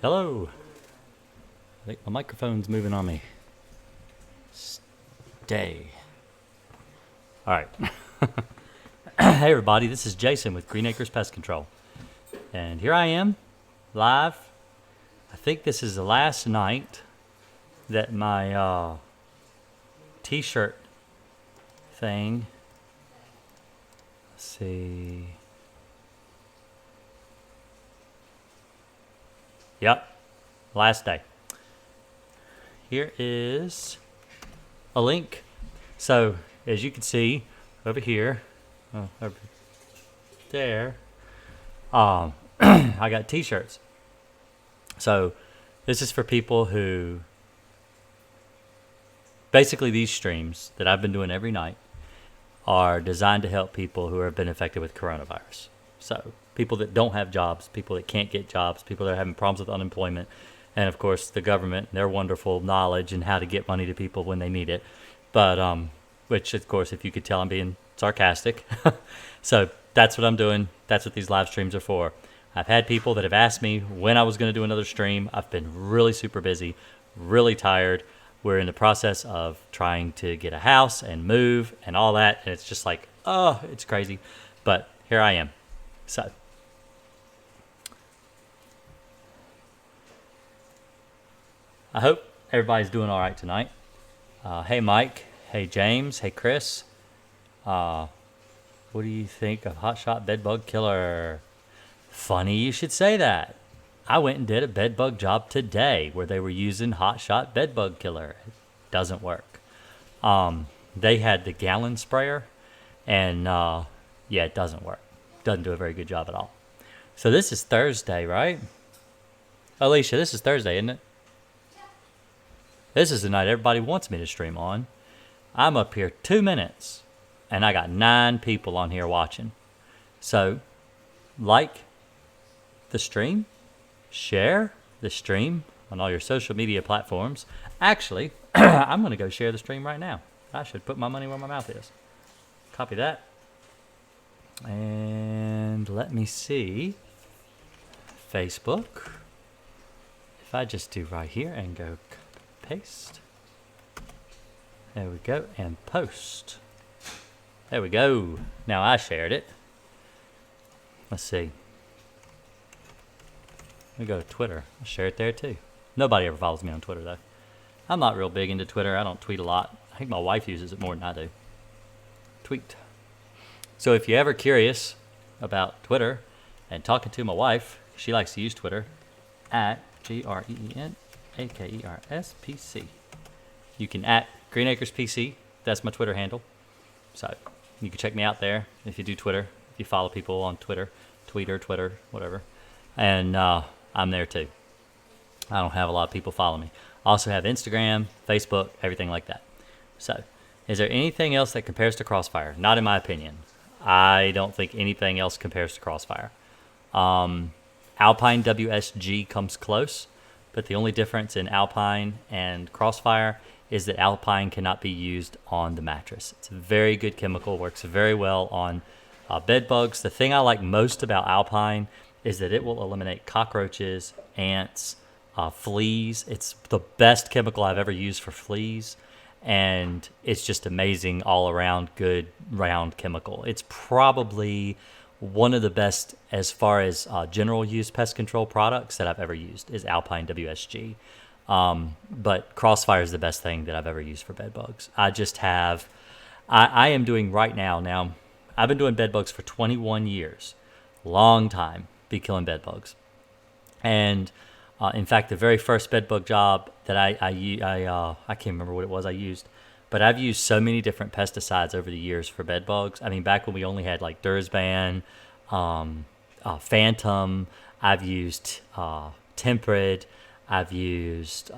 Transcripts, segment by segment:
Hello. I think my microphone's moving on me. Stay. All right. Hey everybody, this is Jason with Akers Pest Control. And here I am, live. I think this is the last night that my T-shirt thing, let's see. Yep, last day. Here is a link. So, as you can see over here, over there, I got T-shirts. So, this is for people who, basically these streams that I've been doing every night are designed to help people who have been affected with coronavirus. So, people that don't have jobs, people that can't get jobs, people that are having problems with unemployment, and of course the government, their wonderful knowledge and how to get money to people when they need it. But which of course, if you could tell, I'm being sarcastic. So that's what I'm doing. That's what these live streams are for. I've had people that have asked me when I was going to do another stream. I've been really super busy, really tired. We're in the process of trying to get a house and move and all that, and it's just like, oh, it's crazy. But here I am. So I hope everybody's doing all right tonight. Hey, Mike. Hey, James. Hey, Chris. What do you think of Hot Shot Bedbug Killer? Funny you should say that. I went and did a bedbug job today where they were using Hot Shot Bedbug Killer. It doesn't work. They had the gallon sprayer, and yeah, it doesn't work. Doesn't do a very good job at all. So this is Thursday, right? Alicia, this is Thursday, isn't it? This is the night everybody wants me to stream on. I'm up here 2 minutes, and I got 9 people on here watching. So, like the stream, share the stream on all your social media platforms. Actually, I'm going to go share the stream right now. I should put my money where my mouth is. Copy that. And let me see. Facebook. If I just do right here and go paste. There we go. And post. There we go. Now I shared it. Let's see. Let me go to Twitter. I'll share it there too. Nobody ever follows me on Twitter though. I'm not real big into Twitter. I don't tweet a lot. I think my wife uses it more than I do. Tweet. So if you're ever curious about Twitter and talking to my wife, she likes to use Twitter at GreenAkersPC. You can at GreenAkersPC. That's my Twitter handle. So you can check me out there if you do Twitter. If you follow people on Twitter, Twitter, whatever. And I'm there too. I don't have a lot of people follow me. I also have Instagram, Facebook, everything like that. So is there anything else that compares to Crossfire? Not in my opinion. I don't think anything else compares to Crossfire. Alpine WSG comes close, but the only difference in Alpine and Crossfire is that Alpine cannot be used on the mattress. It's a very good chemical, works very well on bed bugs. The thing I like most about Alpine is that it will eliminate cockroaches, ants, fleas. It's the best chemical I've ever used for fleas. And it's just amazing all around good round chemical. It's probably one of the best as far as general use pest control products that I've ever used is Alpine WSG. But Crossfire is the best thing that I've ever used for bed bugs. I am doing right now, I've been doing bed bugs for 21 years. Long time, be killing bed bugs. And in fact, the very first bedbug job that I can't remember what it was I used, but I've used so many different pesticides over the years for bed bugs. I mean, back when we only had like Dursban, Phantom, I've used Tempered, I've used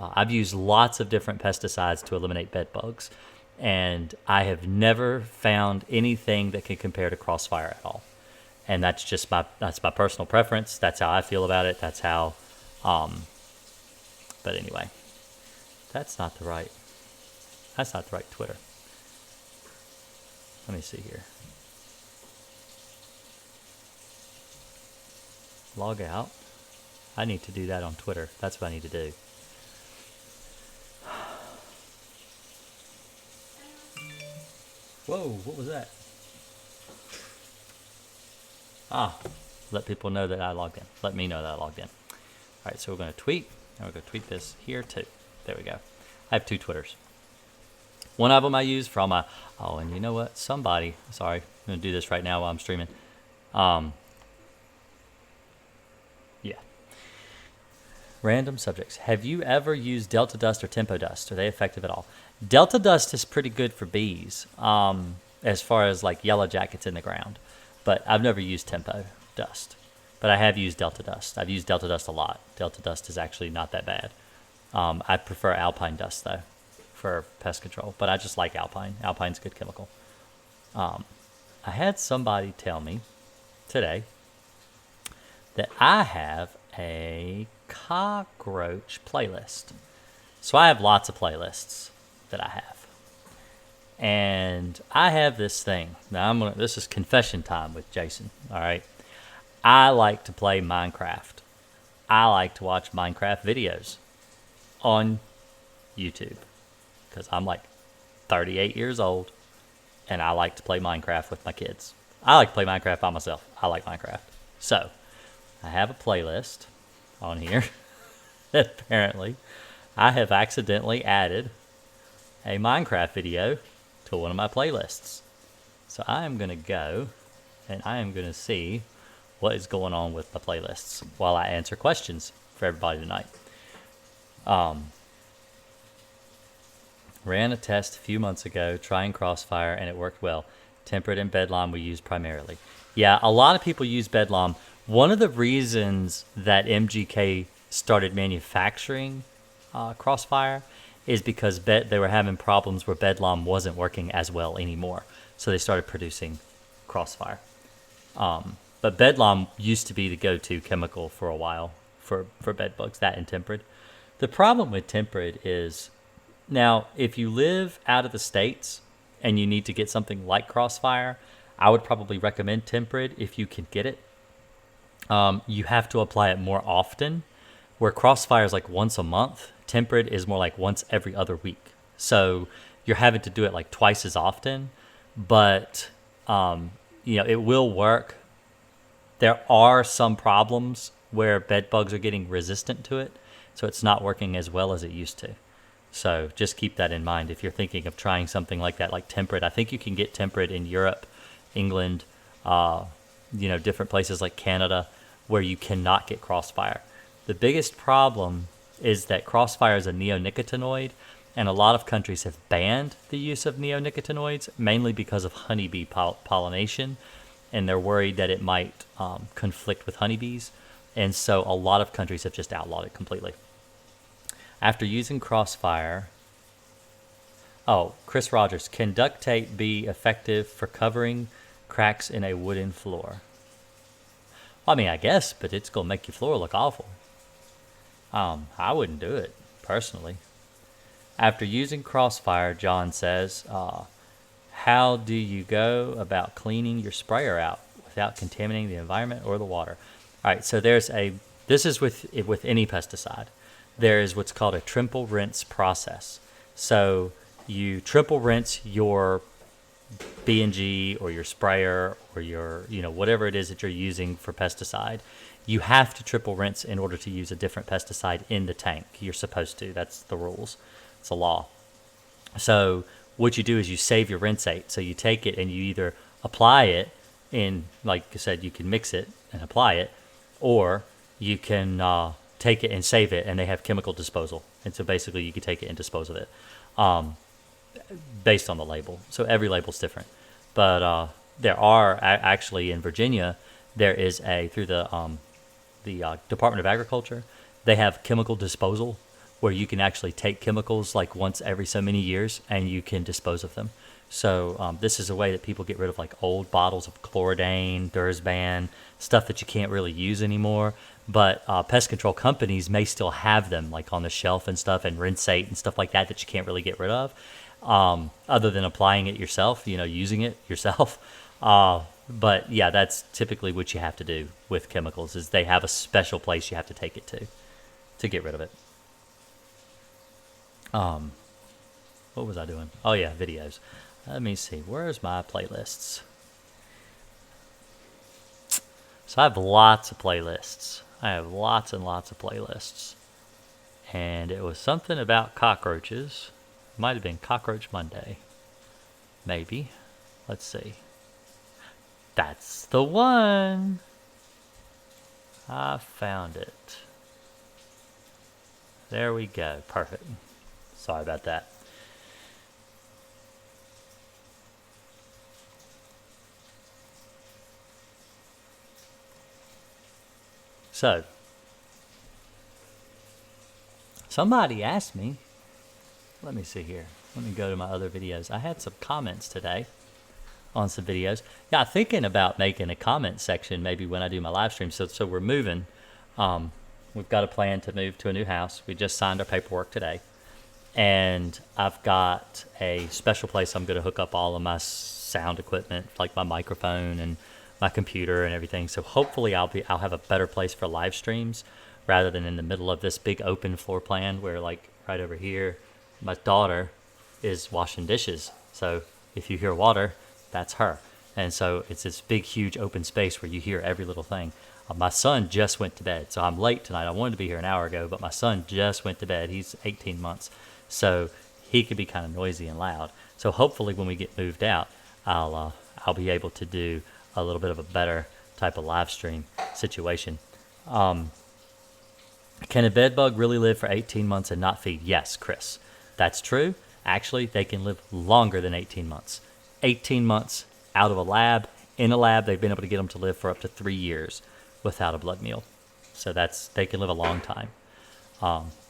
lots of different pesticides to eliminate bed bugs, and I have never found anything that can compare to Crossfire at all. And that's just my personal preference. That's how I feel about it. That's how. But anyway, that's not the right Twitter. Let me see here. Log out. I need to do that on Twitter. That's what I need to do. Whoa, what was that? Let people know that I logged in. Let me know that I logged in. All right, so we're going to tweet, and we're going to tweet this here too. There we go. I have 2 Twitters. One of them I use for all my, and you know what? Sorry, I'm going to do this right now while I'm streaming. Yeah. Random subjects. Have you ever used Delta Dust or Tempo Dust? Are they effective at all? Delta Dust is pretty good for bees, as far as like yellow jackets in the ground. But I've never used Tempo Dust. But I have used Delta Dust. I've used Delta Dust a lot. Delta Dust is actually not that bad. I prefer Alpine Dust, though, for pest control. But I just like Alpine. Alpine's a good chemical. I had somebody tell me today that I have a cockroach playlist. So I have lots of playlists that I have. And I have this thing. Now this is confession time with Jason, all right? I like to play Minecraft. I like to watch Minecraft videos on YouTube because I'm like 38 years old and I like to play Minecraft with my kids. I like to play Minecraft by myself. I like Minecraft. So I have a playlist on here. Apparently, I have accidentally added a Minecraft video to one of my playlists. So I am going to go and I am going to see what is going on with my playlists while I answer questions for everybody tonight. Ran a test a few months ago trying Crossfire and it worked well. Temperate and Bedlam we use primarily. Yeah, a lot of people use Bedlam. One of the reasons that MGK started manufacturing Crossfire is because they were having problems where Bedlam wasn't working as well anymore. So they started producing Crossfire. But Bedlam used to be the go-to chemical for a while for bedbugs, that and Temperate. The problem with Temperate is, now, if you live out of the States and you need to get something like Crossfire, I would probably recommend Temperate if you can get it. You have to apply it more often, where Crossfire is like once a month. Temperate is more like once every other week. So you're having to do it like twice as often, but it will work. There are some problems where bed bugs are getting resistant to it, so it's not working as well as it used to. So just keep that in mind if you're thinking of trying something like that, like Temperate. I think you can get Temperate in Europe, England, different places like Canada where you cannot get Crossfire. The biggest problem is that Crossfire is a neonicotinoid, and a lot of countries have banned the use of neonicotinoids, mainly because of honeybee pollination, and they're worried that it might conflict with honeybees, and so a lot of countries have just outlawed it completely. After using Crossfire, Chris Rogers, can duct tape be effective for covering cracks in a wooden floor? Well, I mean, I guess, but it's going to make your floor look awful. I wouldn't do it, personally. After using Crossfire, John says, how do you go about cleaning your sprayer out without contaminating the environment or the water? All right, so this is with any pesticide. There is what's called a triple rinse process. So you triple rinse your B&G or your sprayer or your, whatever it is that you're using for pesticide. You have to triple rinse in order to use a different pesticide in the tank. You're supposed to. That's the rules. It's a law. So what you do is you save your rinsate. So you take it and you either apply it in, like I said, you can mix it and apply it, or you can take it and save it, and they have chemical disposal. And so basically you can take it and dispose of it based on the label. So every label's different. But there are actually in Virginia, there is through the Department of Agriculture, they have chemical disposal where you can actually take chemicals like once every so many years and you can dispose of them. So this is a way that people get rid of like old bottles of Chloridane, Dursban, stuff that you can't really use anymore. But pest control companies may still have them like on the shelf and stuff, and rinsate and stuff like that you can't really get rid of other than applying it yourself, using it yourself. But yeah, that's typically what you have to do with chemicals is they have a special place you have to take it to get rid of it. What was I doing? Oh yeah, videos. Let me see. Where's my playlists? So I have lots of playlists. I have lots and lots of playlists. And it was something about cockroaches. Might have been Cockroach Monday. Maybe. Let's see. That's the one. I found it. There we go. Perfect. Sorry about that. So, somebody asked me, let me see here. Let me go to my other videos. I had some comments today on some videos. Yeah, I'm thinking about making a comment section maybe when I do my live stream. So we're moving. We've got a plan to move to a new house. We just signed our paperwork today. And I've got a special place I'm going to hook up all of my sound equipment, like my microphone and my computer and everything. So hopefully I'll have a better place for live streams rather than in the middle of this big open floor plan where, like, right over here, my daughter is washing dishes. So if you hear water, that's her. And so it's this big, huge open space where you hear every little thing. My son just went to bed, so I'm late tonight. I wanted to be here an hour ago, but my son just went to bed. He's 18 months, so he could be kind of noisy and loud. So hopefully when we get moved out, I'll be able to do a little bit of a better type of live stream situation. Can a bedbug really live for 18 months and not feed? Yes, Chris, that's true. Actually, they can live longer than 18 months. 18 months out of a lab. In a lab, they've been able to get them to live for up to 3 years without a blood meal. So they can live a long time.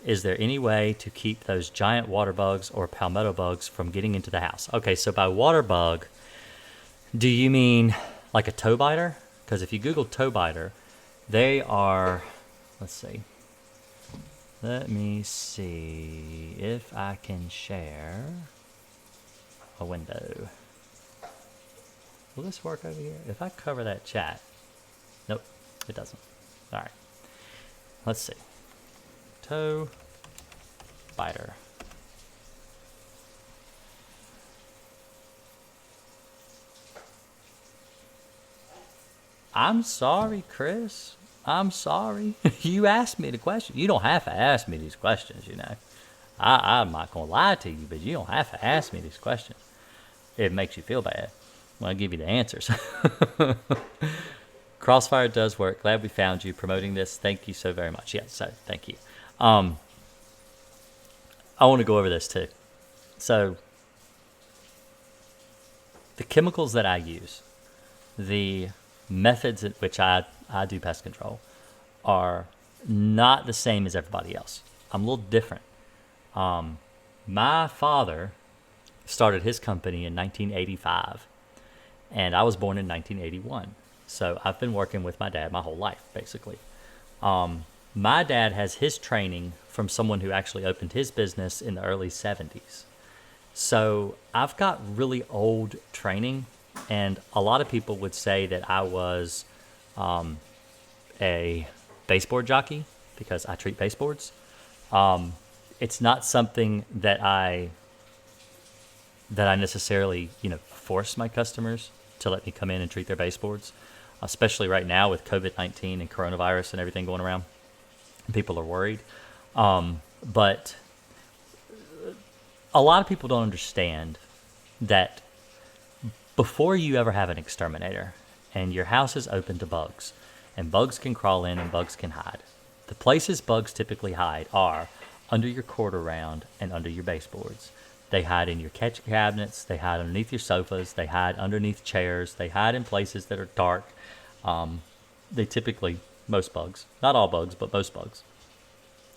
Is there any way to keep those giant water bugs or palmetto bugs from getting into the house? Okay, so by water bug, do you mean like a toe biter? Because if you Google toe biter, they are, let's see. Let me see if I can share a window. Will this work over here? If I cover that chat, nope, it doesn't. All right, let's see. Toe biter. I'm sorry, Chris. I'm sorry. You asked me the question. You don't have to ask me these questions, you know. I'm not going to lie to you, but you don't have to ask me these questions. It makes you feel bad when I give you the answers. Crossfire does work. Glad we found you promoting this. Thank you so very much. Yes, so thank you. I want to go over this too. So the chemicals that I use, the methods at which I do pest control are not the same as everybody else. I'm a little different. My father started his company in 1985, and I was born in 1981. So I've been working with my dad my whole life, basically. My dad has his training from someone who actually opened his business in the early 70s. So I've got really old training, and a lot of people would say that I was a baseboard jockey because I treat baseboards. It's not something that I necessarily, force my customers to let me come in and treat their baseboards, especially right now with COVID-19 and coronavirus and everything going around. People are worried. But a lot of people don't understand that before you ever have an exterminator and your house is open to bugs, and bugs can crawl in and bugs can hide, the places bugs typically hide are under your quarter round and under your baseboards. They hide in your kitchen cabinets, they hide underneath your sofas, they hide underneath chairs, they hide in places that are dark. They typically, most bugs, not all bugs, but most bugs,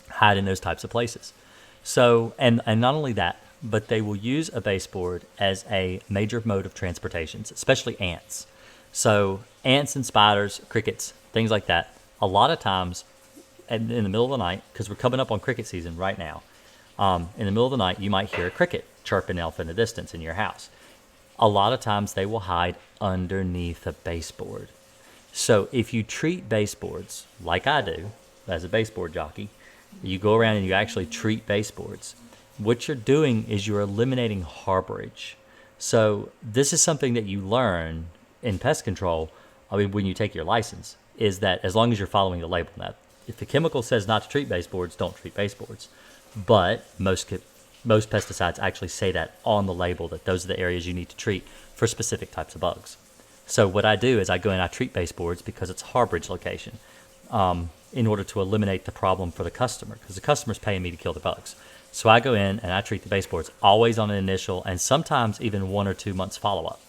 hide in those types of places. So, and not only that, but they will use a baseboard as a major mode of transportation, especially ants. So ants and spiders, crickets, things like that, a lot of times in the middle of the night, because we're coming up on cricket season right now, in the middle of the night, you might hear a cricket chirping off in the distance in your house. a lot of times they will hide underneath a baseboard. So if you treat baseboards like I do as a baseboard jockey, you go around and you actually treat baseboards. What you're doing is you're eliminating harborage. So this is something that you learn in pest control. I mean, when you take your license, is that as long as you're following the label. Now, if the chemical says not to treat baseboards, don't treat baseboards. But most pesticides actually say that on the label, that those are the areas you need to treat for specific types of bugs. So what I do is I go in and I treat baseboards because it's harborage location, in order to eliminate the problem for the customer, because the customer's paying me to kill the bugs. So I go in and I treat the baseboards always on an initial and sometimes even 1 or 2 months follow-up.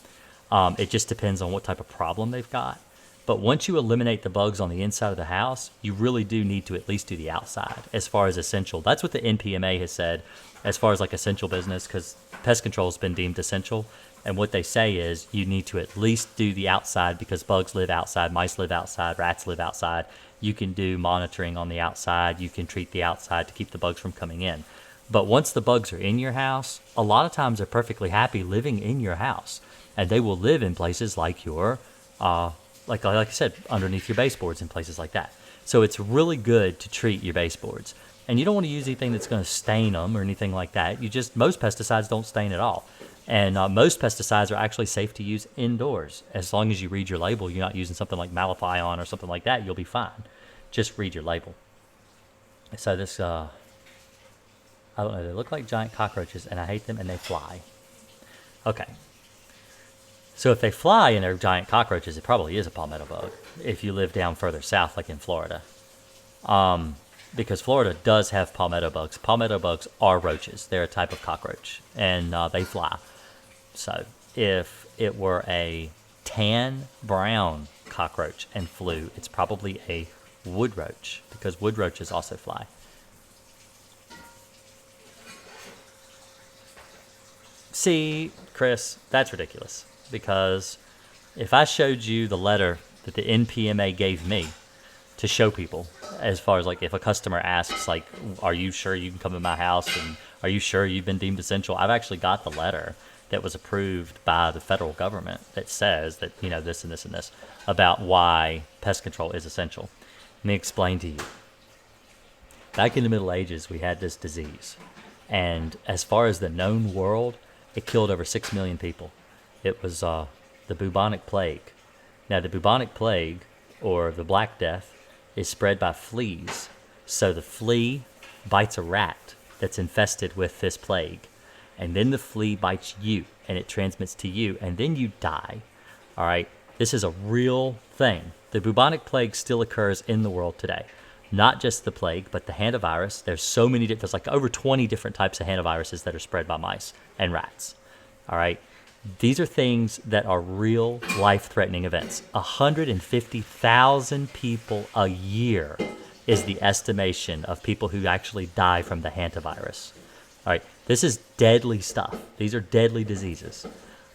It just depends on what type of problem they've got. But once you eliminate the bugs on the inside of the house, you really do need to at least do the outside as far as essential. That's what the NPMA has said as far as like essential business, because pest control has been deemed essential. And what they say is you need to at least do the outside, because bugs live outside, mice live outside, rats live outside. You can do monitoring on the outside. You can treat the outside to keep the bugs from coming in. But once the bugs are in your house, a lot of times they're perfectly happy living in your house. And they will live in places like your, like I said, underneath your baseboards and places like that. So it's really good to treat your baseboards. And you don't want to use anything that's going to stain them or anything like that. Most pesticides don't stain at all. And most pesticides are actually safe to use indoors. As long as you read your label, you're not using something like malathion or something like that, you'll be fine. Just read your label. So this, I don't know, they look like giant cockroaches, and I hate them, and they fly. Okay. So if they fly and they're giant cockroaches, it probably is a palmetto bug if you live down further south, like in Florida. Because Florida does have palmetto bugs. Palmetto bugs are roaches. They're a type of cockroach, and they fly. So if it were a tan brown cockroach and flew, it's probably a wood roach, because wood roaches also fly. See, Chris, that's ridiculous. Because if I showed you the letter that the NPMA gave me to show people, as far as like if a customer asks, like, are you sure you can come to my house, and are you sure you've been deemed essential? I've actually got the letter that was approved by the federal government that says that, you know, this and this and this about why pest control is essential. Let me explain to you. Back in the Middle Ages, we had this disease. And as far as the known world, it killed over 6 million people. It was the bubonic plague. Now, the bubonic plague, or the Black Death, is spread by fleas. So the flea bites a rat that's infested with this plague. And then the flea bites you, and it transmits to you, and then you die. All right? This is a real thing. The bubonic plague still occurs in the world today. Not just the plague, but the hantavirus. There's so many, there's like over 20 different types of hantaviruses that are spread by mice and rats. All right? These are things that are real life-threatening events. 150,000 people a year is the estimation of people who actually die from the hantavirus. All right, this is deadly stuff. These are deadly diseases.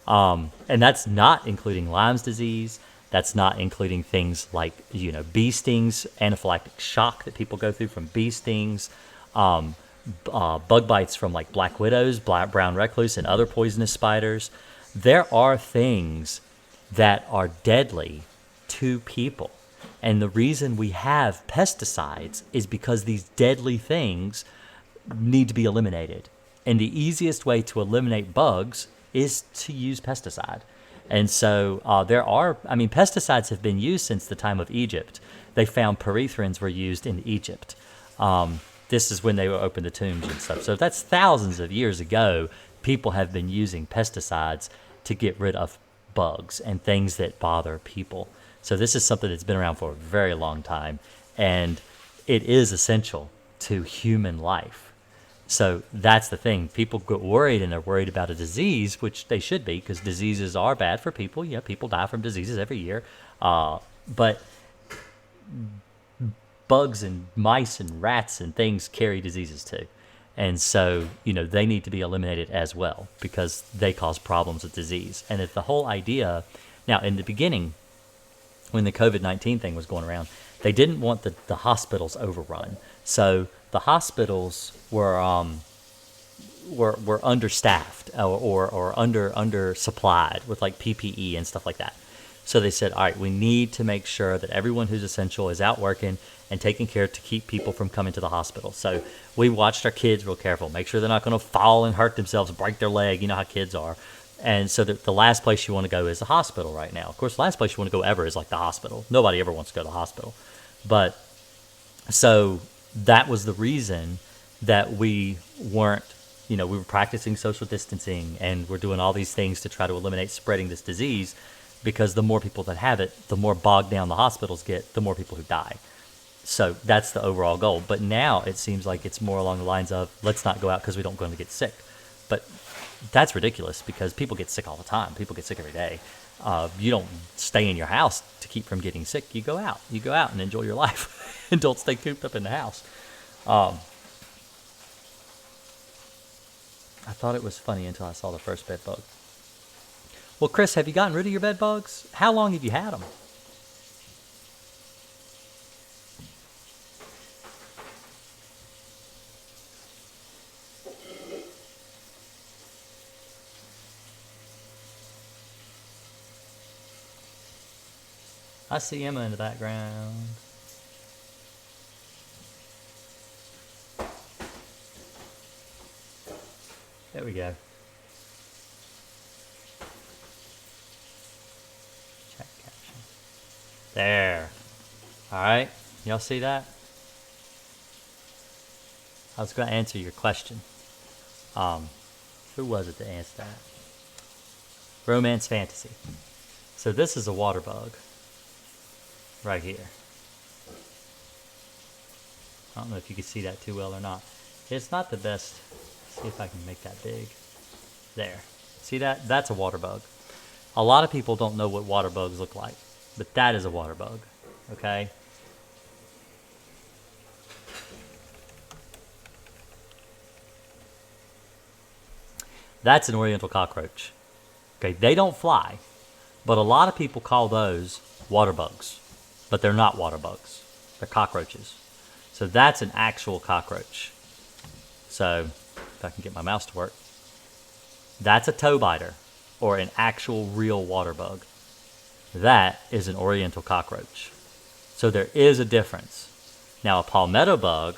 And that's not including Lyme's disease. That's not including things like, you know, bee stings, anaphylactic shock that people go through from bee stings, bug bites from like black widows, brown recluse, and other poisonous spiders. There are things that are deadly to people. And the reason we have pesticides is because these deadly things need to be eliminated. And the easiest way to eliminate bugs is to use pesticide. And so pesticides have been used since the time of Egypt. They found perethrins were used in Egypt. This is when they were open the tombs and stuff. So that's thousands of years ago. People have been using pesticides to get rid of bugs and things that bother people. So this is something that's been around for a very long time, and it is essential to human life. So that's the thing. People get worried, and they're worried about a disease, which they should be, because diseases are bad for people. You know, people die from diseases every year. But bugs and mice and rats and things carry diseases too. And so, you know, they need to be eliminated as well, because they cause problems with disease. And if the whole idea, now in the beginning, when the COVID-19 thing was going around, they didn't want the hospitals overrun. So the hospitals were understaffed, or under supplied with like PPE and stuff like that. So they said, all right, we need to make sure that everyone who's essential is out working and taking care to keep people from coming to the hospital. So we watched our kids real careful, make sure they're not going to fall and hurt themselves, break their leg. You know how kids are. And so the last place you want to go is the hospital right now. Of course, the last place you want to go ever is like the hospital. Nobody ever wants to go to the hospital. But so that was the reason that we weren't, we were practicing social distancing and we're doing all these things to try to eliminate spreading this disease, because the more people that have it, the more bogged down the hospitals get, the more people who die. So that's the overall goal. But now it seems like it's more along the lines of, let's not go out because we don't want to get sick. But that's ridiculous, because people get sick all the time. People get sick every day. You don't stay in your house to keep from getting sick. You go out. You go out and enjoy your life and don't stay cooped up in the house. I thought it was funny until I saw the first bed bug. Well, Chris, have you gotten rid of your bed bugs? How long have you had them? I see Emma in the background. There we go. Chat caption. There. All right. Y'all see that? I was going to answer your question. Who was it that answered that? Romance Fantasy. So this is a water bug. Right here. I don't know if you can see that too well or not. It's not the best. Let's see if I can make that big. There. See that? That's a water bug. A lot of people don't know what water bugs look like, but that is a water bug. Okay? That's an oriental cockroach. Okay, they don't fly, but a lot of people call those water bugs. But they're not water bugs. They're cockroaches. So that's an actual cockroach. So if I can get my mouse to work. That's a toe biter, or an actual real water bug. That is an oriental cockroach. So there is a difference. Now a palmetto bug,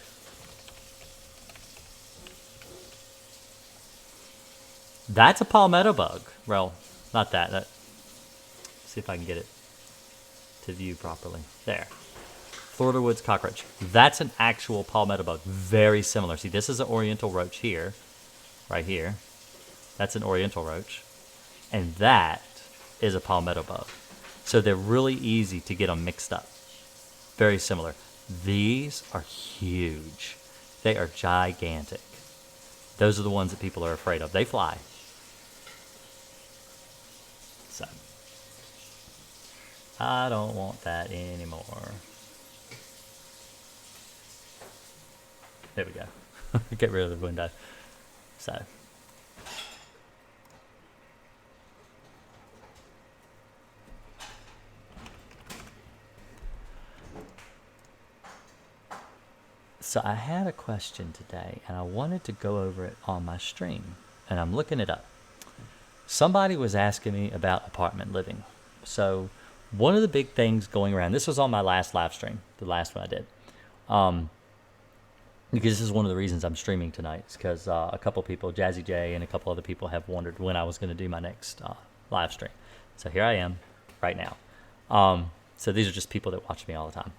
that's a palmetto bug. Well, not that. Let's see if I can get it to view properly. There. Florida Woods cockroach. That's an actual palmetto bug. Very similar. See, this is an oriental roach here. Right here. That's an oriental roach. And that is a palmetto bug. So they're really easy to get them mixed up. Very similar. These are huge. They are gigantic. Those are the ones that people are afraid of. They fly. So I don't want that anymore. There we go. Get rid of the window. So. So I had a question today, and I wanted to go over it on my stream, and I'm looking it up. Somebody was asking me about apartment living. So one of the big things going around, this was on my last live stream, the last one I did, because this is one of the reasons I'm streaming tonight, is because a couple people, Jazzy J and a couple other people, have wondered when I was going to do my next live stream. So here I am right now. So these are just people that watch me all the time.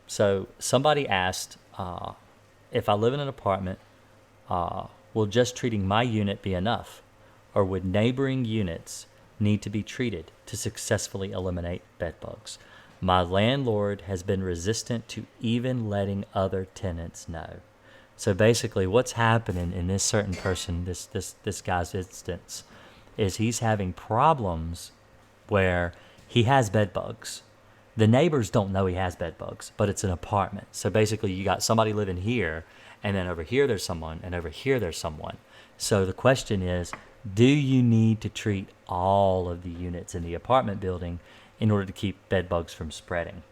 So somebody asked, if I live in an apartment, will just treating my unit be enough? Or would neighboring units need to be treated to successfully eliminate bed bugs? My landlord has been resistant to even letting other tenants know. So basically what's happening in this certain person, this guy's instance, is he's having problems where he has bed bugs. The neighbors don't know he has bed bugs, but it's an apartment. So basically you got somebody living here, and then over here there's someone, and over here there's someone. So the question is, do you need to treat all of the units in the apartment building in order to keep bed bugs from spreading?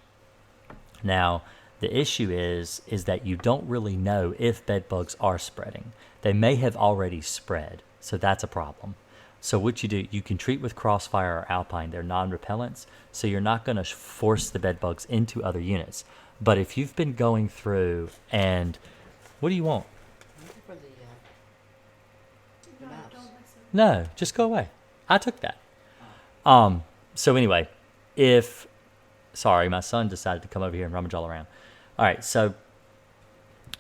Now, the issue is that you don't really know if bed bugs are spreading. They may have already spread. So that's a problem. So what you do, you can treat with Crossfire or Alpine. They're non-repellents, so you're not going to force the bed bugs into other units. But if you've been going through and, what do you want? For the mouse. No, just go away. I took that. So anyway, sorry, my son decided to come over here and rummage all around. All right, so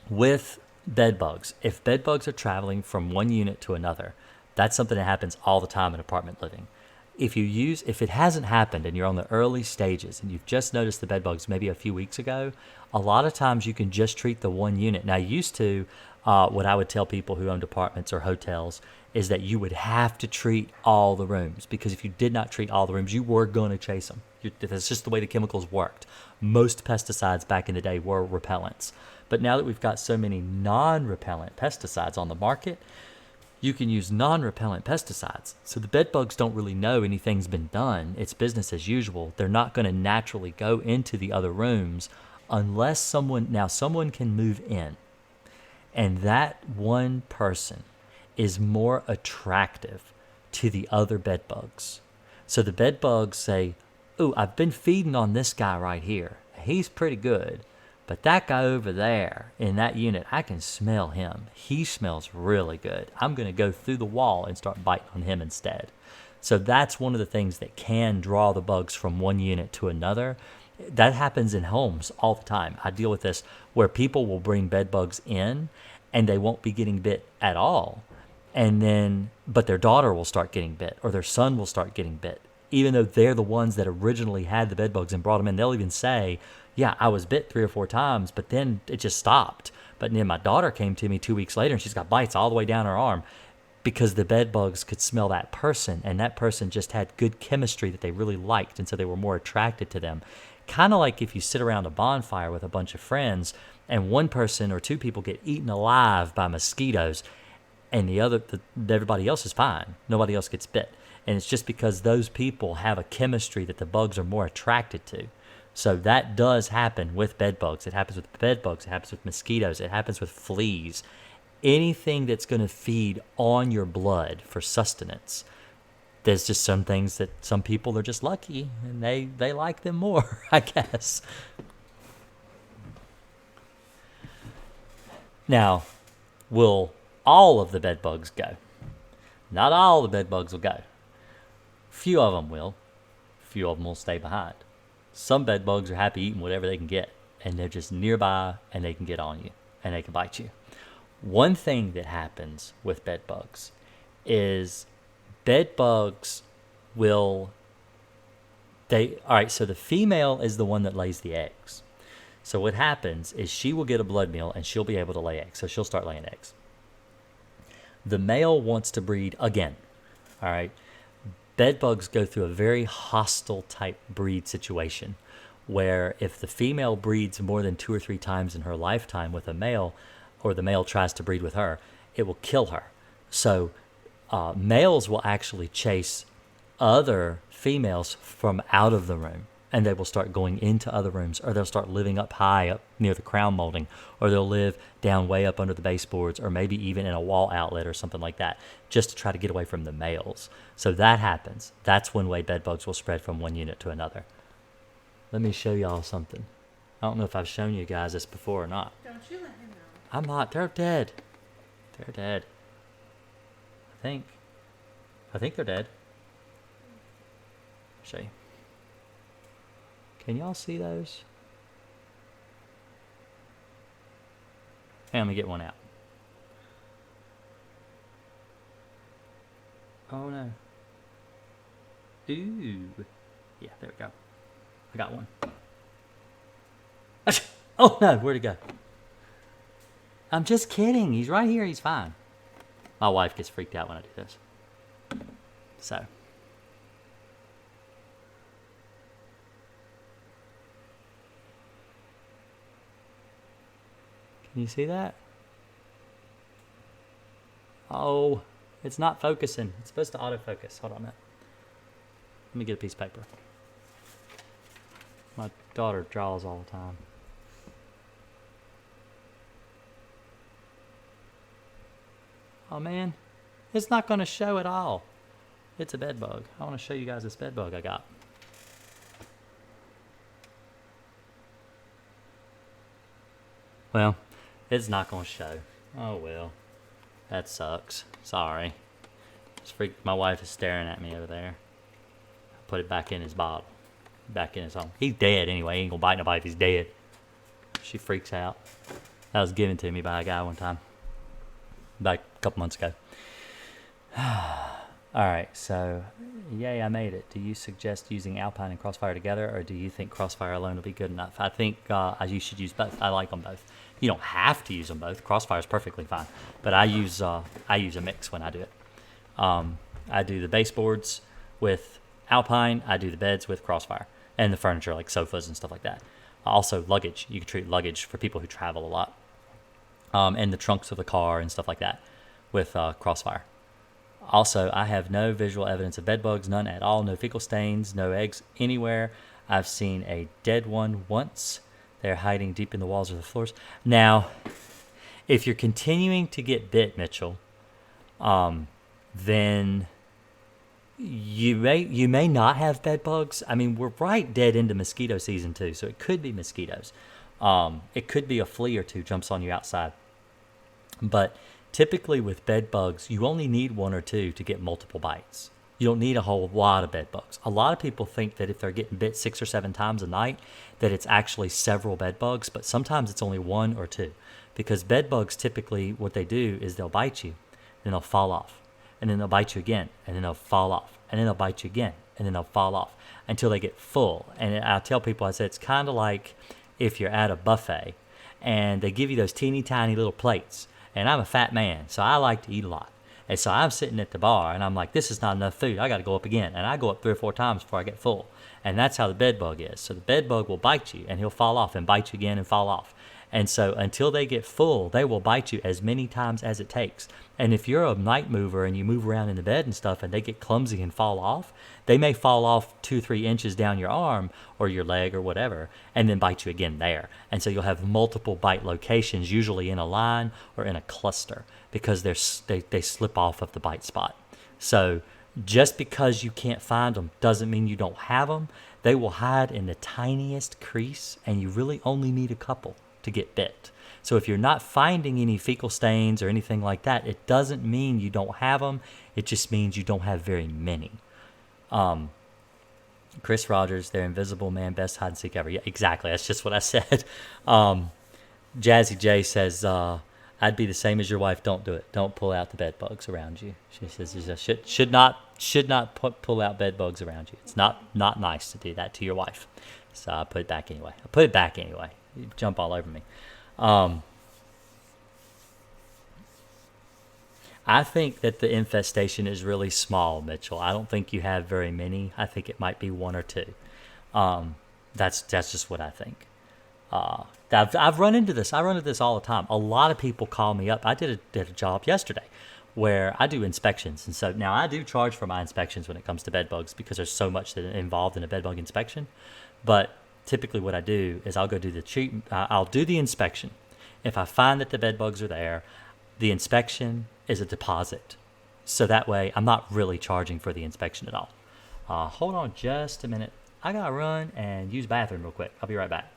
with bed bugs, if bed bugs are traveling from one unit to another, that's something that happens all the time in apartment living. If it hasn't happened and you're on the early stages and you've just noticed the bed bugs maybe a few weeks ago, a lot of times you can just treat the one unit. Now, used to, what I would tell people who owned apartments or hotels is that you would have to treat all the rooms, because if you did not treat all the rooms, you were going to chase them. That's just the way the chemicals worked. Most pesticides back in the day were repellents. But now that we've got so many non-repellent pesticides on the market, you can use non-repellent pesticides. So the bed bugs don't really know anything's been done. It's business as usual. They're not going to naturally go into the other rooms unless someone can move in. And that one person is more attractive to the other bed bugs. So the bed bugs say, "Ooh, I've been feeding on this guy right here. He's pretty good. But that guy over there in that unit, I can smell him. He smells really good. I'm going to go through the wall and start biting on him instead." So that's one of the things that can draw the bugs from one unit to another. That happens in homes all the time. I deal with this where people will bring bed bugs in and they won't be getting bit at all. But their daughter will start getting bit, or their son will start getting bit. Even though they're the ones that originally had the bed bugs and brought them in, they'll even say, "Yeah, I was bit 3 or 4 times, but then it just stopped. But then my daughter came to me 2 weeks later and she's got bites all the way down her arm," because the bed bugs could smell that person, and that person just had good chemistry that they really liked, and so they were more attracted to them. Kind of like if you sit around a bonfire with a bunch of friends and one person or 2 people get eaten alive by mosquitoes, and everybody else is fine. Nobody else gets bit. And it's just because those people have a chemistry that the bugs are more attracted to. So that does happen with bed bugs. It happens with bed bugs. It happens with mosquitoes. It happens with fleas. Anything that's going to feed on your blood for sustenance. There's just some things that some people are just lucky and they like them more, I guess. Now, will all of the bed bugs go? Not all the bed bugs will go. Few of them will. Few of them will stay behind. Some bed bugs are happy eating whatever they can get, and they're just nearby and they can get on you and they can bite you. One thing that happens with bed bugs is bed bugs so the female is the one that lays the eggs. So what happens is she will get a blood meal and she'll be able to lay eggs. So she'll start laying eggs. The male wants to breed again. All right. Bed bugs go through a very hostile type breed situation where if the female breeds more than 2 or 3 times in her lifetime with a male, or the male tries to breed with her, it will kill her. So males will actually chase other females from out of the room, and they will start going into other rooms, or they'll start living up high up near the crown molding, or they'll live down way up under the baseboards, or maybe even in a wall outlet or something like that, just to try to get away from the males. So that happens. That's one way bed bugs will spread from one unit to another. Let me show y'all something. I don't know if I've shown you guys this before or not. Don't you let him know. I'm not. They're dead. They're dead. I think they're dead. Show you. Can y'all see those? Hey, let me get one out. Oh no. Ooh. Yeah, there we go. I got one. Oh no, where'd he go? I'm just kidding. He's right here. He's fine. My wife gets freaked out when I do this. So. Can you see that? Oh, it's not focusing. It's supposed to autofocus. Hold on a minute. Let me get a piece of paper. My daughter draws all the time. Oh man, It's not going to show at all. It's a bed bug. I want to show you guys this bed bug I got. Well, it's not going to show. Oh well. That sucks. Sorry. My wife is staring at me over there. I put it back in his bottle. Back in his home. He's dead anyway. He ain't gonna bite nobody if he's dead. She freaks out. That was given to me by a guy one time. Like a couple months ago. Alright, so yay, I made it. Do you suggest using Alpine and Crossfire together, or do you think Crossfire alone will be good enough? I think you should use both. I like them both. You don't have to use them both. Crossfire is perfectly fine. But I use a mix when I do it. I do the baseboards with Alpine. I do the beds with Crossfire. And the furniture, like sofas and stuff like that. Also, luggage. You can treat luggage for people who travel a lot. And the trunks of the car and stuff like that with Crossfire. Also, I have no visual evidence of bed bugs, none at all. No fecal stains, no eggs anywhere. I've seen a dead one once. They're hiding deep in the walls or the floors. Now, if you're continuing to get bit, Mitchell, then you may not have bed bugs. I mean, we're right dead into mosquito season too, so it could be mosquitoes. It could be a flea or two jumps on you outside. But typically with bed bugs, you only need one or two to get multiple bites. You don't need a whole lot of bed bugs. A lot of people think that if they're getting bit 6 or 7 times a night, that it's actually several bed bugs, but sometimes it's only one or two. Because bed bugs typically, what they do is they'll bite you, and they'll fall off. And then they'll bite you again, and then they'll fall off. And then they'll bite you again, and then they'll fall off until they get full. And I tell people, I say, it's kind of like if you're at a buffet, and they give you those teeny tiny little plates. And I'm a fat man, so I like to eat a lot. And so I'm sitting at the bar, and I'm like, this is not enough food. I got to go up again. And I go up 3 or 4 times before I get full. And that's how the bed bug is. So the bed bug will bite you, and he'll fall off and bite you again and fall off. And so until they get full, they will bite you as many times as it takes. And if you're a night mover and you move around in the bed and stuff and they get clumsy and fall off, they may fall off 2-3 inches down your arm or your leg or whatever, and then bite you again there. And so you'll have multiple bite locations, usually in a line or in a cluster, because they slip off of the bite spot. So just because you can't find them doesn't mean you don't have them. They will hide in the tiniest crease, and you really only need a couple to get bit. So if you're not finding any fecal stains or anything like that, it doesn't mean you don't have them. It just means you don't have very many. Chris Rogers, they're invisible, man, best hide and seek ever. Yeah, exactly. That's just what I said. Jazzy J says, I'd be the same as your wife. Don't do it. Don't pull out the bed bugs around you. She says should not pull out bed bugs around you. It's not nice to do that to your wife. So I put it back anyway. You jump all over me. I think that the infestation is really small, Mitchell. I don't think you have very many. I think it might be 1 or 2. That's just what I think. I've run into this. I run into this all the time. A lot of people call me up. I did a job yesterday where I do inspections. And so now I do charge for my inspections when it comes to bed bugs because there's so much that involved in a bed bug inspection. But typically what I do is I'll go do the treatment. I'll do the inspection. If I find that the bed bugs are there, the inspection is a deposit. So that way I'm not really charging for the inspection at all. Hold on just a minute. I got to run and use the bathroom real quick. I'll be right back.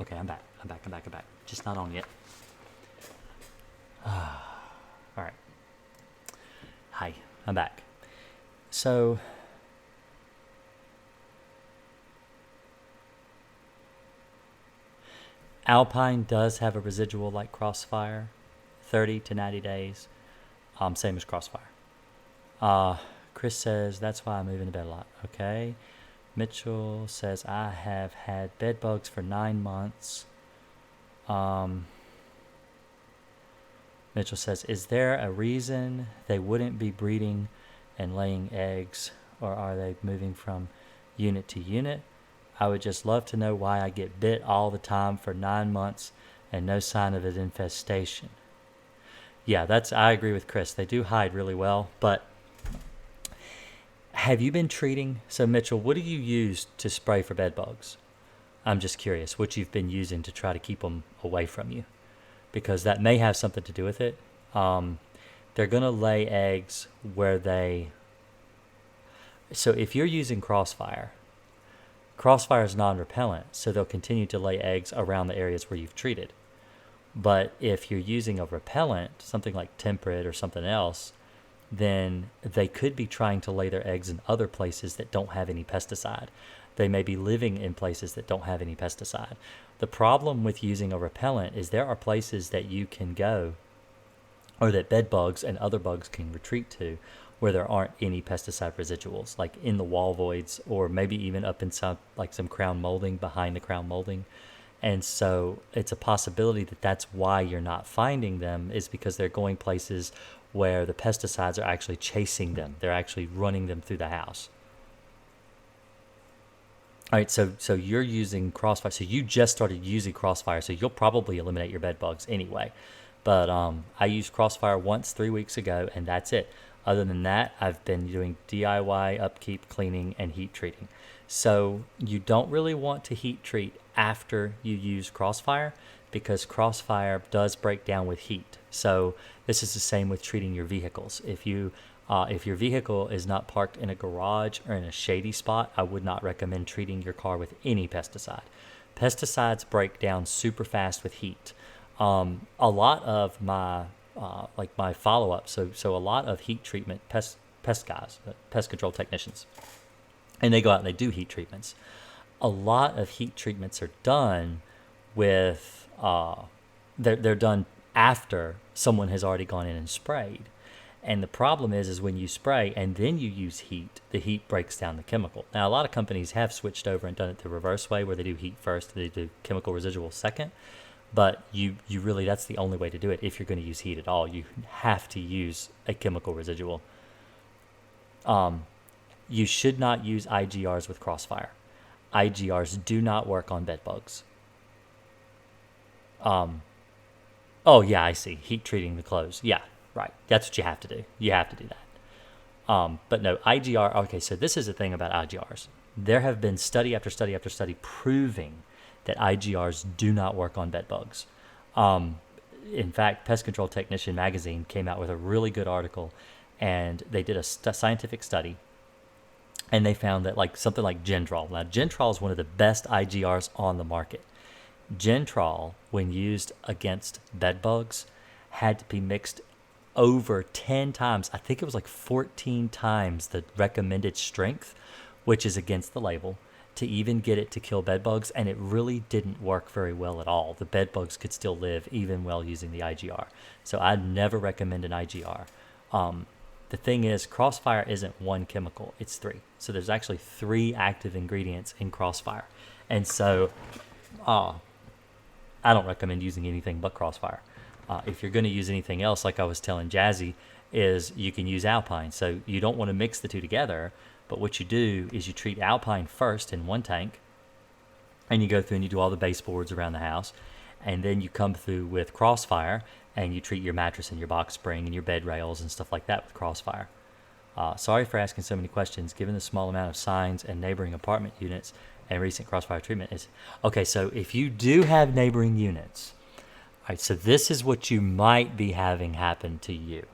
Okay, I'm back. Just not on yet. All right. Hi, I'm back. So, Alpine does have a residual like Crossfire, 30 to 90 days. Same as Crossfire. Chris says, that's why I move into bed a lot. Okay. Mitchell says, I have had bed bugs for 9 months. Mitchell says, is there a reason they wouldn't be breeding and laying eggs, or are they moving from unit to unit? I would just love to know why I get bit all the time for 9 months and no sign of an infestation. Yeah, I agree with Chris. They do hide really well, but have you been treating? So Mitchell, what do you use to spray for bed bugs? I'm just curious what you've been using to try to keep them away from you, because that may have something to do with it. They're going to lay eggs where so if you're using Crossfire is non-repellent, so they'll continue to lay eggs around the areas where you've treated. But if you're using a repellent, something like Temperate or something else, then they could be trying to lay their eggs in other places that don't have any pesticide. They may be living in places that don't have any pesticide. The problem with using a repellent is there are places that you can go, or that bed bugs and other bugs can retreat to, where there aren't any pesticide residuals, like in the wall voids, or maybe even up in some crown molding, behind the crown molding. And so it's a possibility that that's why you're not finding them, is because they're going places where the pesticides are actually chasing them. They're actually running them through the house. All right, so you're using Crossfire. So you just started using Crossfire, so you'll probably eliminate your bed bugs anyway. But I used Crossfire once 3 weeks ago, and that's it. Other than that, I've been doing DIY upkeep, cleaning, and heat treating. So you don't really want to heat treat after you use Crossfire, because Crossfire does break down with heat. So this is the same with treating your vehicles. If your vehicle is not parked in a garage or in a shady spot, I would not recommend treating your car with any pesticide. Pesticides break down super fast with heat. A lot of my my follow-up, so a lot of heat treatment pest guys, pest control technicians, and they go out and they do heat treatments. A lot of heat treatments are done with they're done after someone has already gone in and sprayed. And the problem is when you spray and then you use heat, the heat breaks down the chemical. Now, a lot of companies have switched over and done it the reverse way, where they do heat first, they do chemical residual second. But you really, that's the only way to do it. If you're going to use heat at all, you have to use a chemical residual. You should not use IGRs with Crossfire. IGRs do not work on bed bugs. Oh yeah, I see. Heat treating the clothes. Yeah, right. That's what you have to do. You have to do that. But no, IGR. Okay, so this is the thing about IGRs. There have been study after study after study proving that IGRs do not work on bed bugs. In fact, Pest Control Technician magazine came out with a really good article, and they did a scientific study, and they found that something like Gentrol. Now, Gentrol is one of the best IGRs on the market. Gentrol, when used against bed bugs, had to be mixed over 10 times. I think it was 14 times the recommended strength, which is against the label, to even get it to kill bed bugs, and it really didn't work very well at all. The bed bugs could still live even while using the IGR. So I'd never recommend an IGR. The thing is, Crossfire isn't one chemical, it's 3. So there's actually 3 active ingredients in Crossfire. And so I don't recommend using anything but Crossfire. If you're going to use anything else, like I was telling Jazzy, is you can use Alpine. So you don't want to mix the two together, but what you do is you treat Alpine first in one tank, and you go through and you do all the baseboards around the house, and then you come through with Crossfire, and you treat your mattress and your box spring and your bed rails and stuff like that with Crossfire. Sorry for asking so many questions. Given the small amount of signs and neighboring apartment units and recent Crossfire treatment is... Okay, so if you do have neighboring units, all right, so this is what you might be having happen to you,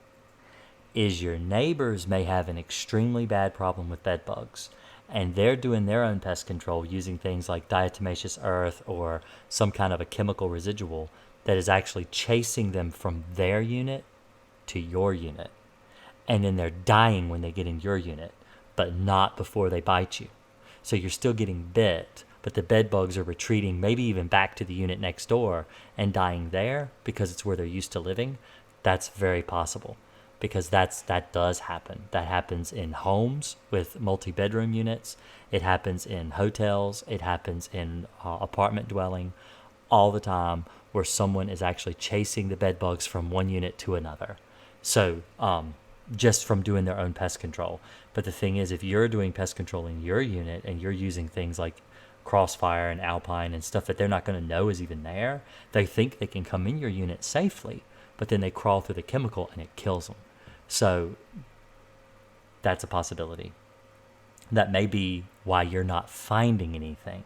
is your neighbors may have an extremely bad problem with bed bugs, and they're doing their own pest control using things like diatomaceous earth or some kind of a chemical residual that is actually chasing them from their unit to your unit. And then they're dying when they get in your unit, but not before they bite you. So you're still getting bit, but the bed bugs are retreating, maybe even back to the unit next door and dying there because it's where they're used to living. That's very possible, because that does happen. That happens in homes with multi-bedroom units. It happens in hotels. It happens in apartment dwelling all the time, where someone is actually chasing the bed bugs from one unit to another. So just from doing their own pest control. But the thing is, if you're doing pest control in your unit and you're using things like Crossfire and Alpine and stuff that they're not going to know is even there, they think they can come in your unit safely, but then they crawl through the chemical and it kills them. So that's a possibility. That may be why you're not finding anything.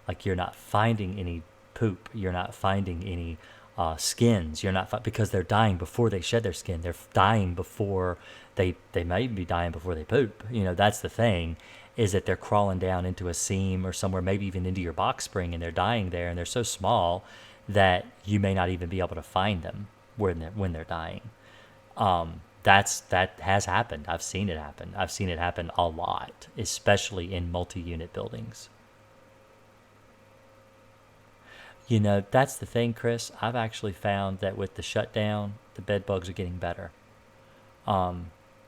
Like you're not finding any poop. You're not finding any skins. You're not because they're dying before they shed their skin. They're dying before they may be dying before they poop. That's the thing, is that they're crawling down into a seam or somewhere, maybe even into your box spring, and they're dying there, and they're so small that you may not even be able to find them when they're dying. That has happened. I've seen it happen. I've seen it happen a lot, especially in multi-unit buildings. That's the thing, Chris. I've actually found that with the shutdown, the bed bugs are getting better. I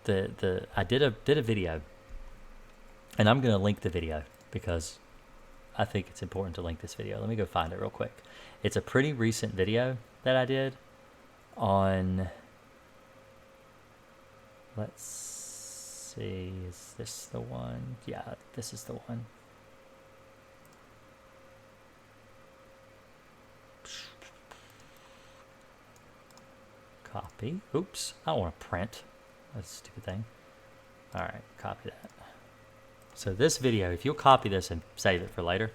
did a video, and I'm going to link the video because I think it's important to link this video. Let me go find it real quick. It's a pretty recent video that I did on, let's see, is this the one? Yeah, this is the one. Copy. Oops, I don't want to print. That's a stupid thing. All right, copy that. So this video, if you'll copy this and save it for later,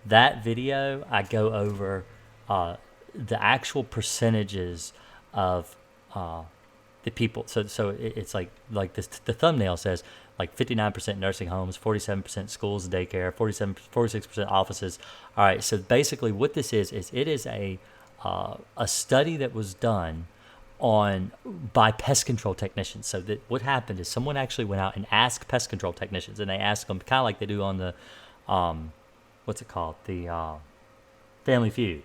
that video, I go over the actual percentages of the people. So it's like this. The thumbnail says like 59% nursing homes, 47% schools and daycare, 46% offices. All right. So basically, what this is it is a study that was done by pest control technicians. So that what happened is someone actually went out and asked pest control technicians, and they asked them kind of like they do on the what's it called, the Family Feud.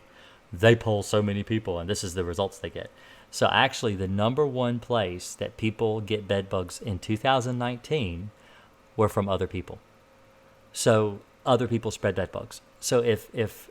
They poll so many people, and this is the results they get. So actually, the number one place that people get bed bugs in 2019 were from other people. So other people spread bed bugs. So if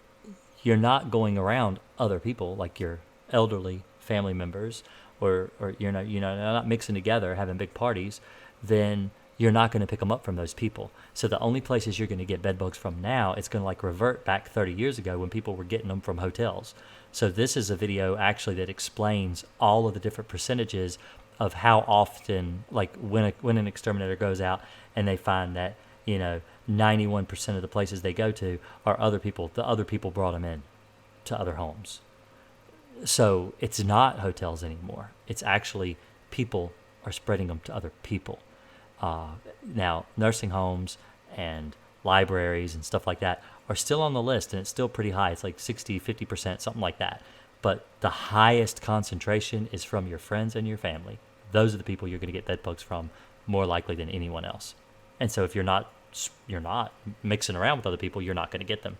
you're not going around other people, like your elderly family members, or you're not mixing together, having big parties, then you're not going to pick them up from those people. So the only places you're going to get bed bugs from now, it's going to like revert back 30 years ago when people were getting them from hotels. So this is a video actually that explains all of the different percentages of how often, like when an exterminator goes out and they find that 91% of the places they go to are other people. The other people brought them in to other homes. So it's not hotels anymore. It's actually people are spreading them to other people. Now, nursing homes and libraries and stuff like that are still on the list, and it's still pretty high. It's like 60, 50%, something like that. But the highest concentration is from your friends and your family. Those are the people you're going to get bed bugs from more likely than anyone else. And so if you're not mixing around with other people, you're not going to get them.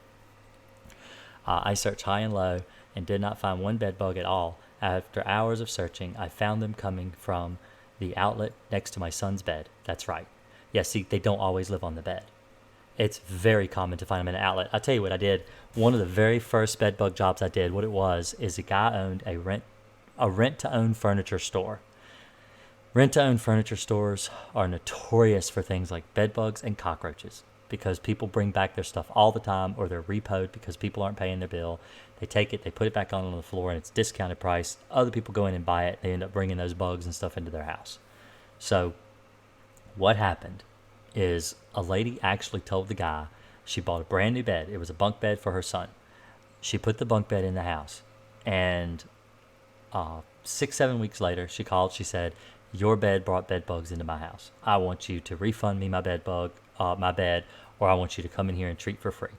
I searched high and low and did not find one bed bug at all. After hours of searching, I found them coming from the outlet next to my son's bed. That's right. Yeah, see, they don't always live on the bed. It's very common to find them in an outlet. I'll tell you what I did. One of the very first bed bug jobs I did, what it was, is a guy owned a rent-to-own furniture store. Rent-to-own furniture stores are notorious for things like bed bugs and cockroaches, because people bring back their stuff all the time, or they're repoed because people aren't paying their bill. They take it, they put it back on the floor, and it's discounted price. Other people go in and buy it. They end up bringing those bugs and stuff into their house. So what happened is a lady actually told the guy she bought a brand new bed. It was a bunk bed for her son. She put the bunk bed in the house, and 6-7 weeks later, she called. She said, "Your bed brought bed bugs into my house. I want you to refund me my bed bug. my bed, or I want you to come in here and treat for free.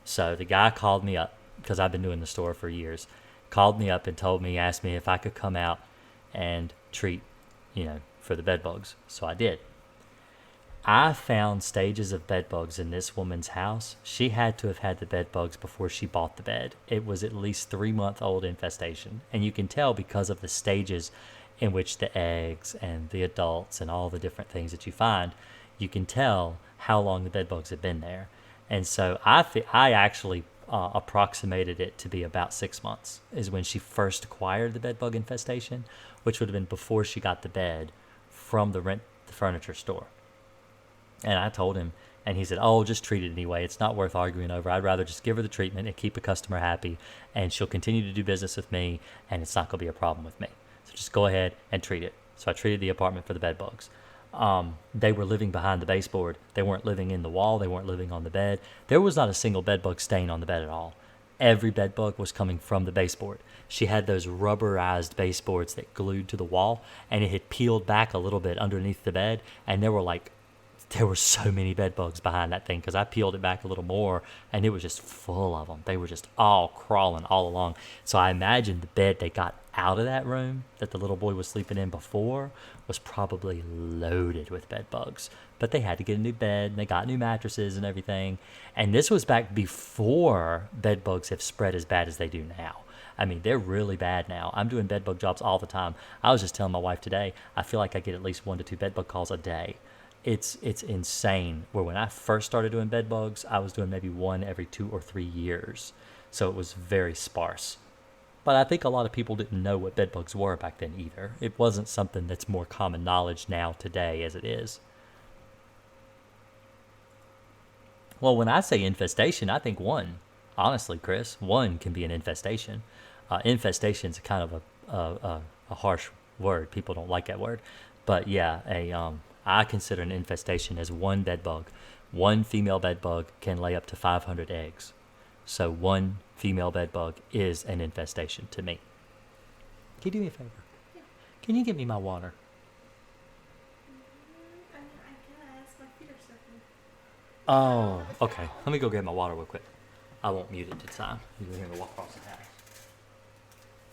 So the guy called me up, because I've been doing the store for years, called me up and asked me if I could come out and treat, for the bed bugs. So I did. I found stages of bed bugs in this woman's house. She had to have had the bed bugs before she bought the bed. It was at least 3-month-old infestation. And you can tell because of the stages in which the eggs and the adults and all the different things that you find, you can tell how long the bed bugs have been there. And so I actually approximated it to be about 6 months is when she first acquired the bed bug infestation, which would have been before she got the bed from the furniture store. And I told him, and he said, oh, just treat it anyway. It's not worth arguing over. I'd rather just give her the treatment and keep a customer happy, and she'll continue to do business with me, and it's not going to be a problem with me. So just go ahead and treat it. So I treated the apartment for the bed bugs. They were living behind the baseboard. They weren't living in the wall. They weren't living on the bed. There was not a single bed bug stain on the bed at all. Every bed bug was coming from the baseboard. She had those rubberized baseboards that glued to the wall, and it had peeled back a little bit underneath the bed, and there were so many bed bugs behind that thing because I peeled it back a little more, and it was just full of them. They were just all crawling all along. So I imagine the bed they got out of that room that the little boy was sleeping in before was probably loaded with bed bugs. But they had to get a new bed, and they got new mattresses and everything. And this was back before bed bugs have spread as bad as they do now. I mean, they're really bad now. I'm doing bed bug jobs all the time. I was just telling my wife today, I feel like I get at least 1 to 2 bed bug calls a day. It's insane. Where when I first started doing bed bugs, I was doing maybe 1 every 2 or 3 years. So it was very sparse. But I think a lot of people didn't know what bed bugs were back then either. It wasn't something that's more common knowledge now today as it is. Well, when I say infestation, I think one. Honestly, Chris, one can be an infestation. Infestation is kind of a harsh word. People don't like that word. But yeah, I consider an infestation as one bed bug. One female bed bug can lay up to 500 eggs. So one female bed bug is an infestation to me. Can you do me a favor? Yeah. Can you get me my water? I guess my feet are soaking. Oh, okay. Let me go get my water real quick. I won't mute it this time. You're going to walk across the house.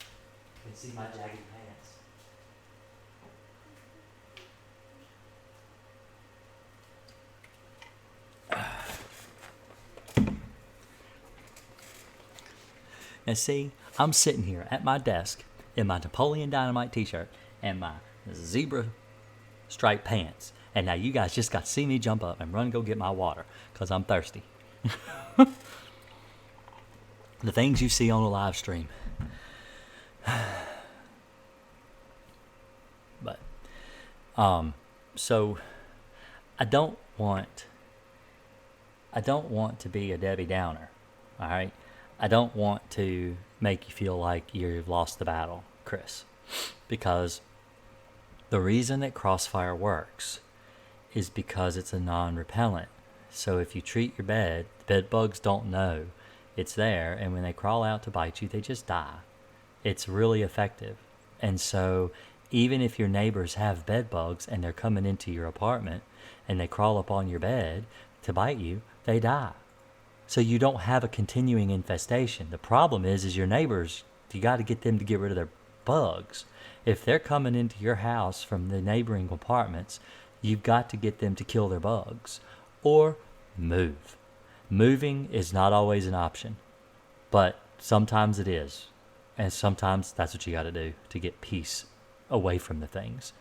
You can see my jagged pants. And see, I'm sitting here at my desk in my Napoleon Dynamite t-shirt and my zebra striped pants. And now you guys just got to see me jump up and run and go get my water because I'm thirsty. The things you see on a live stream. But, so I don't want to be a Debbie Downer, all right? I don't want to make you feel like you've lost the battle, Chris, because the reason that Crossfire works is because it's a non-repellent. So if you treat your bed, the bed bugs don't know it's there, and when they crawl out to bite you, they just die. It's really effective. And so even if your neighbors have bed bugs and they're coming into your apartment and they crawl up on your bed to bite you, they die. So you don't have a continuing infestation. The problem is your neighbors, you got to get them to get rid of their bugs. If they're coming into your house from the neighboring apartments, you've got to get them to kill their bugs or move. Moving is not always an option, but sometimes it is. And sometimes that's what you got to do to get peace away from the things.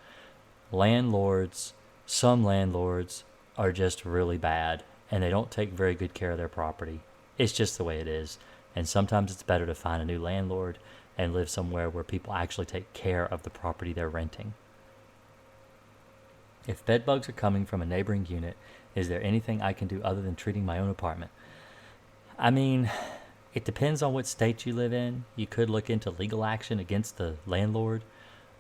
Some landlords are just really bad, and they don't take very good care of their property. It's just the way it is. And sometimes it's better to find a new landlord and live somewhere where people actually take care of the property they're renting. If bed bugs are coming from a neighboring unit, is there anything I can do other than treating my own apartment? I mean, it depends on what state you live in. You could look into legal action against the landlord.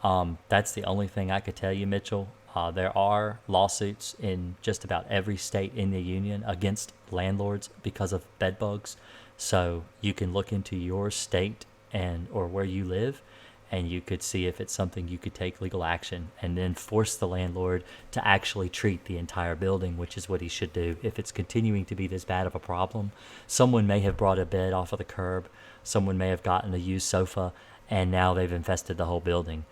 That's the only thing I could tell you, Mitchell. There are lawsuits in just about every state in the union against landlords because of bed bugs. So you can look into your state or where you live and you could see if it's something you could take legal action and then force the landlord to actually treat the entire building, which is what he should do. If it's continuing to be this bad of a problem, someone may have brought a bed off of the curb, someone may have gotten a used sofa, and now they've infested the whole building.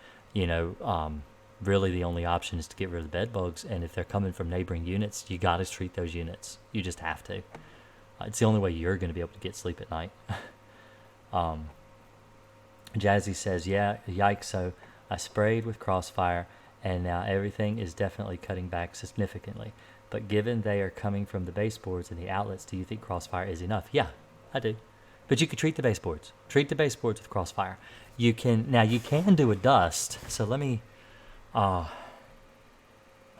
Really the only option is to get rid of the bed bugs, and if they're coming from neighboring units, you got to treat those units. You just have to. It's the only way you're going to be able to get sleep at night. Jazzy says, yeah, yikes, so I sprayed with Crossfire, and now everything is definitely cutting back significantly. But given they are coming from the baseboards and the outlets, do you think Crossfire is enough? Yeah, I do. But you could treat the baseboards. Treat the baseboards with Crossfire. You can do a dust. So let me, I'm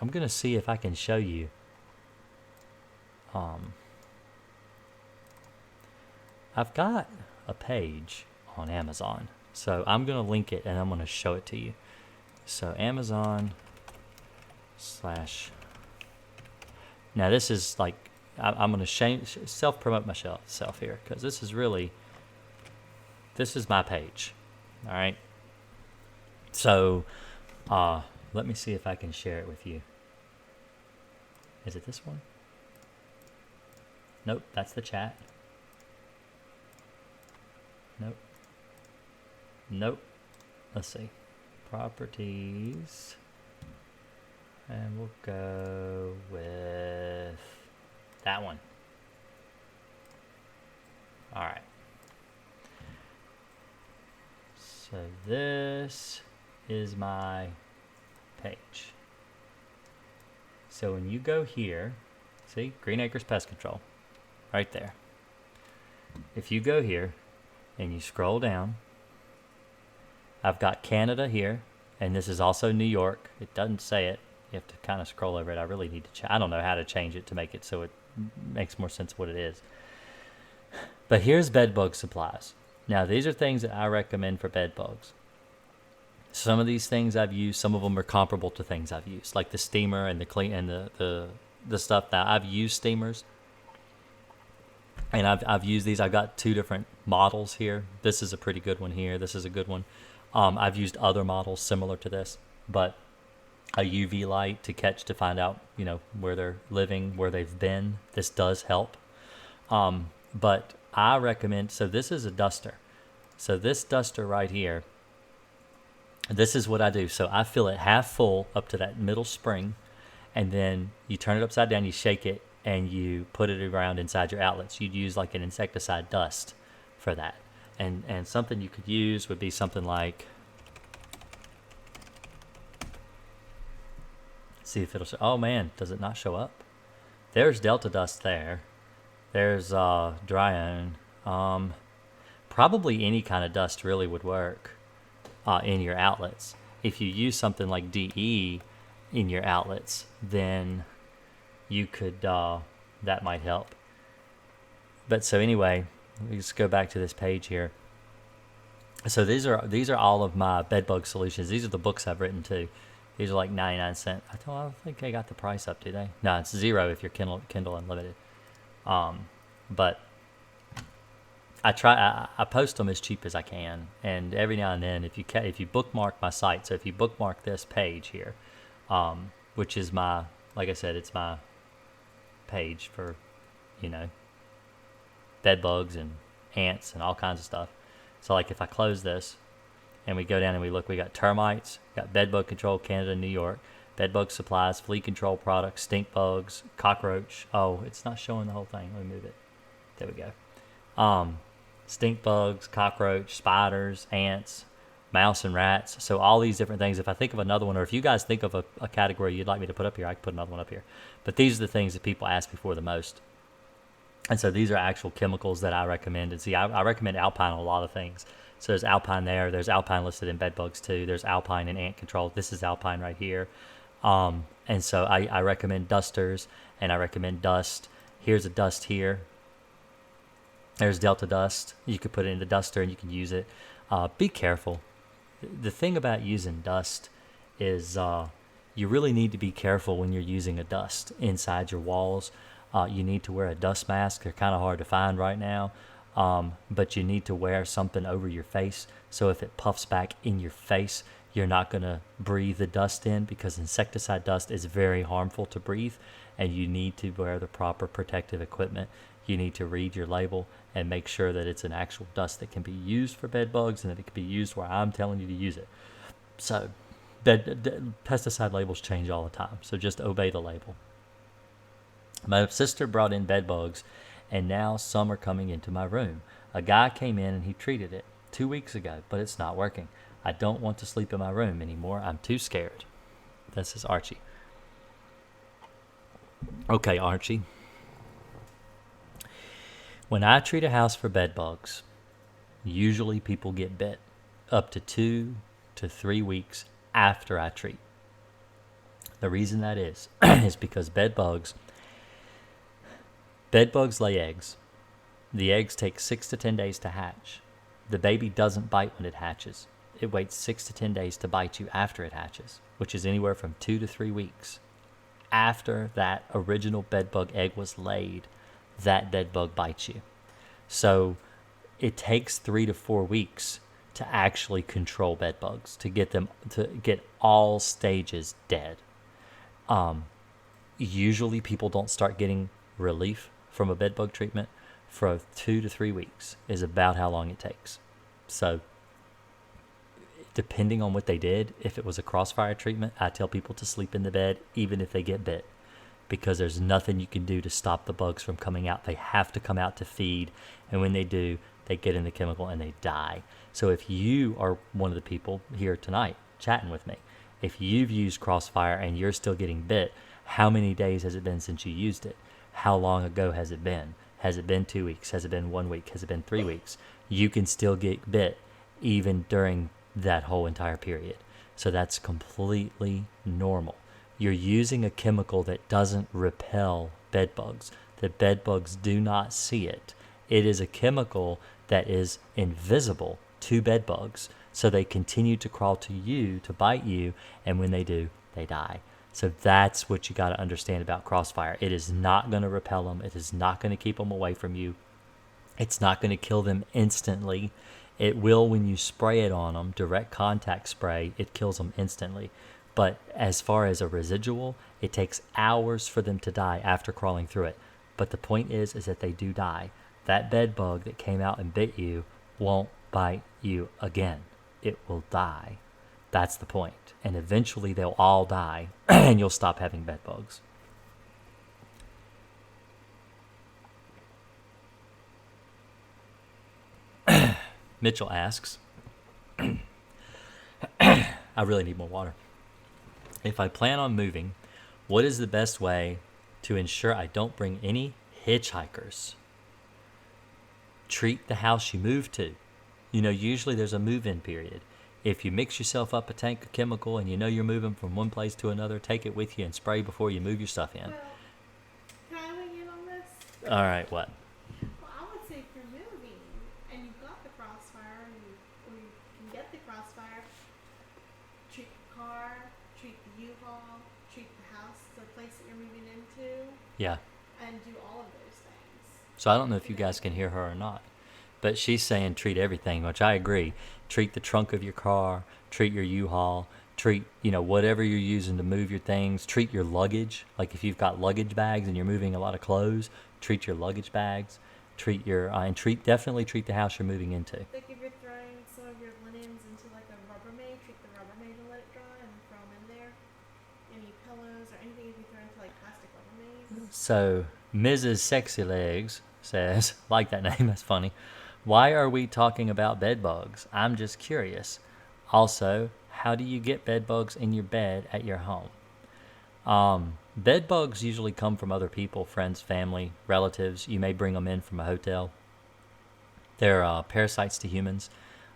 going to see if I can show you. I've got a page on Amazon. So I'm going to link it and I'm going to show it to you. So Amazon / now this is like, I'm going to self-promote myself here because this is my page. All right. So let me see if I can share it with you. Is it this one? Nope, that's the chat. Nope. Let's see. Properties. And we'll go with that one. All right. So this is my page. So when you go here, see, Green Acres Pest Control, right there. If you go here and you scroll down, I've got Canada here, and this is also New York. It doesn't say it. You have to kind of scroll over it. I really need to I don't know how to change it to make it so it makes more sense what it is. But here's bedbug supplies. Now, these are things that I recommend for bed bugs. Some of these things I've used, some of them are comparable to things I've used, like the steamer and the clean and the stuff. Now, I've used steamers, and I've used these. I've got 2 different models here. This is a pretty good one here. This is a good one. I've used other models similar to this, but a UV light to find out, where they're living, where they've been. This does help. But I recommend, so this is a duster. So this duster right here, this is what I do. So I fill it half full up to that middle spring, and then you turn it upside down, you shake it, and you put it around inside your outlets. You'd use like an insecticide dust for that. And something you could use would be something like, see if it'll show. Oh man, does it not show up? There's Delta Dust there. There's Dryon. Probably any kind of dust really would work in your outlets. If you use something like DE in your outlets, then you could, that might help. But so anyway, let's go back to this page here. So these are all of my bedbug solutions. These are the books I've written too. These are like 99 cents. I don't think they got the price up, do they? No, it's $0 if you're Kindle Unlimited. But I post them as cheap as I can, and every now and then, if you bookmark my site, so if you bookmark this page here, which is like I said, it's my page for, bed bugs and ants and all kinds of stuff. So like if I close this and we go down and we look, we got termites, got bedbug control, Canada, New York, bedbug supplies, flea control products, stink bugs, cockroach. Oh, it's not showing the whole thing. Let me move it. There we go. Stink bugs, cockroach, spiders, ants, mouse and rats. So all these different things. If I think of another one, or if you guys think of a category you'd like me to put up here, I can put another one up here. But these are the things that people ask me for the most. And so these are actual chemicals that I recommend. And see, I recommend Alpine on a lot of things. So there's Alpine there. There's Alpine listed in bedbugs too. There's Alpine in ant control. This is Alpine right here. And so I recommend dusters, and I recommend dust. Here's a dust here. There's Delta Dust. You could put it in the duster and you can use it. Be careful. The thing about using dust is you really need to be careful when you're using a dust inside your walls. You need to wear a dust mask. They're kind of hard to find right now. but you need to wear something over your face. So if it puffs back in your face, you're not going to breathe the dust in, because insecticide dust is very harmful to breathe, and you need to wear the proper protective equipment. You need to read your label and make sure that it's an actual dust that can be used for bed bugs and that it can be used where I'm telling you to use it. So pesticide labels change all the time, so just obey the label. My sister brought in bed bugs, and now some are coming into my room. A guy came in and he treated it 2 weeks ago, but it's not working. I don't want to sleep in my room anymore. I'm too scared. This is Archie. Okay, Archie. When I treat a house for bed bugs, usually people get bit up to 2 to 3 weeks after I treat. The reason that is because bed bugs lay eggs. The eggs take 6 to 10 days to hatch. The baby doesn't bite when it hatches. It waits 6 to 10 days to bite you after it hatches, which is anywhere from 2 to 3 weeks. After that original bedbug egg was laid, that bedbug bites you. So it takes 3 to 4 weeks to actually control bedbugs, to get all stages dead. Usually people don't start getting relief from a bedbug treatment for 2 to 3 weeks is about how long it takes. So depending on what they did, if it was a Crossfire treatment, I tell people to sleep in the bed even if they get bit, because there's nothing you can do to stop the bugs from coming out. They have to come out to feed, and when they do, they get in the chemical and they die. So if you are one of the people here tonight chatting with me, if you've used Crossfire and you're still getting bit, how many days has it been since you used it? How long ago has it been? Has it been 2 weeks? Has it been 1 week? Has it been 3 weeks? You can still get bit even during that whole entire period. So that's completely normal. You're using a chemical that doesn't repel bed bugs. The bed bugs do not see it. It is a chemical that is invisible to bed bugs. So they continue to crawl to you, to bite you, and when they do, they die. So that's what you got to understand about Crossfire. It is not going to repel them. It is not going to keep them away from you. It's not going to kill them instantly. It will when you spray it on them, direct contact spray, it kills them instantly. But as far as a residual, it takes hours for them to die after crawling through it. But the point is that they do die. That bed bug that came out and bit you won't bite you again. It will die. That's the point. And eventually they'll all die and you'll stop having bed bugs. Mitchell asks, I really need more water. If I plan on moving, what is the best way to ensure I don't bring any hitchhikers? Treat the house you move to. You know, usually there's a move-in period. If you mix yourself up a tank of chemical and you know you're moving from one place to another, take it with you and spray before you move your stuff in. Well, can I weigh in on this? All right, what? Well, I would say if you're moving and you've got the Crossfire, or you can get the Crossfire, treat the car, treat the U-Haul, treat the house, the place that you're moving into, Yeah. and do all of those things. So I don't know if you guys can hear her or not, but she's saying treat everything, which I agree. Treat the trunk of your car, treat your U-Haul, treat, whatever you're using to move your things. Treat your luggage. Like if you've got luggage bags and you're moving a lot of clothes, treat your luggage bags. Definitely treat the house you're moving into. Like if you're throwing some of your linens into like a Rubbermaid, treat the Rubbermaid and let it dry and throw them in there. Any pillows or anything if you throw into like plastic Rubbermaids. So Mrs. Sexy Legs says, like that name, that's funny. Why are we talking about bed bugs? I'm just curious. Also, how do you get bed bugs in your bed at your home? Bed bugs usually come from other people, friends, family, relatives. You may bring them in from a hotel. They're parasites to humans.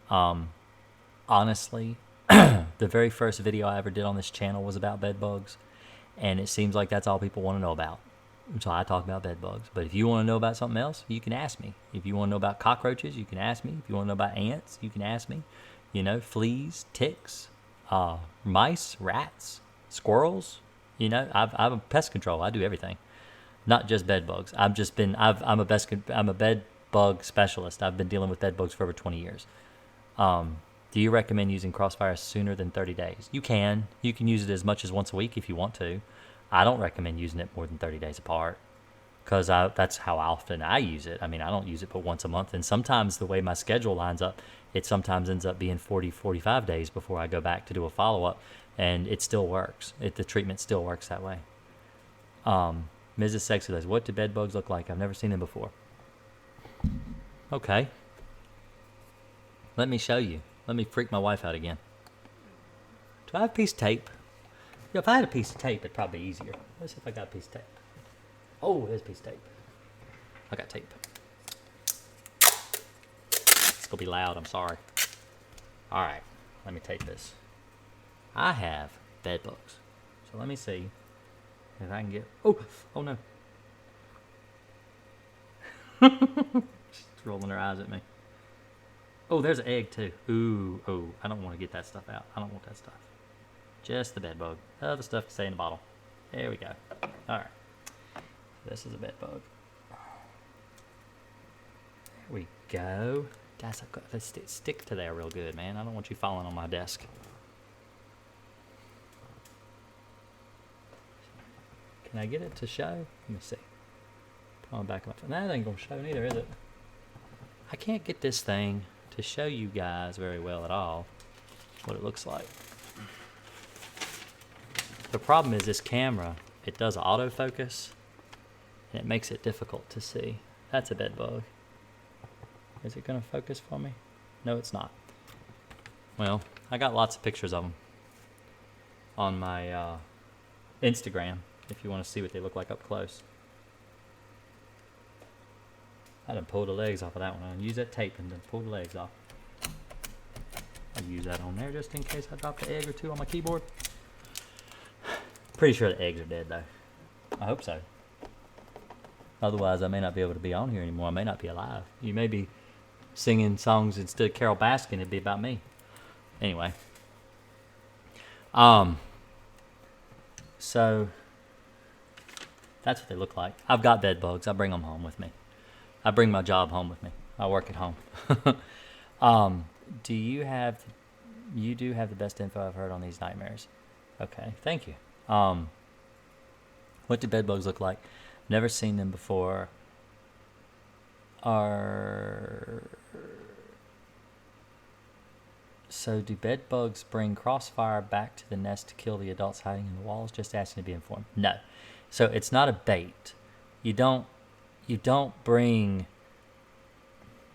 Honestly, the very first video I ever did on this channel was about bed bugs, and it seems like that's all people want to know about. So I talk about bed bugs. But if you want to know about something else, you can ask me. If you want to know about cockroaches, you can ask me. If you want to know about ants, you can ask me. Fleas, ticks, mice, rats, squirrels. I'm a pest control. I do everything, not just bed bugs. I'm a bed bug specialist. I've been dealing with bed bugs for over 20 years. Do you recommend using Crossfire sooner than 30 days? You can. You can use it as much as once a week if you want to. I don't recommend using it more than 30 days apart because that's how often I use it. I mean, I don't use it but once a month. And sometimes the way my schedule lines up, it sometimes ends up being 40, 45 days before I go back to do a follow-up. And it still works. The treatment still works that way. Mrs. Sexy says, what do bed bugs look like? I've never seen them before. Okay. Let me show you. Let me freak my wife out again. Do I have a piece of tape? Yeah, if I had a piece of tape, it'd probably be easier. Let's see if I got a piece of tape. Oh, there's a piece of tape. I got tape. It's going to be loud. I'm sorry. All right. Let me tape this. I have bed bugs. So let me see if I can get... Oh no. She's rolling her eyes at me. Oh, there's an egg too. Ooh, oh, I don't want to get that stuff out. I don't want that stuff. Just the bed bug. Other stuff can stay in the bottle. There we go. All right. This is a bed bug. There we go. Guys, I've got to stick to there real good, man. I don't want you falling on my desk. Can I get it to show? Let me see. Put on back of my phone. That ain't gonna show neither, is it? I can't get this thing to show you guys very well at all what it looks like. The problem is this camera, it does autofocus and it makes it difficult to see. That's a bed bug. Is it gonna focus for me? No, it's not. Well, I got lots of pictures of them on my Instagram if you want to see what they look like up close. I done pulled the legs off of that one. I use that tape and then pull the legs off. I'll use that on there just in case I drop an egg or two on my keyboard. Pretty sure the eggs are dead though. I hope so. Otherwise I may not be able to be on here anymore. I may not be alive. You may be singing songs instead of Carol Baskin. It'd be about me. Anyway. So that's what they look like. I've got bed bugs. I bring them home with me. I bring my job home with me. I work at home. You do have the best info I've heard on these nightmares. Okay, thank you. What do bed bugs look like? Never seen them before. So do bed bugs bring Crossfire back to the nest to kill the adults hiding in the walls? Just asking to be informed. No. So it's not a bait. You don't bring...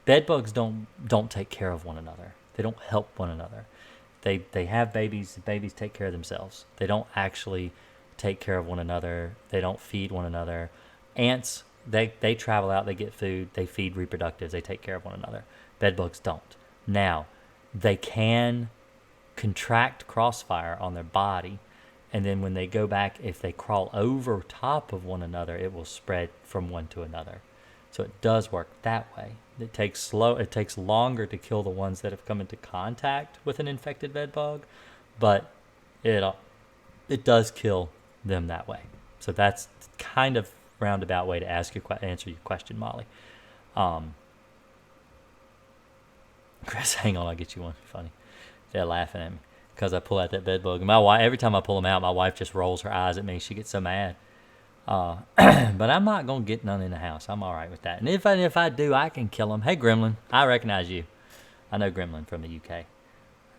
Bed bugs don't take care of one another. They don't help one another. They have babies. The babies take care of themselves. They don't actually take care of one another. They don't feed one another. Ants, they travel out, they get food, they feed reproductives, they take care of one another. Bed bugs don't. Now, they can contract Crossfire on their body, and then when they go back, if they crawl over top of one another, it will spread from one to another. So it does work that way. It takes longer to kill the ones that have come into contact with an infected bed bug, but it does kill them that way. So that's kind of roundabout way to answer your question, Molly. Chris, hang on, I'll get you one. Funny. They're laughing at me because I pull out that bed bug. My wife, every time I pull them out, my wife just rolls her eyes at me. She gets so mad. But I'm not gonna get none in the house. I'm all right with that. And if I do, I can kill them. Hey, Gremlin, I recognize you. I know Gremlin from the UK. I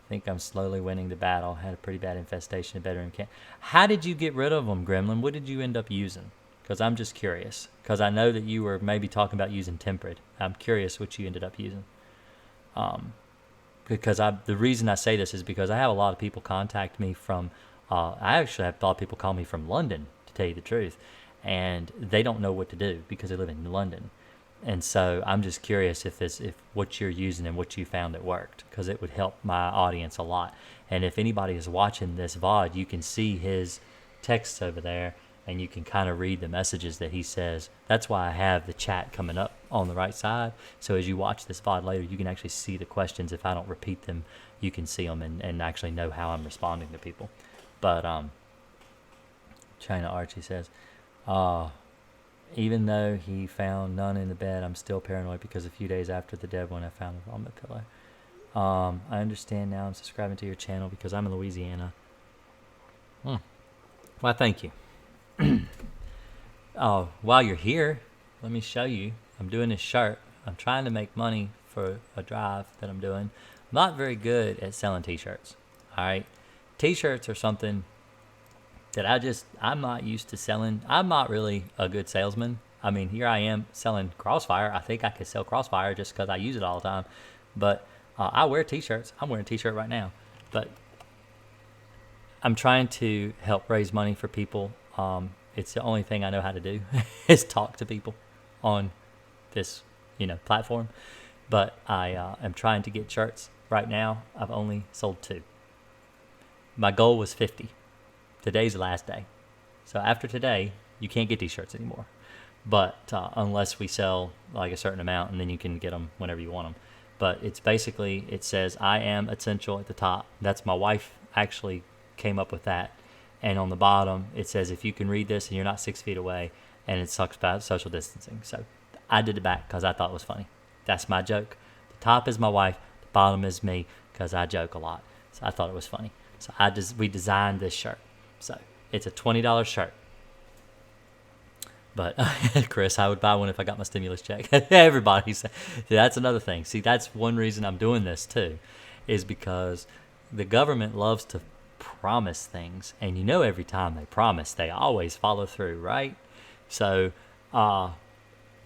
think I'm slowly winning the battle. Had a pretty bad infestation in the bedroom camp. How did you get rid of them, Gremlin? What did you end up using? Because I'm just curious. Because I know that you were maybe talking about using temperate. I'm curious what you ended up using. Because the reason I say this is because I have a lot of people contact me from. I actually have a lot of people call me from London, to tell you the truth, and they don't know what to do because they live in London. And so I'm just curious if what you're using and what you found that worked, because it would help my audience a lot. And if anybody is watching this VOD, you can see his texts over there, and you can kind of read the messages that he says. That's why I have the chat coming up on the right side. So as you watch this VOD later, you can actually see the questions. If I don't repeat them, you can see them and actually know how I'm responding to people. But China Archie says, Even though he found none in the bed, I'm still paranoid because a few days after the dead one, I found it on my pillow. I understand now. I'm subscribing to your channel because I'm in Louisiana. Well, thank you. Oh, while you're here, let me show you. I'm doing this shirt. I'm trying to make money for a drive that I'm doing. I'm not very good at selling T-shirts. All right, T-shirts are something that I'm not used to selling. I'm not really a good salesman. I mean, here I am selling Crossfire. I think I could sell Crossfire just because I use it all the time. But I wear T-shirts. I'm wearing a T-shirt right now. But I'm trying to help raise money for people. It's the only thing I know how to do is talk to people on this, platform. But I am trying to get shirts right now. I've only sold 2. My goal was 50. Today's the last day. So after today, you can't get these shirts anymore. But unless we sell like a certain amount, and then you can get them whenever you want them. But it's basically, it says, I am essential at the top. That's my wife actually came up with that. And on the bottom, it says, if you can read this and you're not 6 feet away, and it talks about social distancing. So I did it back because I thought it was funny. That's my joke. The top is my wife. The bottom is me because I joke a lot. So I thought it was funny. So we designed this shirt. So it's a $20 shirt. But Chris, I would buy one if I got my stimulus check. Everybody said, that's another thing. See, that's one reason I'm doing this too, is because the government loves to promise things, and every time they promise, they always follow through, right? So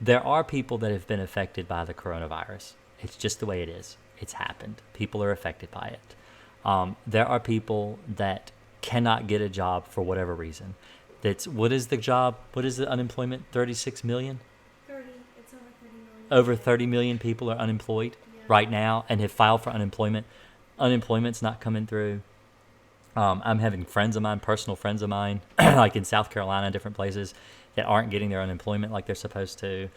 there are people that have been affected by the coronavirus. It's just the way it is. It's happened. People are affected by it. There are people that cannot get a job for whatever reason. What is the job? What is the unemployment? 36 million? 30. It's over 30 million. Over 30 million people are unemployed right now and have filed for unemployment. Unemployment's not coming through. I'm having personal friends of mine, like in South Carolina, different places, that aren't getting their unemployment like they're supposed to.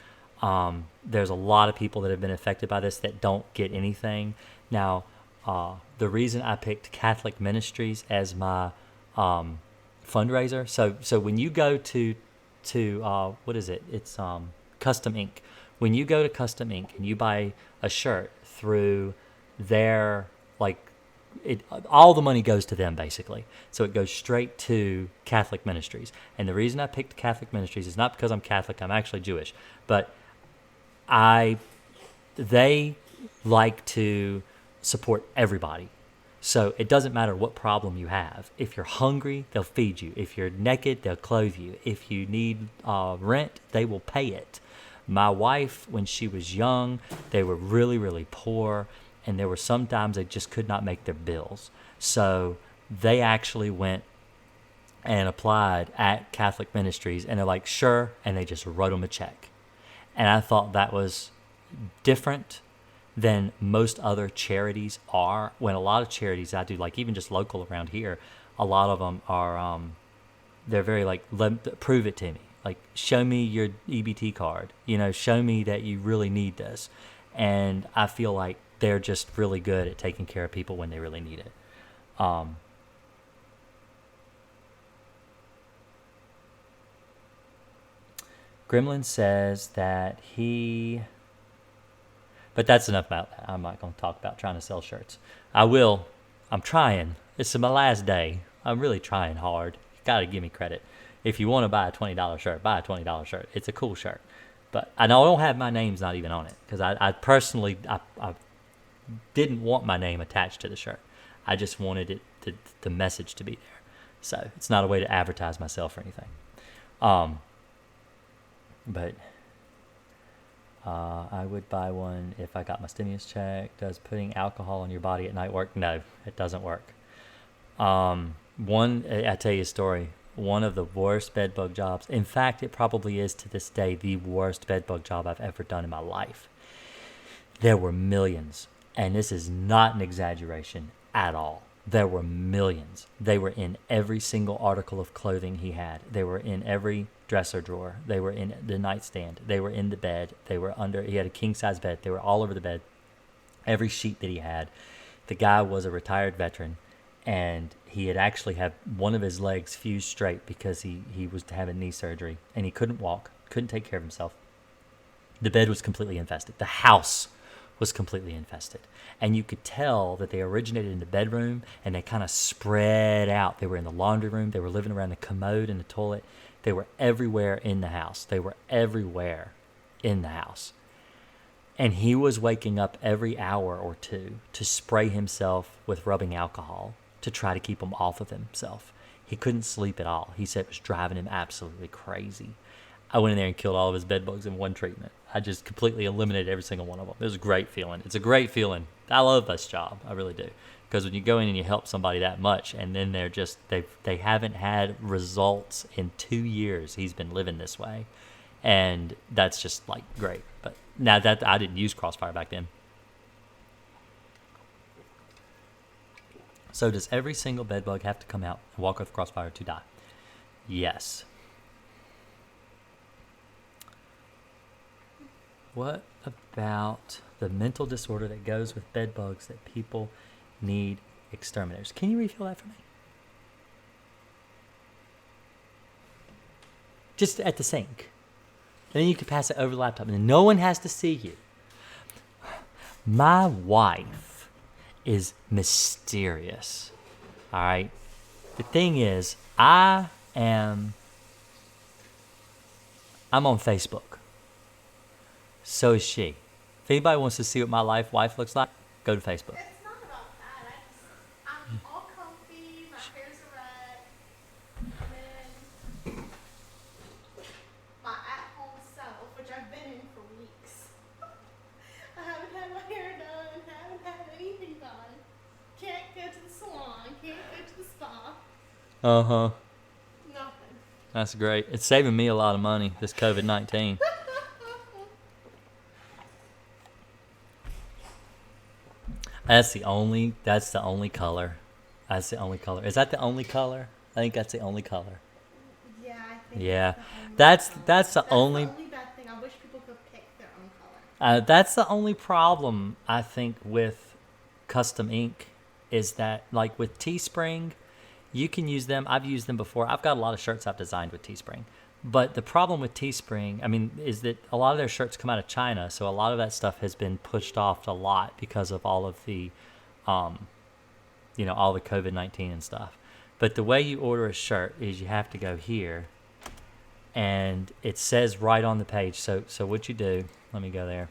There's a lot of people that have been affected by this that don't get anything. Now, the reason I picked Catholic Ministries as my fundraiser, so when you go to what is it? It's Custom Ink. When you go to Custom Ink and you buy a shirt through their all the money goes to them basically. So it goes straight to Catholic Ministries. And the reason I picked Catholic Ministries is not because I'm Catholic. I'm actually Jewish, but they like to support everybody. So it doesn't matter what problem you have. If you're hungry, they'll feed you. If you're naked, they'll clothe you. If you need rent, they will pay it. My wife, when she was young, they were really, really poor. And there were some times they just could not make their bills. So they actually went and applied at Catholic Ministries. And they're like, sure. And they just wrote them a check. And I thought that was different than most other charities are. When a lot of charities I do, like even just local around here, a lot of them are, they're very prove it to me. Like, show me your EBT card. Show me that you really need this. And I feel like they're just really good at taking care of people when they really need it. Gremlin says that but that's enough about that. I'm not going to talk about trying to sell shirts. I will. I'm trying. This is my last day. I'm really trying hard. You got to give me credit. If you want to buy a $20 shirt, buy a $20 shirt. It's a cool shirt. But I don't have my name's not even on it because I personally didn't want my name attached to the shirt. I just wanted the message to be there. So it's not a way to advertise myself or anything. But I would buy one if I got my stimulus check. Does putting alcohol on your body at night work? No, it doesn't work. I tell you a story. One of the worst bedbug jobs. In fact, it probably is to this day the worst bedbug job I've ever done in my life. There were millions. And this is not an exaggeration at all. There were millions. They were in every single article of clothing he had. They were in every dresser drawer. They were in the nightstand. They were in the bed. They were he had a king-size bed. They were all over the bed. Every sheet that he had. The guy was a retired veteran, and he had actually had one of his legs fused straight because he was having knee surgery, and he couldn't walk, couldn't take care of himself. The bed was completely infested. The house was completely infested. And you could tell that they originated in the bedroom and they kind of spread out. They were in the laundry room. They were living around the commode and the toilet. They were everywhere in the house. And he was waking up every hour or two to spray himself with rubbing alcohol to try to keep them off of himself. He couldn't sleep at all. He said it was driving him absolutely crazy. I went in there and killed all of his bed bugs in one treatment. I just completely eliminated every single one of them. It was a great feeling. It's a great feeling. I love this job. I really do. Because when you go in and you help somebody that much, and then they haven't had results in 2 years. He's been living this way, and that's just like great. But now that I didn't use Crossfire back then. So does every single bed bug have to come out and walk with Crossfire to die? Yes. What about the mental disorder that goes with bed bugs that people need exterminators? Can you refill that for me? Just at the sink. And then you can pass it over the laptop and then no one has to see you. My wife is mysterious. All right? The thing is, I'm on Facebook. So is she. If anybody wants to see what my wife looks like, go to Facebook. It's not about that. I'm all comfy. My hair's erect. And then my at-home self, which I've been in for weeks. I haven't had my hair done. Haven't had anything done. Can't go to the salon. Can't go to the spa. Uh-huh. Nothing. That's great. It's saving me a lot of money, this COVID-19. That's the only color. That's the only color. Is that the only color? I think that's the only color. Yeah, I think Yeah. that's That's the the only only bad thing. I wish people could pick their own color. that's the only problem I think with custom ink is that, like with Teespring, you can use them. I've used them before. I've got a lot of shirts I've designed with Teespring. But the problem with Teespring, I mean, is that a lot of their shirts come out of China, so a lot of that stuff has been pushed off a lot because of all of the, all the COVID-19 and stuff. But the way you order a shirt is you have to go here, and it says right on the page. So what you do, let me go there.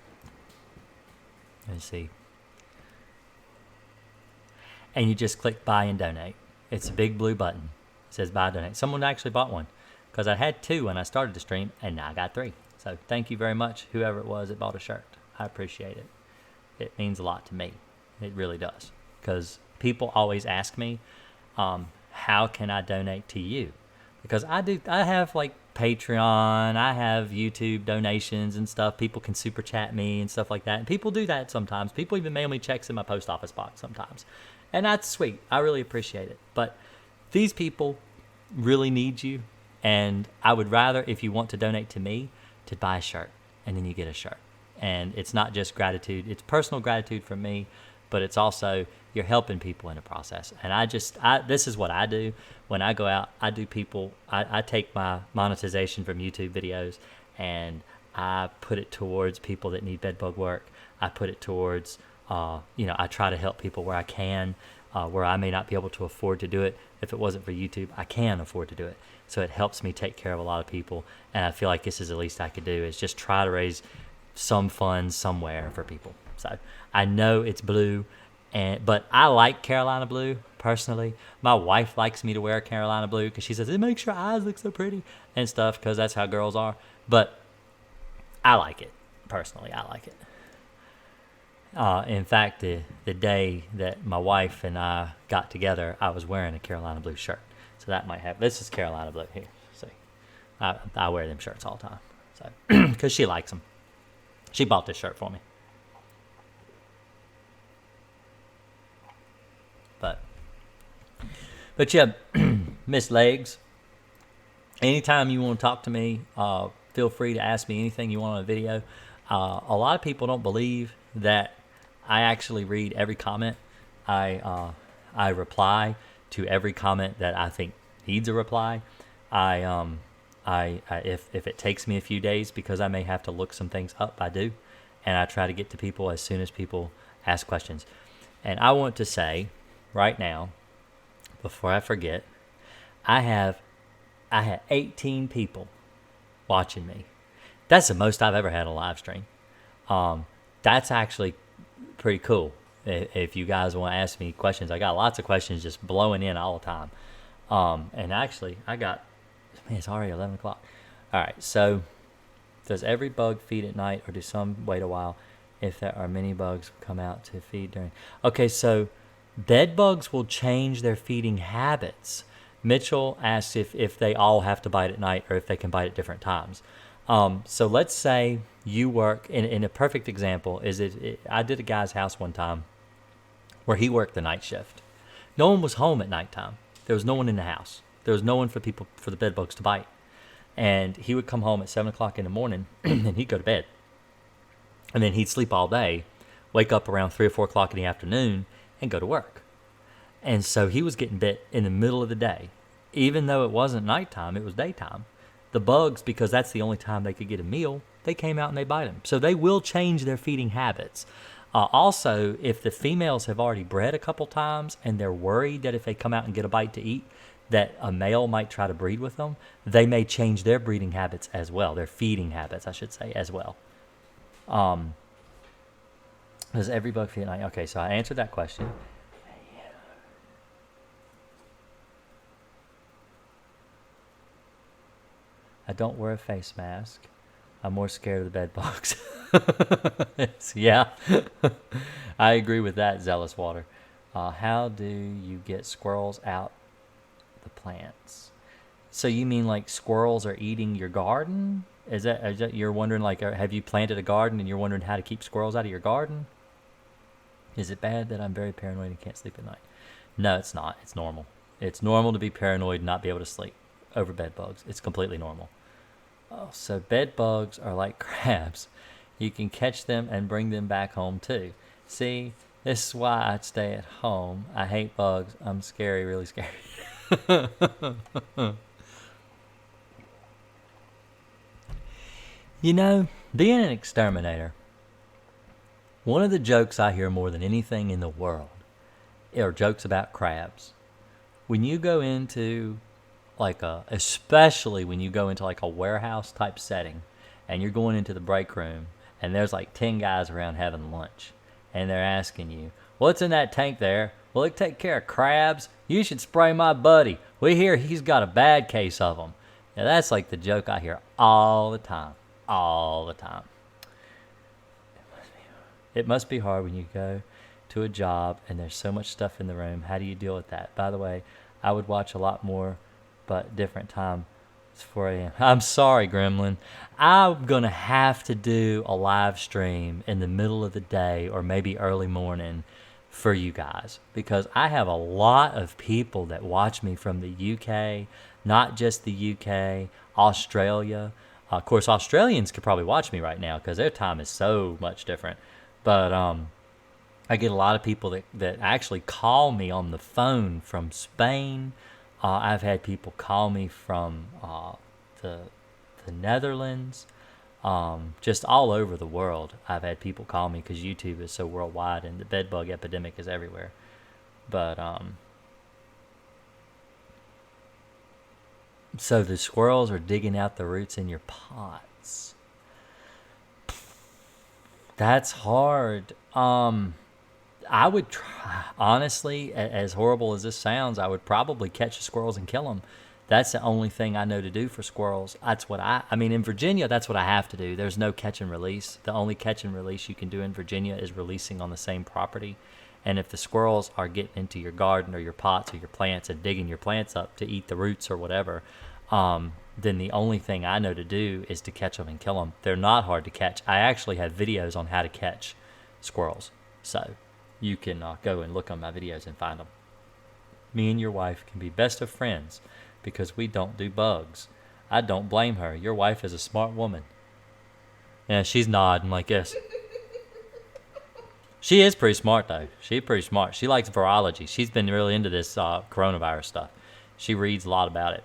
Let's see. And you just click buy and donate. It's a big blue button. It says buy and donate. Someone actually bought one. Because I had 2 when I started the stream, and now I got 3. So thank you very much, whoever it was that bought a shirt. I appreciate it. It means a lot to me. It really does. Because people always ask me, how can I donate to you? Because I have like Patreon, I have YouTube donations and stuff. People can super chat me and stuff like that. And people do that sometimes. People even mail me checks in my post office box sometimes. And that's sweet. I really appreciate it. But these people really need you. And I would rather, if you want to donate to me, to buy a shirt, and then you get a shirt. And it's not just gratitude. It's personal gratitude from me, but it's also you're helping people in the process. And this is what I do. When I go out, I take my monetization from YouTube videos, and I put it towards people that need bedbug work. I put it towards, I try to help people where I can, where I may not be able to afford to do it. If it wasn't for YouTube, I can afford to do it. So it helps me take care of a lot of people. And I feel like this is the least I could do, is just try to raise some funds somewhere for people. So I know it's blue, but I like Carolina blue personally. My wife likes me to wear Carolina blue because she says it makes your eyes look so pretty and stuff, because that's how girls are. But I like it. Personally, I like it. In fact, the day that my wife and I got together, I was wearing a Carolina blue shirt. So that might have, this is Carolina blue here. See, I wear them shirts all the time. So, because she likes them. She bought this shirt for me. But yeah, Miss Legs, anytime you want to talk to me, feel free to ask me anything you want on a video. A lot of people don't believe that I actually read every comment. I reply to every comment that I think needs a reply. If it takes me a few days because I may have to look some things up, I do, and I try to get to people as soon as people ask questions. And I want to say right now, before I forget, I had 18 people watching me. That's the most I've ever had on a live stream. That's actually pretty cool. If you guys want to ask me questions, I got lots of questions just blowing in all the time. And actually, it's already 11 o'clock. All right, so does every bug feed at night, or do some wait a while if there are many bugs come out to feed during? Okay, so bed bugs will change their feeding habits. Mitchell asks if they all have to bite at night or if they can bite at different times. So let's say you work, in a perfect example, I did a guy's house one time where he worked the night shift. No one was home at nighttime. There was no one in the house. There was no one for the bed bugs to bite. And he would come home at 7 o'clock in the morning and he'd go to bed. And then he'd sleep all day, wake up around 3 or 4 o'clock in the afternoon and go to work. And so he was getting bit in the middle of the day. Even though it wasn't nighttime, it was daytime. The bugs, because that's the only time they could get a meal, they came out and they bite him. So they will change their feeding habits. Also, if the females have already bred a couple times and they're worried that if they come out and get a bite to eat, that a male might try to breed with them, they may change their breeding habits as well, their feeding habits, I should say, as well. Does every bug feed at night? Okay, so I answered that question. I don't wear a face mask. I'm more scared of the bed bugs. Yeah, I agree with that, Zealous Water. How do you get squirrels out the plants? So you mean like squirrels are eating your garden? Is that you're wondering, like, have you planted a garden and you're wondering how to keep squirrels out of your garden? Is it bad that I'm very paranoid and can't sleep at night? No, it's not. It's normal. It's normal to be paranoid and not be able to sleep over bed bugs. It's completely normal. Oh, so bed bugs are like crabs. You can catch them and bring them back home too. See, this is why I'd stay at home. I hate bugs. I'm scary, really scary. You know, being an exterminator, one of the jokes I hear more than anything in the world are jokes about crabs. When you go into especially when you go into like a warehouse type setting and you're going into the break room and there's like 10 guys around having lunch and they're asking you, what's in that tank there? Will it take care of crabs? You should spray my buddy. We hear he's got a bad case of them. Now that's like the joke I hear all the time. All the time. It must be hard when you go to a job and there's so much stuff in the room. How do you deal with that? By the way, I would watch a lot more, but different time. It's 4 a.m. I'm sorry, Gremlin. I'm going to have to do a live stream in the middle of the day or maybe early morning for you guys, because I have a lot of people that watch me from the UK, not just the UK, Australia. Of course, Australians could probably watch me right now because their time is so much different. But I get a lot of people that actually call me on the phone from Spain. I've had people call me from the Netherlands, just all over the world. I've had people call me because YouTube is so worldwide and the bedbug epidemic is everywhere. But so the squirrels are digging out the roots in your pots. That's hard. I would try, honestly, as horrible as this sounds, I would probably catch the squirrels and kill them. That's the only thing I know to do for squirrels. That's what I mean, in Virginia, that's what I have to do. There's no catch and release. The only catch and release you can do in Virginia is releasing on the same property. And if the squirrels are getting into your garden or your pots or your plants and digging your plants up to eat the roots or whatever, then the only thing I know to do is to catch them and kill them. They're not hard to catch. I actually have videos on how to catch squirrels. So you can go and look on my videos and find them. Me and your wife can be best of friends because we don't do bugs. I don't blame her. Your wife is a smart woman. Yeah, she's nodding like this. She is pretty smart, though. She's pretty smart. She likes virology. She's been really into this coronavirus stuff. She reads a lot about it.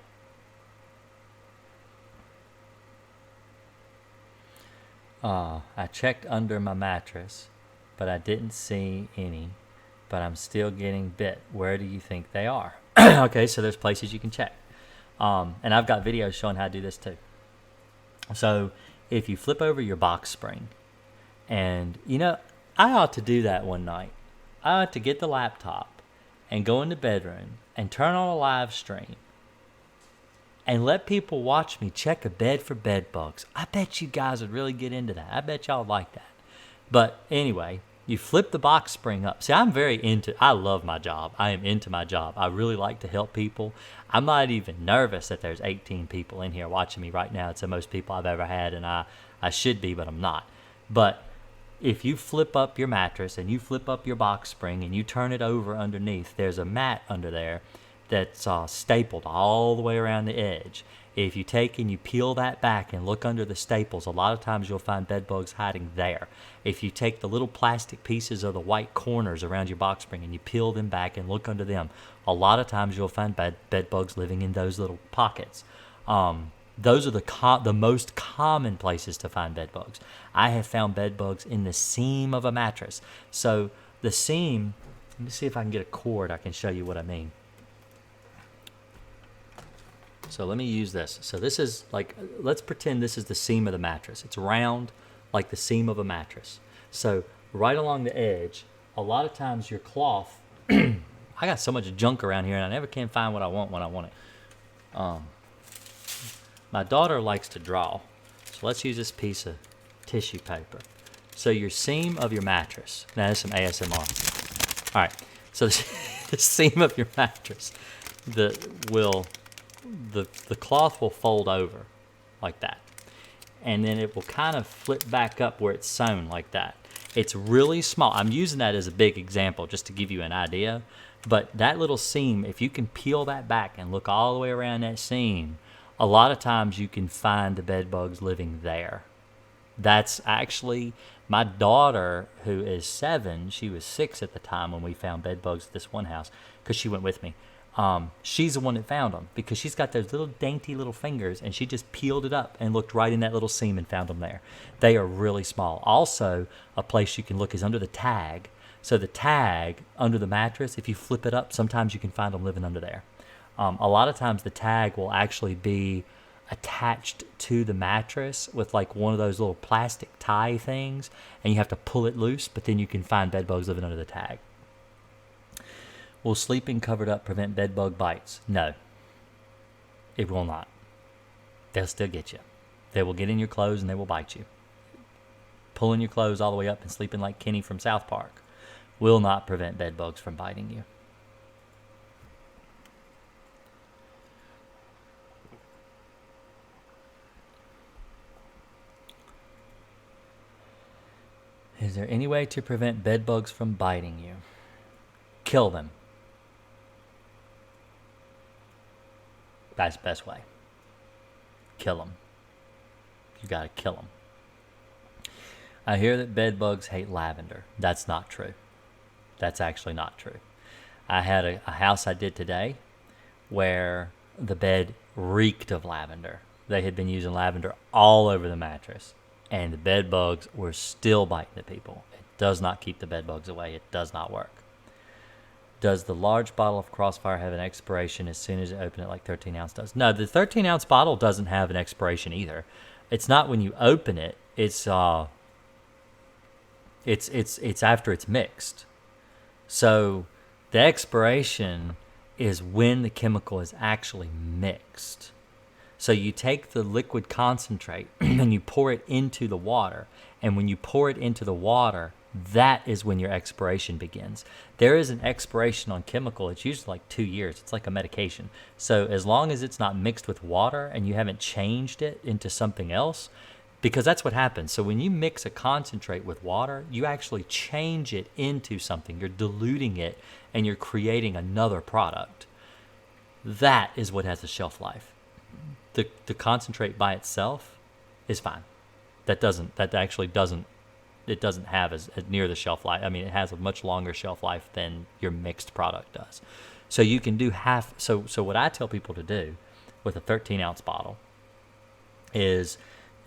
I checked under my mattress, but I didn't see any, but I'm still getting bit. Where do you think they are? Okay, so there's places you can check. And I've got videos showing how to do this too. So if you flip over your box spring, and I ought to do that one night. I ought to get the laptop and go in the bedroom and turn on a live stream and let people watch me check a bed for bed bugs. I bet you guys would really get into that. I bet y'all would like that. But anyway, you flip the box spring up. See, I love my job. I am into my job. I really like to help people. I'm not even nervous that there's 18 people in here watching me right now. It's the most people I've ever had, and I should be, but I'm not. But if you flip up your mattress and you flip up your box spring and you turn it over underneath, there's a mat under there that's stapled all the way around the edge. If you take and you peel that back and look under the staples, a lot of times you'll find bed bugs hiding there. If you take the little plastic pieces of the white corners around your box spring and you peel them back and look under them, a lot of times you'll find bed bugs living in those little pockets. Those are the most common places to find bed bugs. I have found bed bugs in the seam of a mattress. So the seam, let me see if I can get a cord. I can show you what I mean. So let me use this. So this is let's pretend this is the seam of the mattress. It's round like the seam of a mattress. So right along the edge, a lot of times your cloth, I got so much junk around here and I never can find what I want when I want it. My daughter likes to draw. So let's use this piece of tissue paper. So your seam of your mattress, now there's some ASMR. All right, so the seam of your mattress, the cloth will fold over like that. And then it will kind of flip back up where it's sewn like that. It's really small. I'm using that as a big example just to give you an idea. But that little seam, if you can peel that back and look all the way around that seam, a lot of times you can find the bed bugs living there. That's actually my daughter, who is 7. She was 6 at the time when we found bed bugs at this one house because she went with me. She's the one that found them because she's got those little dainty little fingers and she just peeled it up and looked right in that little seam and found them there. They are really small. Also, a place you can look is under the tag. So the tag under the mattress, if you flip it up, sometimes you can find them living under there. A lot of times the tag will actually be attached to the mattress with like one of those little plastic tie things, and you have to pull it loose, but then you can find bed bugs living under the tag. Will sleeping covered up prevent bed bug bites? No, it will not. They'll still get you. They will get in your clothes and they will bite you. Pulling your clothes all the way up and sleeping like Kenny from South Park will not prevent bed bugs from biting you. Is there any way to prevent bed bugs from biting you? Kill them. That's the best way. Kill them. You gotta kill them. I hear that bed bugs hate lavender. That's not true. That's actually not true. I had a house I did today where the bed reeked of lavender. They had been using lavender all over the mattress, and the bed bugs were still biting the people. It does not keep the bed bugs away. It does not work. Does the large bottle of Crossfire have an expiration as soon as you open it like 13 ounce does? No, the 13 ounce bottle doesn't have an expiration either. It's not when you open it. It's after it's mixed. So the expiration is when the chemical is actually mixed. So you take the liquid concentrate and you pour it into the water. And when you pour it into the water, that is when your expiration begins. There is an expiration on chemical. It's usually like 2 years. It's like a medication. So as long as it's not mixed with water and you haven't changed it into something else, because that's what happens. So when you mix a concentrate with water, you actually change it into something. You're diluting it and you're creating another product. That is what has a shelf life. The concentrate by itself is fine. It doesn't have as near the shelf life. I mean, it has a much longer shelf life than your mixed product does. So you can do half. So what I tell people to do with a 13 ounce bottle is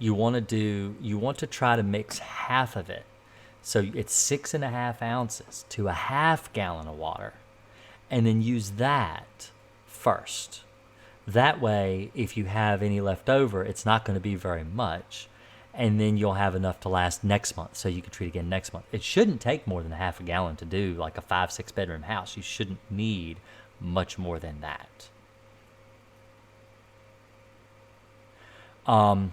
you want to try to mix half of it. So it's 6.5 ounces to a half gallon of water, and then use that first. That way, if you have any left over, it's not going to be very much, and then you'll have enough to last next month, so you can treat again next month. It shouldn't take more than a half a gallon to do like a 5-6 bedroom house. You shouldn't need much more than that. For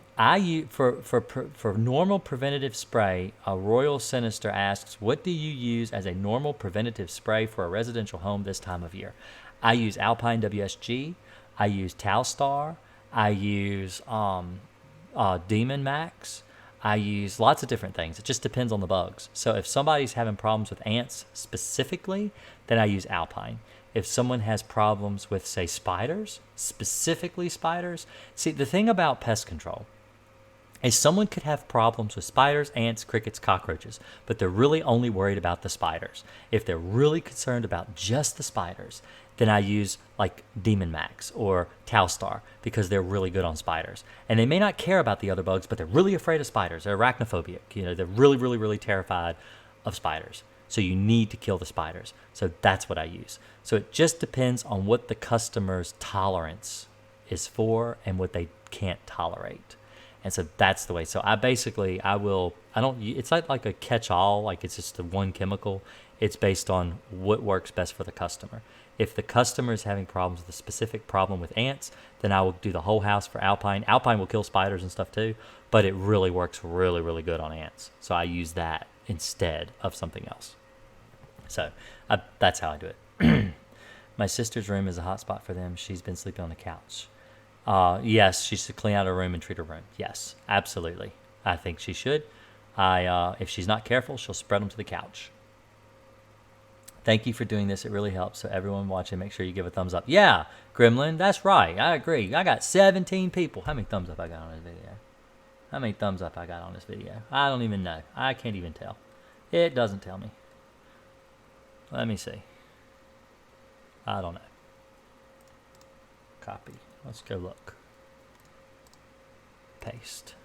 normal preventative spray, a Royal Sinister asks, what do you use as a normal preventative spray for a residential home this time of year? I use Alpine WSG. I use Talstar. I use Demon Max. I use lots of different things. It just depends on the bugs. So if somebody's having problems with ants specifically, then I use Alpine. If someone has problems with, say, spiders, specifically spiders. See, the thing about pest control is someone could have problems with spiders, ants, crickets, cockroaches, but they're really only worried about the spiders. If they're really concerned about just the spiders, then I use like Demon Max or Talstar because they're really good on spiders. And they may not care about the other bugs, but they're really afraid of spiders. They're arachnophobic. They're really, really, really terrified of spiders. So you need to kill the spiders. So that's what I use. So it just depends on what the customer's tolerance is for and what they can't tolerate. And so that's the way. So it's not like a catch-all, like it's just the one chemical. It's based on what works best for the customer. If the customer is having problems with a specific problem with ants, then I will do the whole house for Alpine. Alpine will kill spiders and stuff too, but it really works really, really good on ants. So I use that instead of something else. So that's how I do it. My sister's room is a hot spot for them. She's been sleeping on the couch. Yes, she should clean out her room and treat her room. Yes, absolutely. I think she should. If she's not careful, she'll spread them to the couch. Thank you for doing this. It really helps. So everyone watching, make sure you give a thumbs up. Yeah, Gremlin, that's right. I agree. I got 17 people. How many thumbs up I got on this video? How many thumbs up I got on this video? I don't even know. I can't even tell. It doesn't tell me. Let me see. I don't know. Copy. Let's go look. Paste.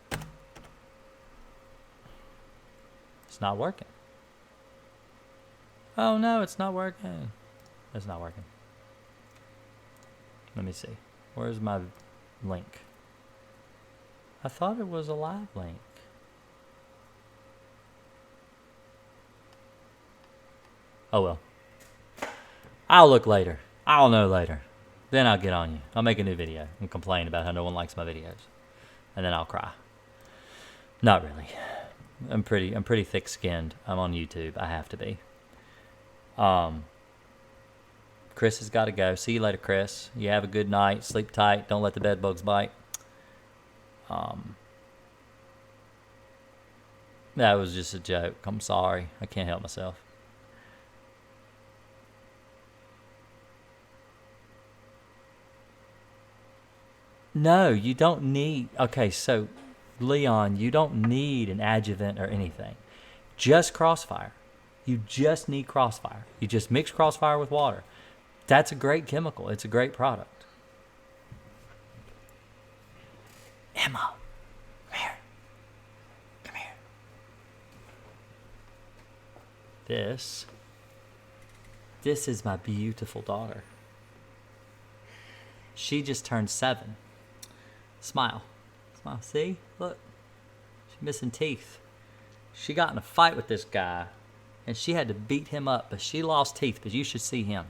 It's not working. Oh no, it's not working. It's not working. Let me see. Where's my link? I thought it was a live link. Oh well. I'll look later. I'll know later. Then I'll get on you. I'll make a new video and complain about how no one likes my videos. And then I'll cry. Not really. I'm pretty thick-skinned. I'm on YouTube. I have to be. Chris has got to go. See you later, Chris. You have a good night. Sleep tight. Don't let the bed bugs bite. That was just a joke. I'm sorry. I can't help myself. No, you don't need... Okay, so, Leon, you don't need an adjuvant or anything. Just Crossfire. You just need Crossfire. You just mix Crossfire with water. That's a great chemical. It's a great product. Emma, come here. Come here. This is my beautiful daughter. She just turned 7. Smile. Smile. See? Look. She's missing teeth. She got in a fight with this guy, and she had to beat him up, but she lost teeth, but you should see him.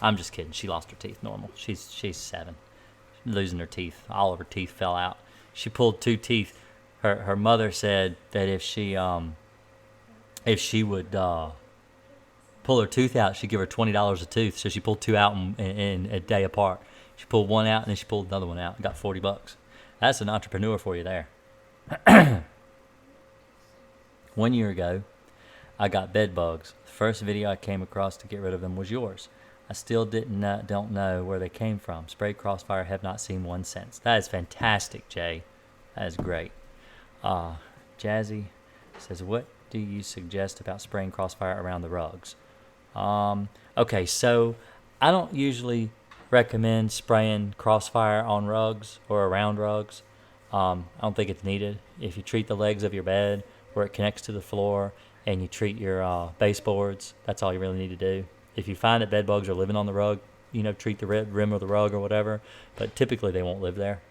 I'm just kidding. She lost her teeth normal. She's 7. She's losing her teeth. All of her teeth fell out. She pulled 2 teeth. Her mother said that if she would pull her tooth out, she'd give her $20 a tooth. So she pulled 2 out in a day apart. She pulled one out, and then she pulled another one out and got $40. That's an entrepreneur for you there. 1 year ago, I got bed bugs. The first video I came across to get rid of them was yours. I still don't know where they came from. Sprayed Crossfire, have not seen one since. That is fantastic, Jay. That is great. Jazzy says, what do you suggest about spraying Crossfire around the rugs? Okay, so I don't usually recommend spraying Crossfire on rugs or around rugs. I don't think it's needed. If you treat the legs of your bed where it connects to the floor and you treat your baseboards, that's all you really need to do. If you find that bed bugs are living on the rug, treat the rim of the rug or whatever, but typically they won't live there.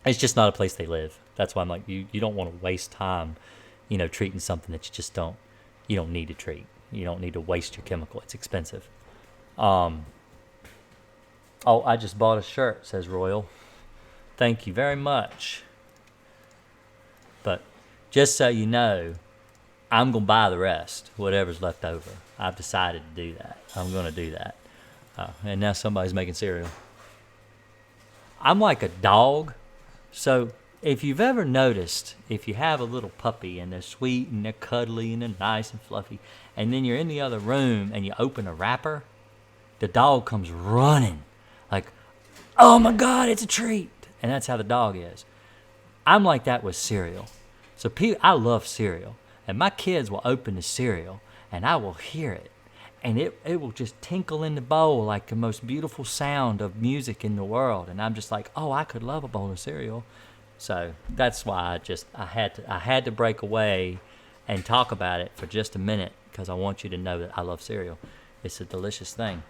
It's just not a place they live. That's why I'm like, you don't want to waste time, treating something that you don't need to treat. You don't need to waste your chemical. It's expensive. Oh, I just bought a shirt, says Royal. Thank you very much. But just so you know, I'm going to buy the rest, whatever's left over. I've decided to do that. I'm going to do that. And now somebody's making cereal. I'm like a dog. So if you've ever noticed, if you have a little puppy and they're sweet and they're cuddly and they're nice and fluffy, and then you're in the other room and you open a wrapper, the dog comes running like, oh my God, it's a treat. And that's how the dog is. I'm like that with cereal. So I love cereal. And my kids will open the cereal and I will hear it. And it will just tinkle in the bowl like the most beautiful sound of music in the world. And I'm just like, oh, I could love a bowl of cereal. So that's why I had to break away and talk about it for just a minute, because I want you to know that I love cereal. It's a delicious thing.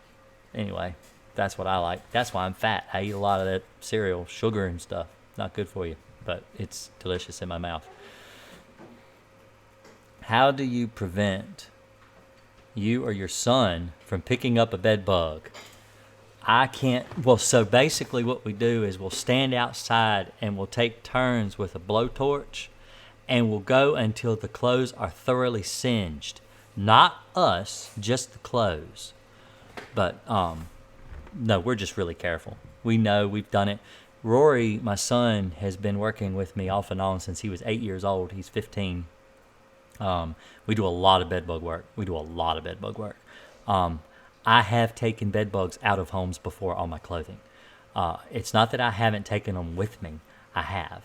Anyway, that's what I like. That's why I'm fat. I eat a lot of that cereal, sugar and stuff. Not good for you, but it's delicious in my mouth. How do you prevent you or your son from picking up a bed bug? I can't. Well, so basically what we do is we'll stand outside and we'll take turns with a blowtorch, and we'll go until the clothes are thoroughly singed. Not us, just the clothes. But no, we're just really careful. We know, we've done it. Rory, my son, has been working with me off and on since he was 8 years old. He's 15. We do a lot of bed bug work. I have taken bed bugs out of homes before on my clothing. It's not that I haven't taken them with me. I have.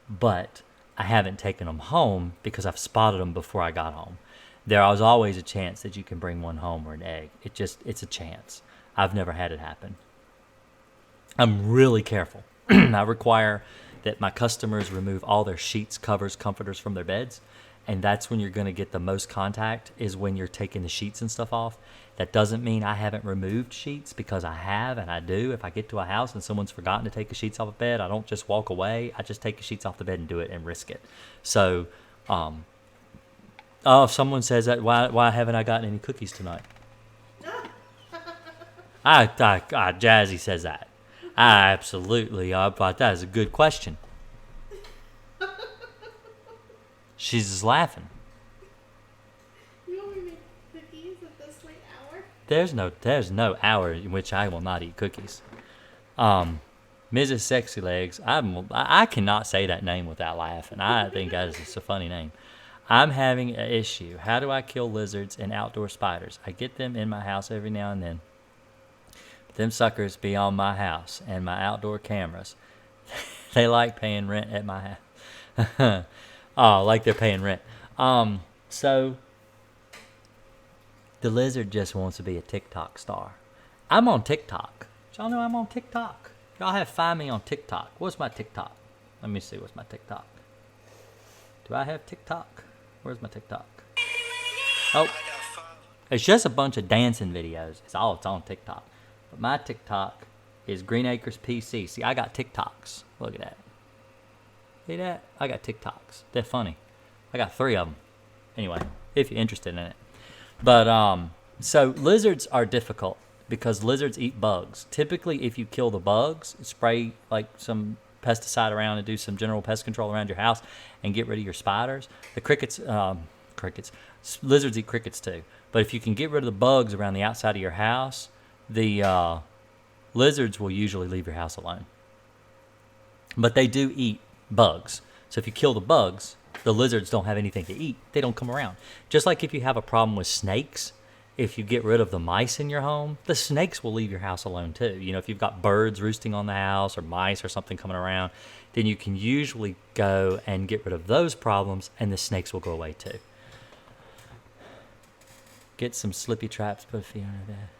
But I haven't taken them home because I've spotted them before I got home. There was always a chance that you can bring one home or an egg. It's a chance. I've never had it happen. I'm really careful. I require that my customers remove all their sheets, covers, comforters from their beds. And that's when you're going to get the most contact, is when you're taking the sheets and stuff off. That doesn't mean I haven't removed sheets, because I have, and I do. If I get to a house and someone's forgotten to take the sheets off the bed, I don't just walk away. I just take the sheets off the bed and do it and risk it. So, if someone says that, why haven't I gotten any cookies tonight? Jazzy says that. Absolutely. But that is a good question. She's just laughing. You want me to make cookies at this late hour? There's no hour in which I will not eat cookies. Mrs. Sexy Legs, I cannot say that name without laughing. I think that is just a funny name. I'm having an issue. How do I kill lizards and outdoor spiders? I get them in my house every now and then. But them suckers be on my house and my outdoor cameras. They like paying rent at my house. Oh, like they're paying rent. So the lizard just wants to be a TikTok star. I'm on TikTok. Y'all know I'm on TikTok. Y'all have to find me on TikTok. What's my TikTok? Let me see. What's my TikTok? Do I have TikTok? Where's my TikTok? Oh, it's just a bunch of dancing videos. It's on TikTok. But my TikTok is Green Acres PC. See, I got TikToks. Look at that. See that? I got TikToks. They're funny. I got 3 of them. Anyway, if you're interested in it. But, so lizards are difficult because lizards eat bugs. Typically, if you kill the bugs, spray like some pesticide around and do some general pest control around your house and get rid of your spiders. The lizards eat crickets too. But if you can get rid of the bugs around the outside of your house, the lizards will usually leave your house alone. But they do eat bugs. So if you kill the bugs, the lizards don't have anything to eat. They don't come around. Just like if you have a problem with snakes, if you get rid of the mice in your home, the snakes will leave your house alone too. If you've got birds roosting on the house or mice or something coming around, then you can usually go and get rid of those problems and the snakes will go away too. Get some slippy traps, put a few under there.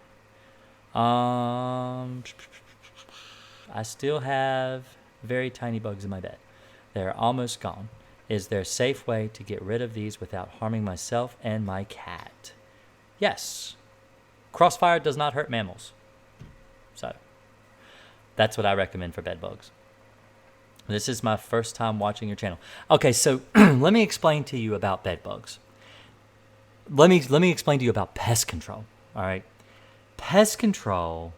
I still have very tiny bugs in my bed. They're almost gone. Is there a safe way to get rid of these without harming myself and my cat? Yes. Crossfire does not hurt mammals. So that's what I recommend for bed bugs. This is my first time watching your channel. Okay, so let me explain to you about bed bugs. Let me explain to you about pest control. All right. Pest control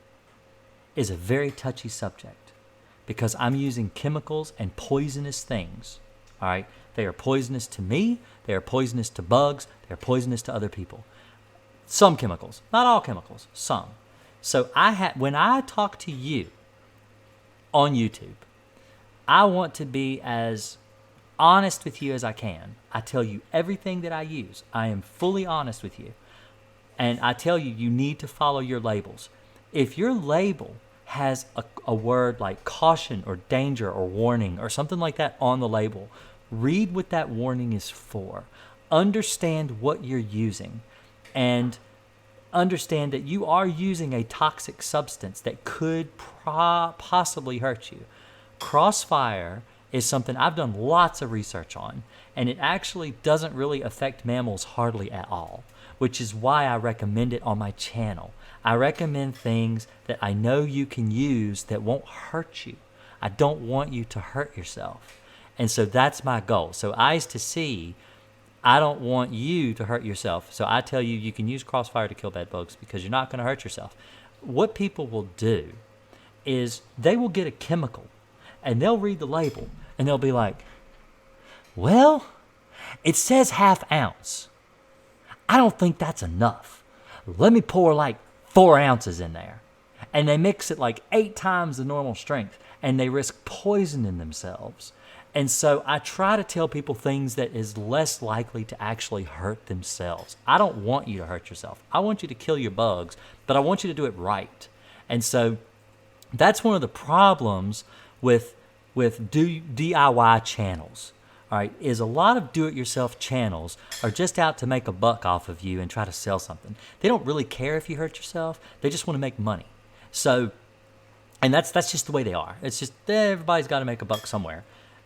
is a very touchy subject because I'm using chemicals and poisonous things. All right. They are poisonous to me. They are poisonous to bugs. They are poisonous to other people. Some chemicals, not all chemicals, some. So when I talk to you on YouTube, I want to be as honest with you as I can. I tell you everything that I use. I am fully honest with you. And I tell you, you need to follow your labels. If your label has a word like caution or danger or warning or something like that on the label, read what that warning is for. Understand what you're using. And understand that you are using a toxic substance that could possibly hurt you. Crossfire is something I've done lots of research on, and it actually doesn't really affect mammals hardly at all, which is why I recommend it on my channel. I recommend things that I know you can use that won't hurt you. I don't want you to hurt yourself. And so that's my goal. So eyes to see, I don't want you to hurt yourself. So I tell you, you can use Crossfire to kill bed bugs because you're not going to hurt yourself. What people will do is they will get a chemical and they'll read the label and they'll be like, well, it says ½ ounce. I don't think that's enough. Let me pour like 4 ounces in there. And they mix it like 8 times the normal strength and they risk poisoning themselves. And so I try to tell people things that is less likely to actually hurt themselves. I don't want you to hurt yourself. I want you to kill your bugs, but I want you to do it right. And so that's one of the problems with DIY channels. All right, is a lot of do-it-yourself channels are just out to make a buck off of you and try to sell something. They don't really care if you hurt yourself. They just want to make money. So, and that's just the way they are. It's just everybody's got to make a buck somewhere.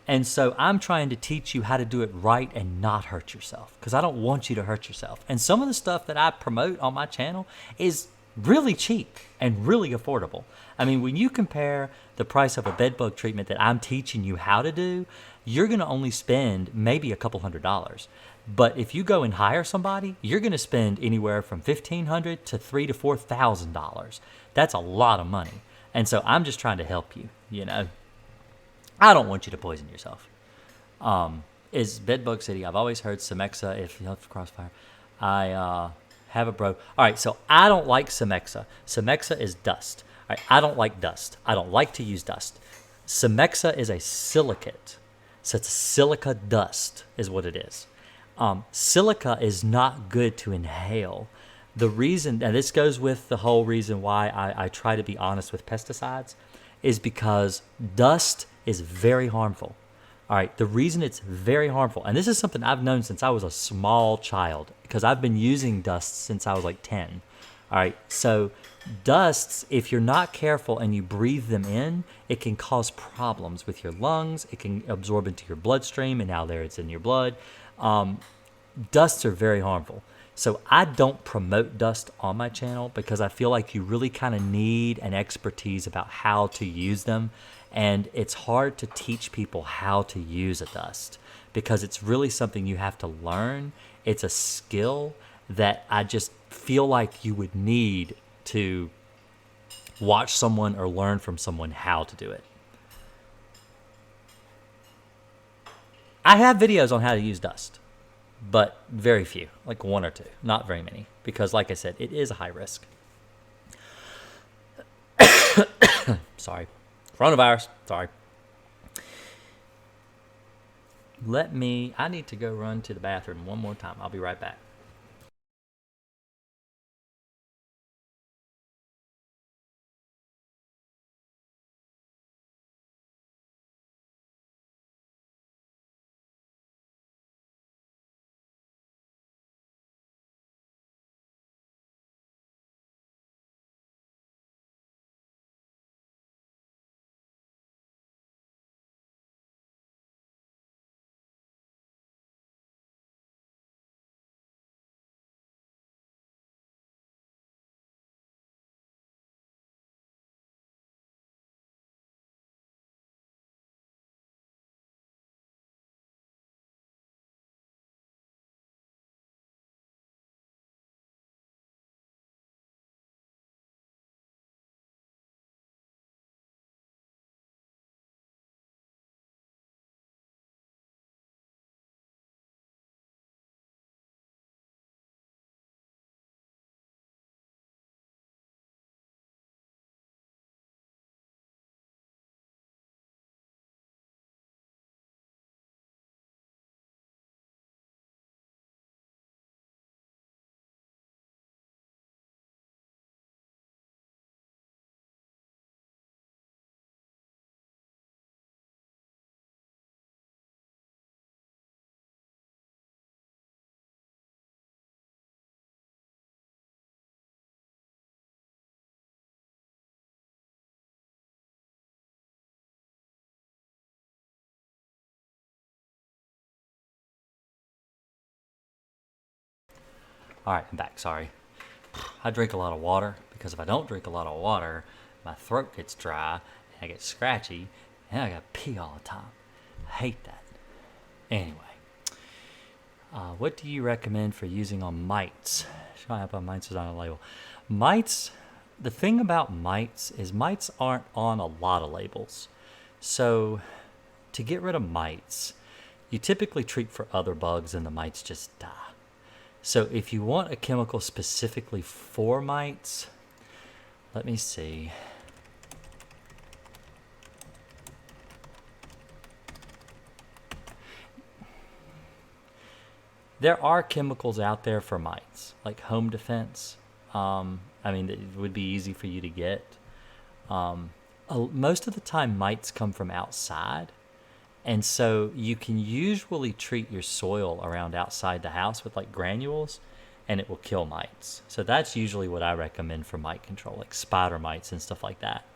And so I'm trying to teach you how to do it right and not hurt yourself because I don't want you to hurt yourself. And some of the stuff that I promote on my channel is really cheap and really affordable. I mean, when you compare the price of a bed bug treatment that I'm teaching you how to do, you're going to only spend maybe a couple $100s. But if you go and hire somebody, you're going to spend anywhere from $1,500 to $3,000 to $4,000. That's a lot of money. And so I'm just trying to help you, you know. I don't want you to poison yourself. Is Bedbug City. I've always heard Semexa if you help Crossfire. I have a bro. All right, so I don't like Semexa. Semexa is dust. All right, I don't like dust. I don't like to use dust. Semexa is a silicate. So it's a silica dust is what it is. Silica is not good to inhale. The reason, and this goes with the whole reason why I try to be honest with pesticides, is because dust is very harmful. All right, the reason it's very harmful, and this is something I've known since I was a small child, because I've been using dust since I was like 10. All right, so dusts, if you're not careful and you breathe them in, it can cause problems with your lungs. It can absorb into your bloodstream, and now there it's in your blood. Dusts are very harmful. So I don't promote dust on my channel because I feel like you really kind of need an expertise about how to use them. And it's hard to teach people how to use a dust because it's really something you have to learn. It's a skill that I just feel like you would need to watch someone or learn from someone how to do it. I have videos on how to use dust, but very few, like 1 or 2, not very many, because like I said, it is a high risk. Sorry. Coronavirus. Sorry. I need to go run to the bathroom one more time. I'll be right back. All right, I'm back. Sorry. I drink a lot of water because if I don't drink a lot of water, my throat gets dry and I get scratchy and I gotta pee all the time. I hate that. Anyway, what do you recommend for using on mites? Should I have mites is on a label? Mites, the thing about mites is mites aren't on a lot of labels. So to get rid of mites, you typically treat for other bugs and the mites just die. So if you want a chemical specifically for mites, let me see. There are chemicals out there for mites, like home defense. I mean, it would be easy for you to get. Most of the time, mites come from outside. And so you can usually treat your soil around outside the house with like granules and it will kill mites. So that's usually what I recommend for mite control, like spider mites and stuff like that.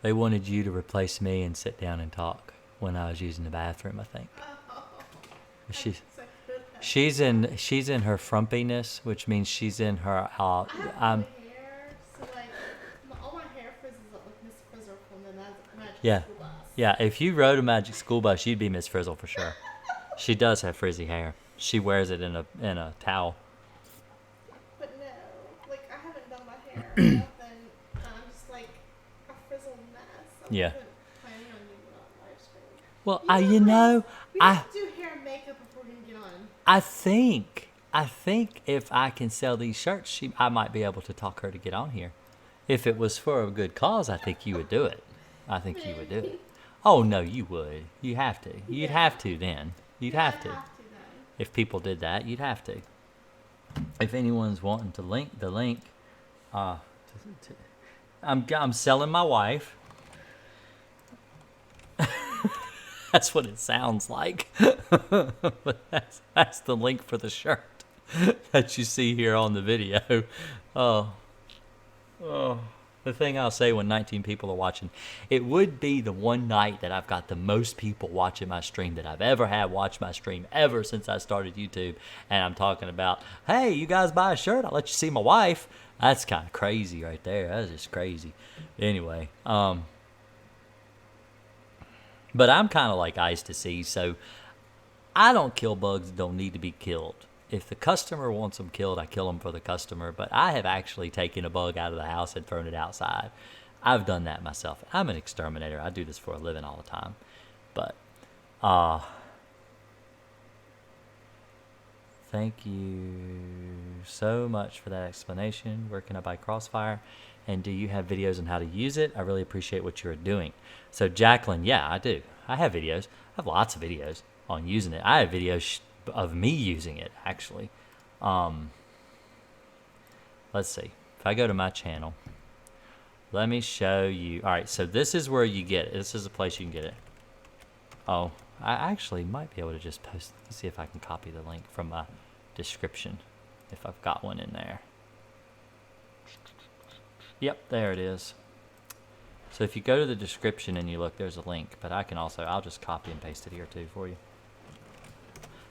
They wanted you to replace me and sit down and talk when I was using the bathroom, I think. She's in her frumpiness, which means she's in her. I have hair, so like all my hair frizzes up with Miss Frizzle from the Magic School Bus. Yeah. If you rode a Magic School Bus, you'd be Miss Frizzle for sure. She does have frizzy hair. She wears it in a towel. But no, like I haven't done my hair or nothing. I'm just like a frizzled mess. I wasn't planning on doing it on live stream. Well, we have to do hair and makeup before we can get on. I think if I can sell these shirts, I might be able to talk her to get on here. If it was for a good cause, I think you would do it. I think you would do it. Oh no, you would. You have to. You'd have to then. You'd have to. If people did that, you'd have to. If anyone's wanting to link the link, I'm selling my wife. That's what it sounds like. But that's the link for the shirt that you see here on the video. Oh. The thing I'll say when 19 people are watching, it would be the one night that I've got the most people watching my stream that I've ever had watch my stream ever since I started YouTube. And I'm talking about, hey, you guys buy a shirt, I'll let you see my wife. That's kind of crazy right there. That's just crazy. Anyway, but I'm kind of like Ice to See, so I don't kill bugs that don't need to be killed. If the customer wants them killed, I kill them for the customer, but I have actually taken a bug out of the house and thrown it outside. I've done that myself. I'm an exterminator. I do this for a living all the time. But, thank you so much for that explanation. Where can I buy Crossfire? And do you have videos on how to use it? I really appreciate what you're doing. So Jacqueline, yeah, I do. I have videos. I have lots of videos on using it. I have videos of me using it, actually. Let's see. If I go to my channel, let me show you. All right, so this is where you get it. This is the place you can get it. Oh, I actually might be able to just post. Let's see if I can copy the link from my description, if I've got one in there. Yep, there it is. So if you go to the description and you look, there's a link, but I'll just copy and paste it here too for you.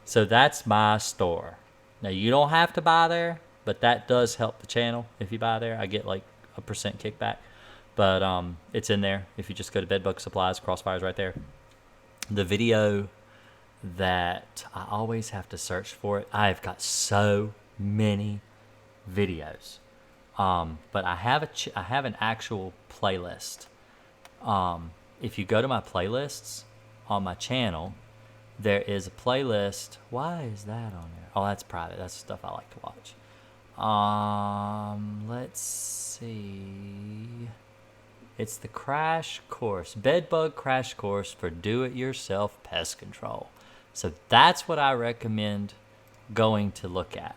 So that's my store. Now you don't have to buy there, but that does help the channel. If you buy there, I get like a % kickback, but it's in there. If you just go to Bedbug Supplies, Crossfire's right there. The video that I always have to search for it. I've got so many videos. But I have an actual playlist. If you go to my playlists on my channel, there is a playlist. Why is that on there? Oh, that's private. That's stuff I like to watch. Let's see. It's the crash course, Bedbug crash course for do-it-yourself pest control. So that's what I recommend going to look at.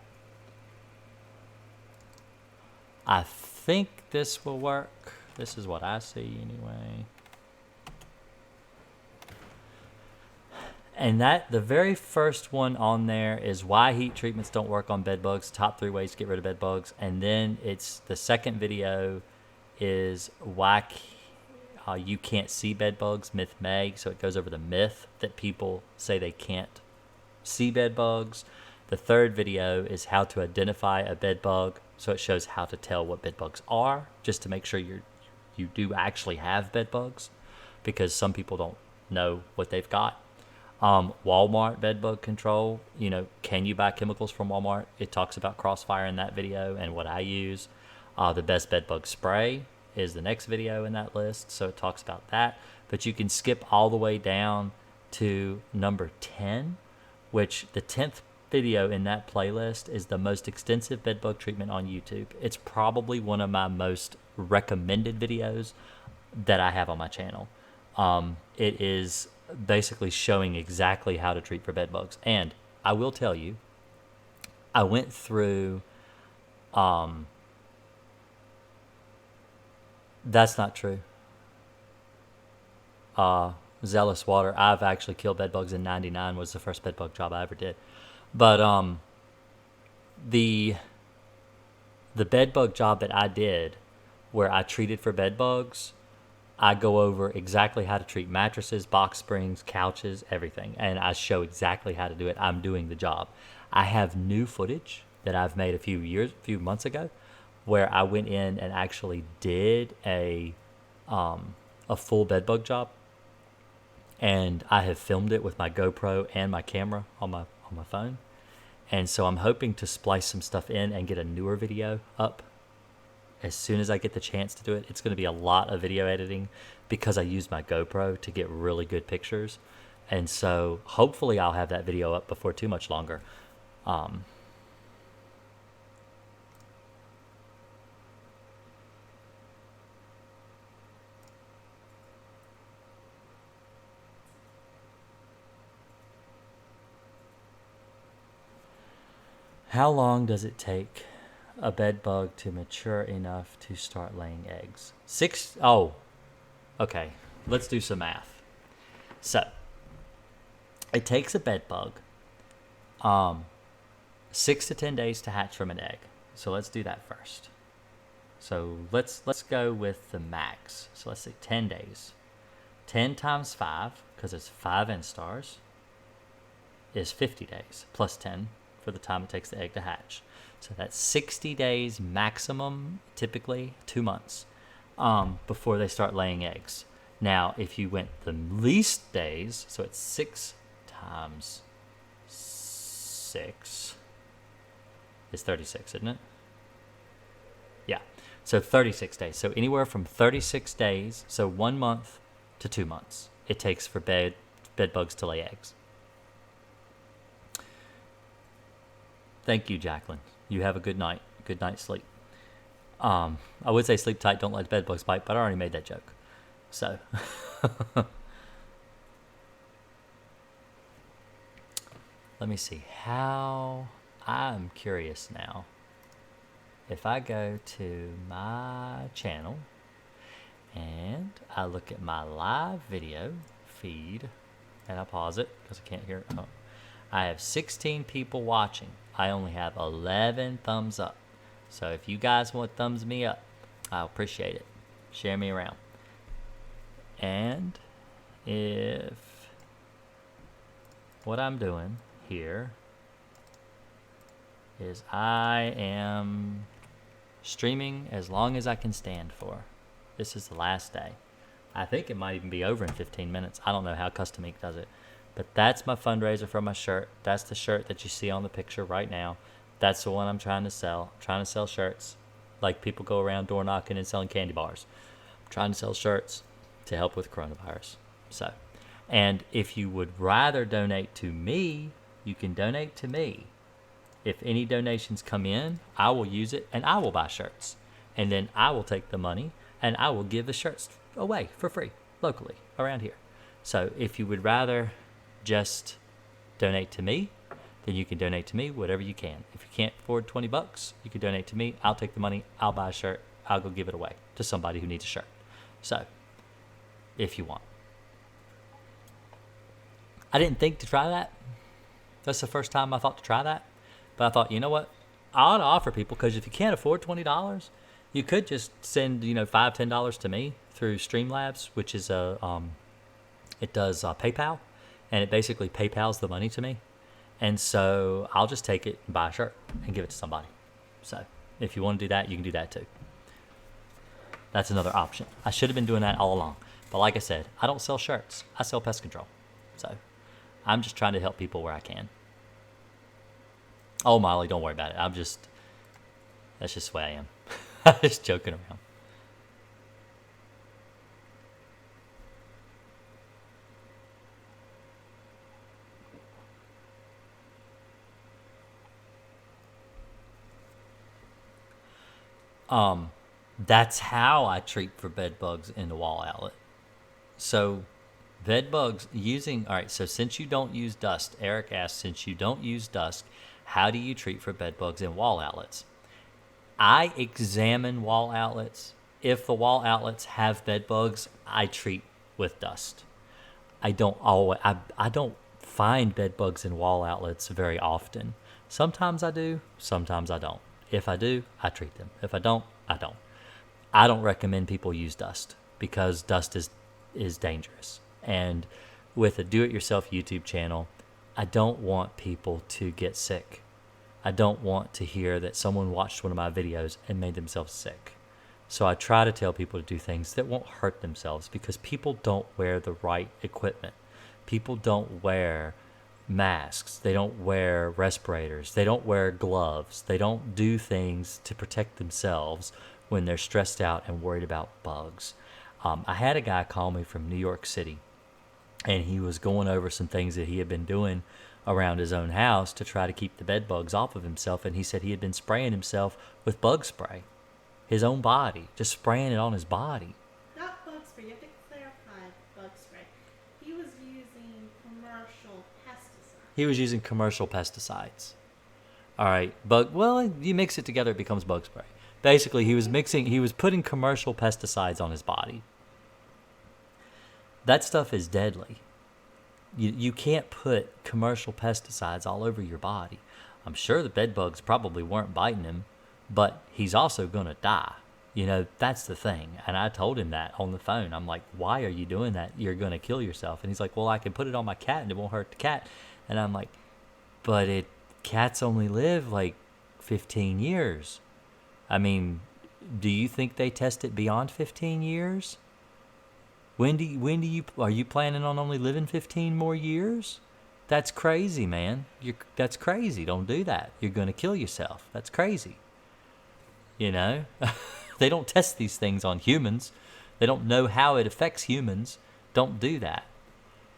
I think this will work. This is what I see anyway. And the very first one on there is why heat treatments don't work on bed bugs, top 3 ways to get rid of bed bugs. And then it's the second video is why You Can't See Bed Bugs, Myth May. So it goes over the myth that people say they can't see bed bugs. The third video is how to identify a bed bug. So it shows how to tell what bed bugs are, just to make sure you do actually have bed bugs, because some people don't know what they've got. Walmart bedbug control, can you buy chemicals from Walmart? It talks about Crossfire in that video and what I use. The best bedbug spray is the next video in that list, so it talks about that. But you can skip all the way down to number 10, which the 10th video in that playlist is the most extensive bedbug treatment on YouTube. It's probably one of my most recommended videos that I have on my channel. It is basically showing exactly how to treat for bed bugs. And I will tell you, I went through, that's not true. Zealous Water, I've actually killed bed bugs in 99, was the first bed bug job I ever did. But the bed bug job that I did, where I treated for bed bugs, I go over exactly how to treat mattresses, box springs, couches, everything. And I show exactly how to do it. I'm doing the job. I have new footage that I've made a few months ago, where I went in and actually did a full bed bug job. And I have filmed it with my GoPro and my camera on my phone. And so I'm hoping to splice some stuff in and get a newer video up as soon as I get the chance to do it. It's going to be a lot of video editing because I use my GoPro to get really good pictures. And so hopefully I'll have that video up before too much longer. How long does it take a bed bug to mature enough to start laying eggs? Okay. Let's do some math. So, it takes a bed bug 6 to 10 days to hatch from an egg. So let's do that first. So let's go with the max. So let's say 10 days. 10 times 5, because it's 5 instars, is 50 days, plus 10 for the time it takes the egg to hatch. So that's 60 days maximum, typically 2 months, before they start laying eggs. Now, if you went the least days, so it's 6 times 6 is 36, isn't it? Yeah, so 36 days. So anywhere from 36 days, so 1 month to 2 months, it takes for bed bugs to lay eggs. Thank you, Jacqueline. You have a good night. Good night's sleep. I would say sleep tight, don't let bed bugs bite, but I already made that joke. So, let me see how. I'm curious now. If I go to my channel and I look at my live video feed and I pause it because I can't hear it. Oh. I have 16 people watching. I only have 11 thumbs up. So if you guys want thumbs me up, I'll appreciate it. Share me around. And if what I'm doing here is I am streaming as long as I can stand for. This is the last day. I think it might even be over in 15 minutes. I don't know how Custom Ink does it. But that's my fundraiser for my shirt. That's the shirt that you see on the picture right now. That's the one I'm trying to sell. I'm trying to sell shirts. Like people go around door knocking and selling candy bars. I'm trying to sell shirts to help with coronavirus. So, and if you would rather donate to me, you can donate to me. If any donations come in, I will use it and I will buy shirts. And then I will take the money and I will give the shirts away for free locally around here. So if you would rather just donate to me, then you can donate to me whatever you can. If you can't afford $20, you can donate to me. I'll take the money. I'll buy a shirt. I'll go give it away to somebody who needs a shirt. So, if you want. I didn't think to try that. That's the first time I thought to try that. But I thought, you know what? I ought to offer people, because if you can't afford $20, you could just send, $5, $10 to me through Streamlabs, which is it does PayPal, and it basically PayPal's the money to me. And so I'll just take it and buy a shirt and give it to somebody. So if you want to do that, you can do that too. That's another option. I should have been doing that all along. But like I said, I don't sell shirts. I sell pest control. So I'm just trying to help people where I can. Oh, Molly, don't worry about it. That's just the way I am. I'm just joking around. That's how I treat for bed bugs in the wall outlet. So bed bugs all right, so since you don't use dust, Eric asked, since you don't use dust, how do you treat for bed bugs in wall outlets? I examine wall outlets. If the wall outlets have bed bugs, I treat with dust. I don't find bed bugs in wall outlets very often. Sometimes I do, sometimes I don't. If I do, I treat them. If I don't, I don't. I don't recommend people use dust because dust is dangerous. And with a do-it-yourself YouTube channel, I don't want people to get sick. I don't want to hear that someone watched one of my videos and made themselves sick. So I try to tell people to do things that won't hurt themselves because people don't wear the right equipment. People don't wear masks. They don't wear respirators. They don't wear gloves. They don't do things to protect themselves when they're stressed out and worried about bugs. I had a guy call me from New York City, and he was going over some things that he had been doing around his own house to try to keep the bed bugs off of himself. And he said he had been spraying himself with bug spray, his own body, just spraying it on his body. Not bug spray. You have to clarify bug spray. He was using commercial pesticides. He was using commercial pesticides. All right, well, you mix it together, it becomes bug spray. Basically, he was putting commercial pesticides on his body. That stuff is deadly. You can't put commercial pesticides all over your body. I'm sure the bed bugs probably weren't biting him, but he's also going to die. You know, that's the thing. And I told him that on the phone. I'm like, why are you doing that? You're going to kill yourself. And he's like, well, I can put it on my cat and it won't hurt the cat. And I'm like, but cats only live like 15 years. I mean, do you think they test it beyond 15 years? Are you planning on only living 15 more years? That's crazy, man. That's crazy. Don't do that. You're going to kill yourself. That's crazy. You know, they don't test these things on humans. They don't know how it affects humans. Don't do that.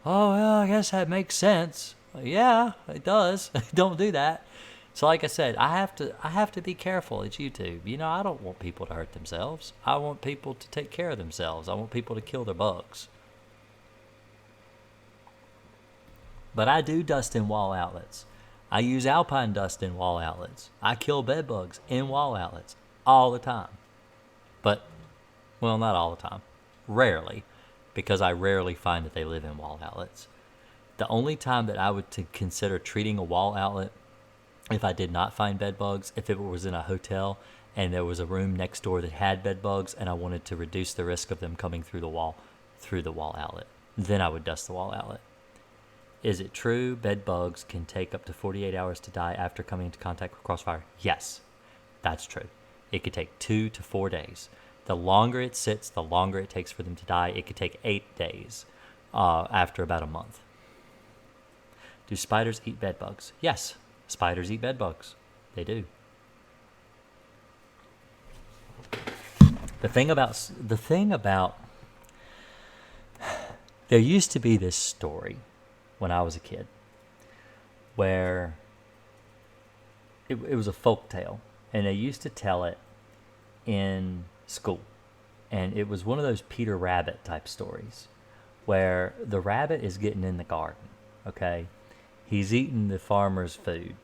Oh, well, I guess that makes sense. Yeah, it does. Don't do that. So like I said, I have to be careful at YouTube. You know, I don't want people to hurt themselves. I want people to take care of themselves. I want people to kill their bugs. But I do dust in wall outlets. I use Alpine dust in wall outlets. I kill bed bugs in wall outlets all the time. But, well, not all the time. Rarely, because I rarely find that they live in wall outlets. The only time that I would consider treating a wall outlet, if I did not find bed bugs, if it was in a hotel and there was a room next door that had bed bugs and I wanted to reduce the risk of them coming through the wall outlet, then I would dust the wall outlet. Is it true bed bugs can take up to 48 hours to die after coming into contact with Crossfire? Yes, that's true. It could take 2 to 4 days. The longer it sits, the longer it takes for them to die. It could take 8 days after about a month. Do spiders eat bed bugs? Yes, spiders eat bed bugs. They do. The thing about there used to be this story when I was a kid where it was a folk tale, and they used to tell it in school. And it was one of those Peter Rabbit type stories where the rabbit is getting in the garden, okay? He's eating the farmer's food.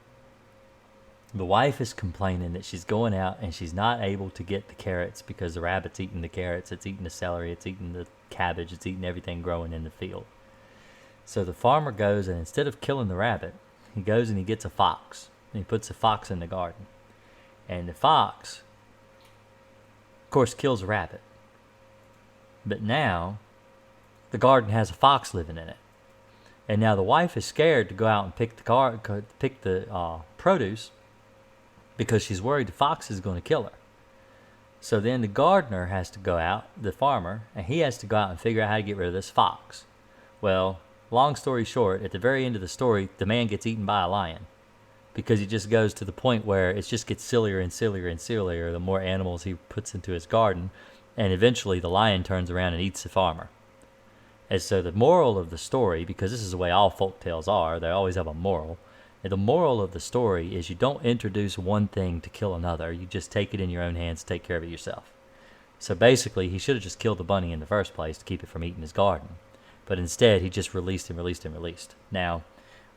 The wife is complaining that she's going out and she's not able to get the carrots because the rabbit's eating the carrots, it's eating the celery, it's eating the cabbage, it's eating everything growing in the field. So the farmer goes, and instead of killing the rabbit, he goes and he gets a fox. And he puts the fox in the garden. And the fox, of course, kills the rabbit. But now the garden has a fox living in it. And now the wife is scared to go out and pick the produce because she's worried the fox is going to kill her. So then the gardener has to go out, the farmer, and he has to go out and figure out how to get rid of this fox. Well, long story short, at the very end of the story, the man gets eaten by a lion because he just goes to the point where it just gets sillier and sillier and sillier the more animals he puts into his garden, and eventually the lion turns around and eats the farmer. And so the moral of the story, because this is the way all folk tales are, they always have a moral. And the moral of the story is you don't introduce one thing to kill another. You just take it in your own hands, take care of it yourself. So basically, he should have just killed the bunny in the first place to keep it from eating his garden. But instead, he just released and released and released. Now,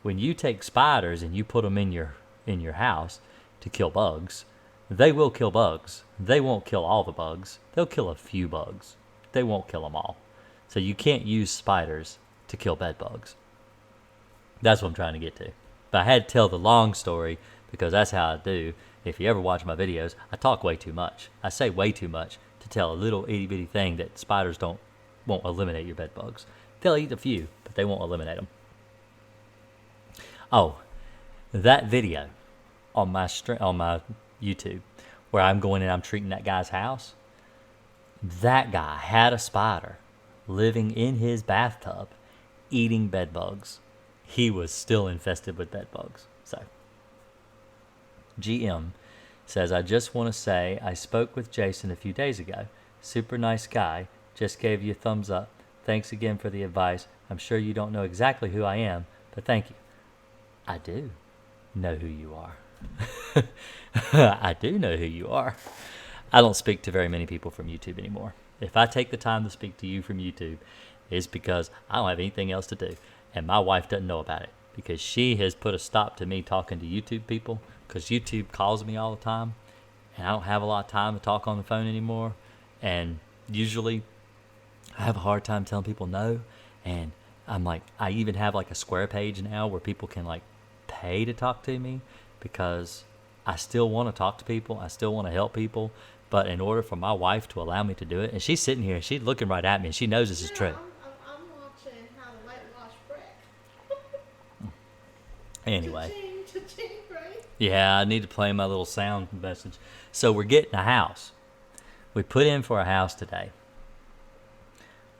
when you take spiders and you put them in your house to kill bugs, they will kill bugs. They won't kill all the bugs. They'll kill a few bugs. They won't kill them all. So you can't use spiders to kill bed bugs. That's what I'm trying to get to. But I had to tell the long story because that's how I do. If you ever watch my videos, I talk way too much. I say way too much to tell a little itty bitty thing that spiders won't eliminate your bed bugs. They'll eat a few, but they won't eliminate them. Oh, that video on my YouTube where I'm going and I'm treating that guy's house, that guy had a spider living in his bathtub eating bed bugs. He was still infested with bed bugs. So, GM says, I just want to say I spoke with Jason a few days ago. Super nice guy. Just gave you a thumbs up. Thanks again for the advice. I'm sure you don't know exactly who I am, but thank you. I do know who you are. I do know who you are. I don't speak to very many people from YouTube anymore. If I take the time to speak to you from YouTube, it's because I don't have anything else to do. And my wife doesn't know about it because she has put a stop to me talking to YouTube people because YouTube calls me all the time and I don't have a lot of time to talk on the phone anymore. And usually I have a hard time telling people no. And I'm like, I even have like a square page now where people can like pay to talk to me because I still want to talk to people. I still want to help people. But in order for my wife to allow me to do it, and she's sitting here, she's looking right at me, and she knows this is true. I'm watching how to whitewash brick. Anyway. Cha-ching, right? Yeah, I need to play my little sound message. So we're getting a house. We put in for a house today.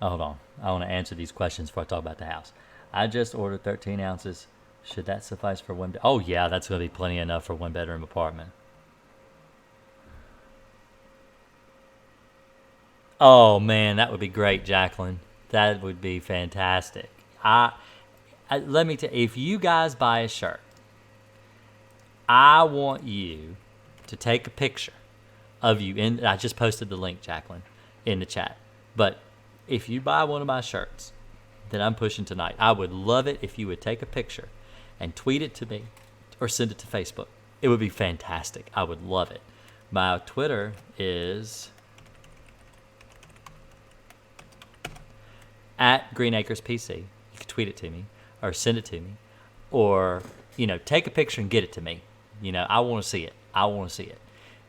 Oh, hold on. I want to answer these questions before I talk about the house. I just ordered 13 ounces. Should that suffice for one? Oh, yeah, that's going to be plenty enough for one bedroom apartment. Oh, man, that would be great, Jacqueline. That would be fantastic. Let me tell you, if you guys buy a shirt, I want you to take a picture of you. I just posted the link, Jacqueline, in the chat. But if you buy one of my shirts that I'm pushing tonight, I would love it if you would take a picture and tweet it to me or send it to Facebook. It would be fantastic. I would love it. My Twitter is at Green Acres PC. You can tweet it to me or send it to me or, take a picture and get it to me. I want to see it. I want to see it.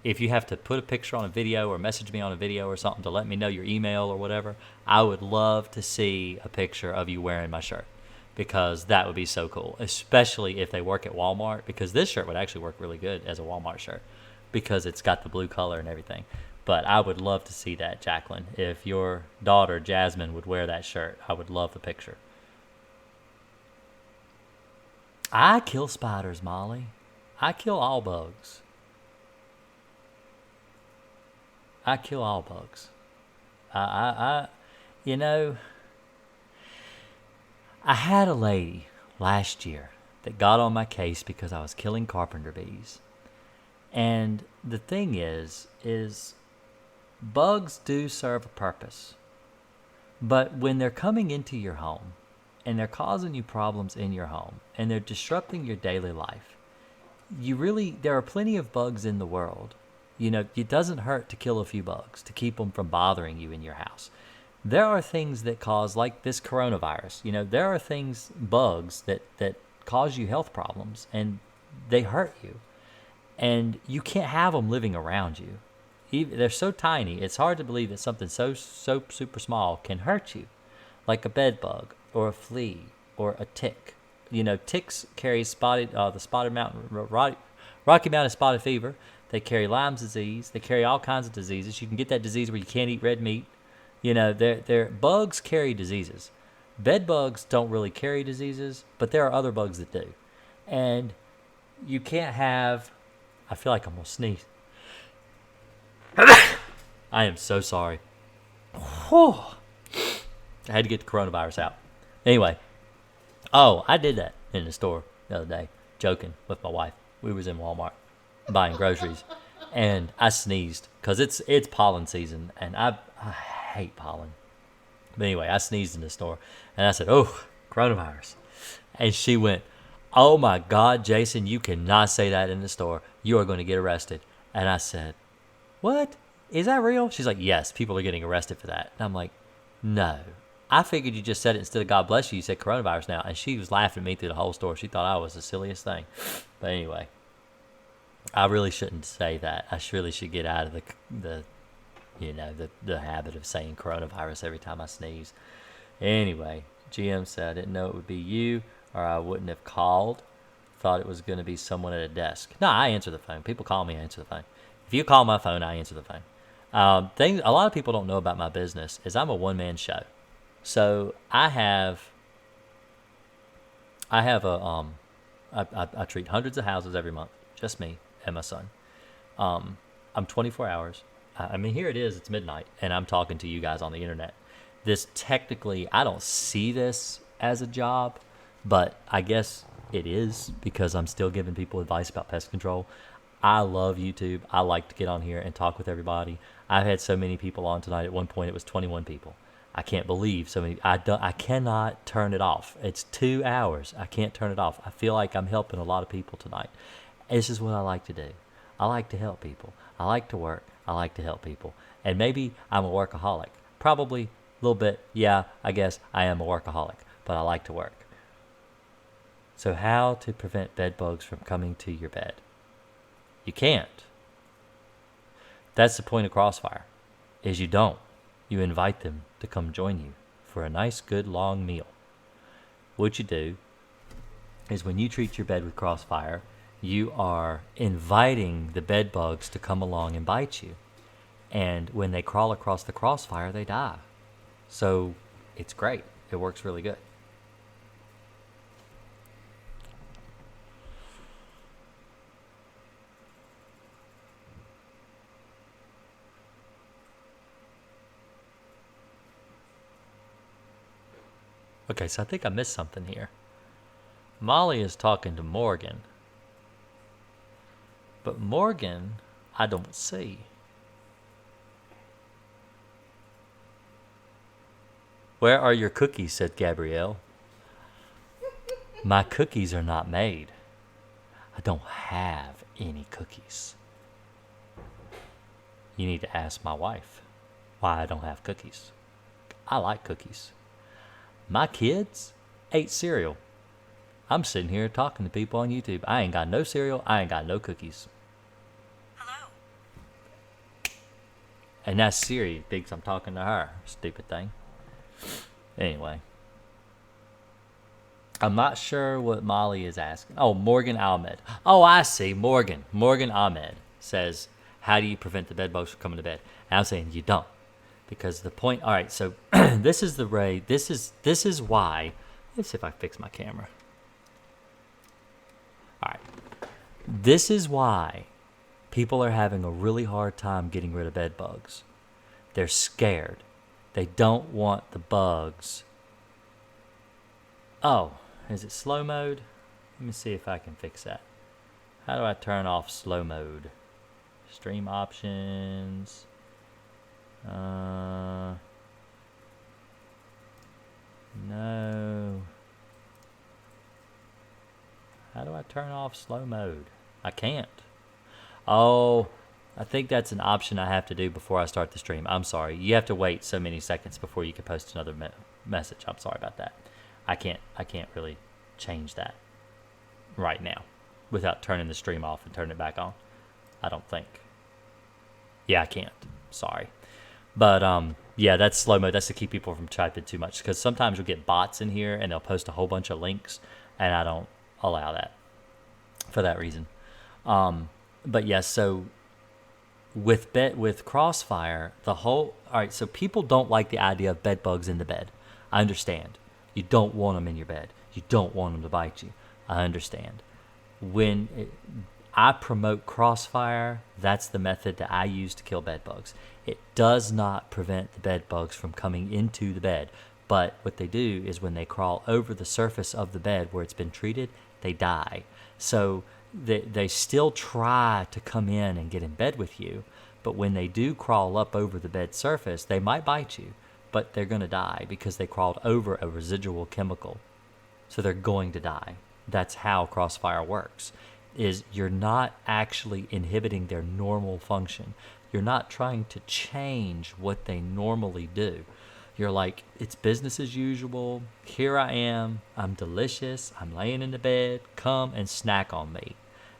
If you have to put a picture on a video or message me on a video or something to let me know your email or whatever, I would love to see a picture of you wearing my shirt because that would be so cool, especially if they work at Walmart because this shirt would actually work really good as a Walmart shirt because it's got the blue color and everything. But I would love to see that, Jacqueline. If your daughter, Jasmine, would wear that shirt, I would love the picture. I kill spiders, Molly. I kill all bugs. I kill all bugs. I had a lady last year that got on my case because I was killing carpenter bees. And the thing is bugs do serve a purpose. But when they're coming into your home and they're causing you problems in your home and they're disrupting your daily life, there are plenty of bugs in the world. It doesn't hurt to kill a few bugs to keep them from bothering you in your house. There are things that cause, like this coronavirus, there are bugs that cause you health problems and they hurt you. And you can't have them living around you. they're so tiny. It's hard to believe that something so super small can hurt you, like a bed bug or a flea or a tick. You know, ticks carry the spotted mountain Rocky Mountain spotted fever. They carry Lyme's disease. They carry all kinds of diseases. You can get that disease where you can't eat red meat. You know, they're bugs carry diseases. Bed bugs don't really carry diseases, but there are other bugs that do. And you can't have. I feel like I'm gonna sneeze. I am so sorry. Whew. I had to get the coronavirus out. Anyway, I did that in the store the other day, joking with my wife. We was in Walmart buying groceries, and I sneezed because it's pollen season, and I hate pollen. But anyway, I sneezed in the store, and I said, "Oh, coronavirus," and she went, "Oh my God, Jason, you cannot say that in the store. You are going to get arrested." And I said, "What? Is that real?" She's like, "Yes, people are getting arrested for that." And I'm like, "No. I figured you just said it instead of God bless you. You said coronavirus now." And she was laughing at me through the whole store. She thought I was the silliest thing. But anyway, I really shouldn't say that. I really should get out of the habit of saying coronavirus every time I sneeze. Anyway, GM said, "I didn't know it would be you, or I wouldn't have called. Thought it was going to be someone at a desk." No, I answer the phone. People call me, I answer the phone. If you call my phone, I answer the phone. Things a lot of people don't know about my business is I'm a one-man show. So I treat hundreds of houses every month, just me and my son. I'm 24 hours. I mean, here it is. It's midnight, and I'm talking to you guys on the internet. This technically, I don't see this as a job, but I guess it is because I'm still giving people advice about pest control. I love YouTube. I like to get on here and talk with everybody. I've had so many people on tonight. At one point, it was 21 people. I can't believe so many. I cannot turn it off. It's 2 hours. I can't turn it off. I feel like I'm helping a lot of people tonight. This is what I like to do. I like to help people. I like to work. I like to help people. And maybe I'm a workaholic. Probably a little bit. Yeah, I guess I am a workaholic. But I like to work. So how to prevent bed bugs from coming to your bed? You can't. That's the point of Crossfire, is you don't. You invite them to come join you for a nice, good, long meal. What you do is when you treat your bed with Crossfire, you are inviting the bed bugs to come along and bite you. And when they crawl across the Crossfire, they die. So it's great. It works really good. Okay, so I think I missed something here. Molly is talking to Morgan. But Morgan, I don't see. "Where are your cookies?" said Gabrielle. "My cookies are not made. I don't have any cookies." You need to ask my wife why I don't have cookies. I like cookies. My kids ate cereal. I'm sitting here talking to people on YouTube. I ain't got no cereal. I ain't got no cookies. Hello. And that's Siri thinks I'm talking to her. Stupid thing. Anyway. I'm not sure what Molly is asking. Oh, Morgan Ahmed. Oh, I see. Morgan Ahmed says, "How do you prevent the bed bugs from coming to bed?" And I'm saying you don't. Because the point, all right, so this is why, let's see if I fix my camera. All right, this is why people are having a really hard time getting rid of bed bugs. They're scared. They don't want the bugs. Oh, is it slow mode? Let me see if I can fix that. How do I turn off slow mode? Stream options. No. How do I turn off slow mode? I can't. Oh, I think that's an option I have to do before I start the stream. I'm sorry. You have to wait so many seconds before you can post another message. I'm sorry about that. I can't really change that right now without turning the stream off and turning it back on. I don't think. Yeah, I can't. Sorry. But yeah, that's slow mode. That's to keep people from typing too much, because sometimes you'll get bots in here and they'll post a whole bunch of links, and I don't allow that for that reason. But yes, so with Crossfire, all right. So people don't like the idea of bed bugs in the bed. I understand. You don't want them in your bed. You don't want them to bite you. I understand. I promote Crossfire, that's the method that I use to kill bed bugs. It does not prevent the bed bugs from coming into the bed, but what they do is when they crawl over the surface of the bed where it's been treated, they die. So they still try to come in and get in bed with you, but when they do crawl up over the bed surface, they might bite you, but they're going to die because they crawled over a residual chemical. So they're going to die. That's how Crossfire works. Is you're not actually inhibiting their normal function. You're not trying to change what they normally do. You're like, it's business as usual. Here I am. I'm delicious. I'm laying in the bed. Come and snack on me.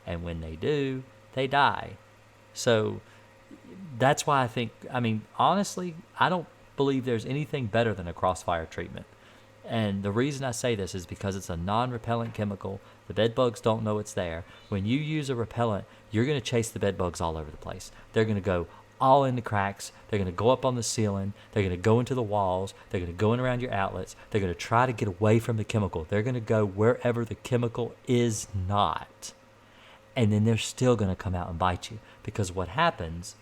And when they do, they die. So that's why honestly, I don't believe there's anything better than a Crossfire treatment. And the reason I say this is because it's a non-repellent chemical. The bed bugs don't know it's there. When you use a repellent, you're going to chase the bed bugs all over the place. They're going to go all in the cracks. They're going to go up on the ceiling. They're going to go into the walls. They're going to go in around your outlets. They're going to try to get away from the chemical. They're going to go wherever the chemical is not. And then they're still going to come out and bite you. Because what happens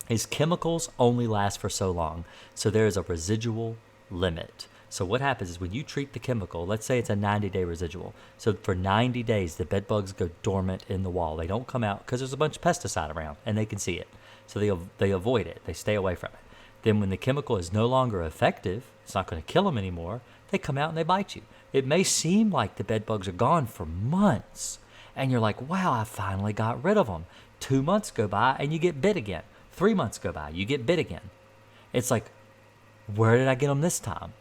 is chemicals only last for so long. So there is a residual limit. So what happens is when you treat the chemical, let's say it's a 90-day residual. So for 90 days, the bed bugs go dormant in the wall. They don't come out because there's a bunch of pesticide around and they can see it. So they avoid it. They stay away from it. Then when the chemical is no longer effective, it's not going to kill them anymore, they come out and they bite you. It may seem like the bed bugs are gone for months. And you're like, wow, I finally got rid of them. 2 months go by and you get bit again. 3 months go by, you get bit again. It's like, where did I get them this time?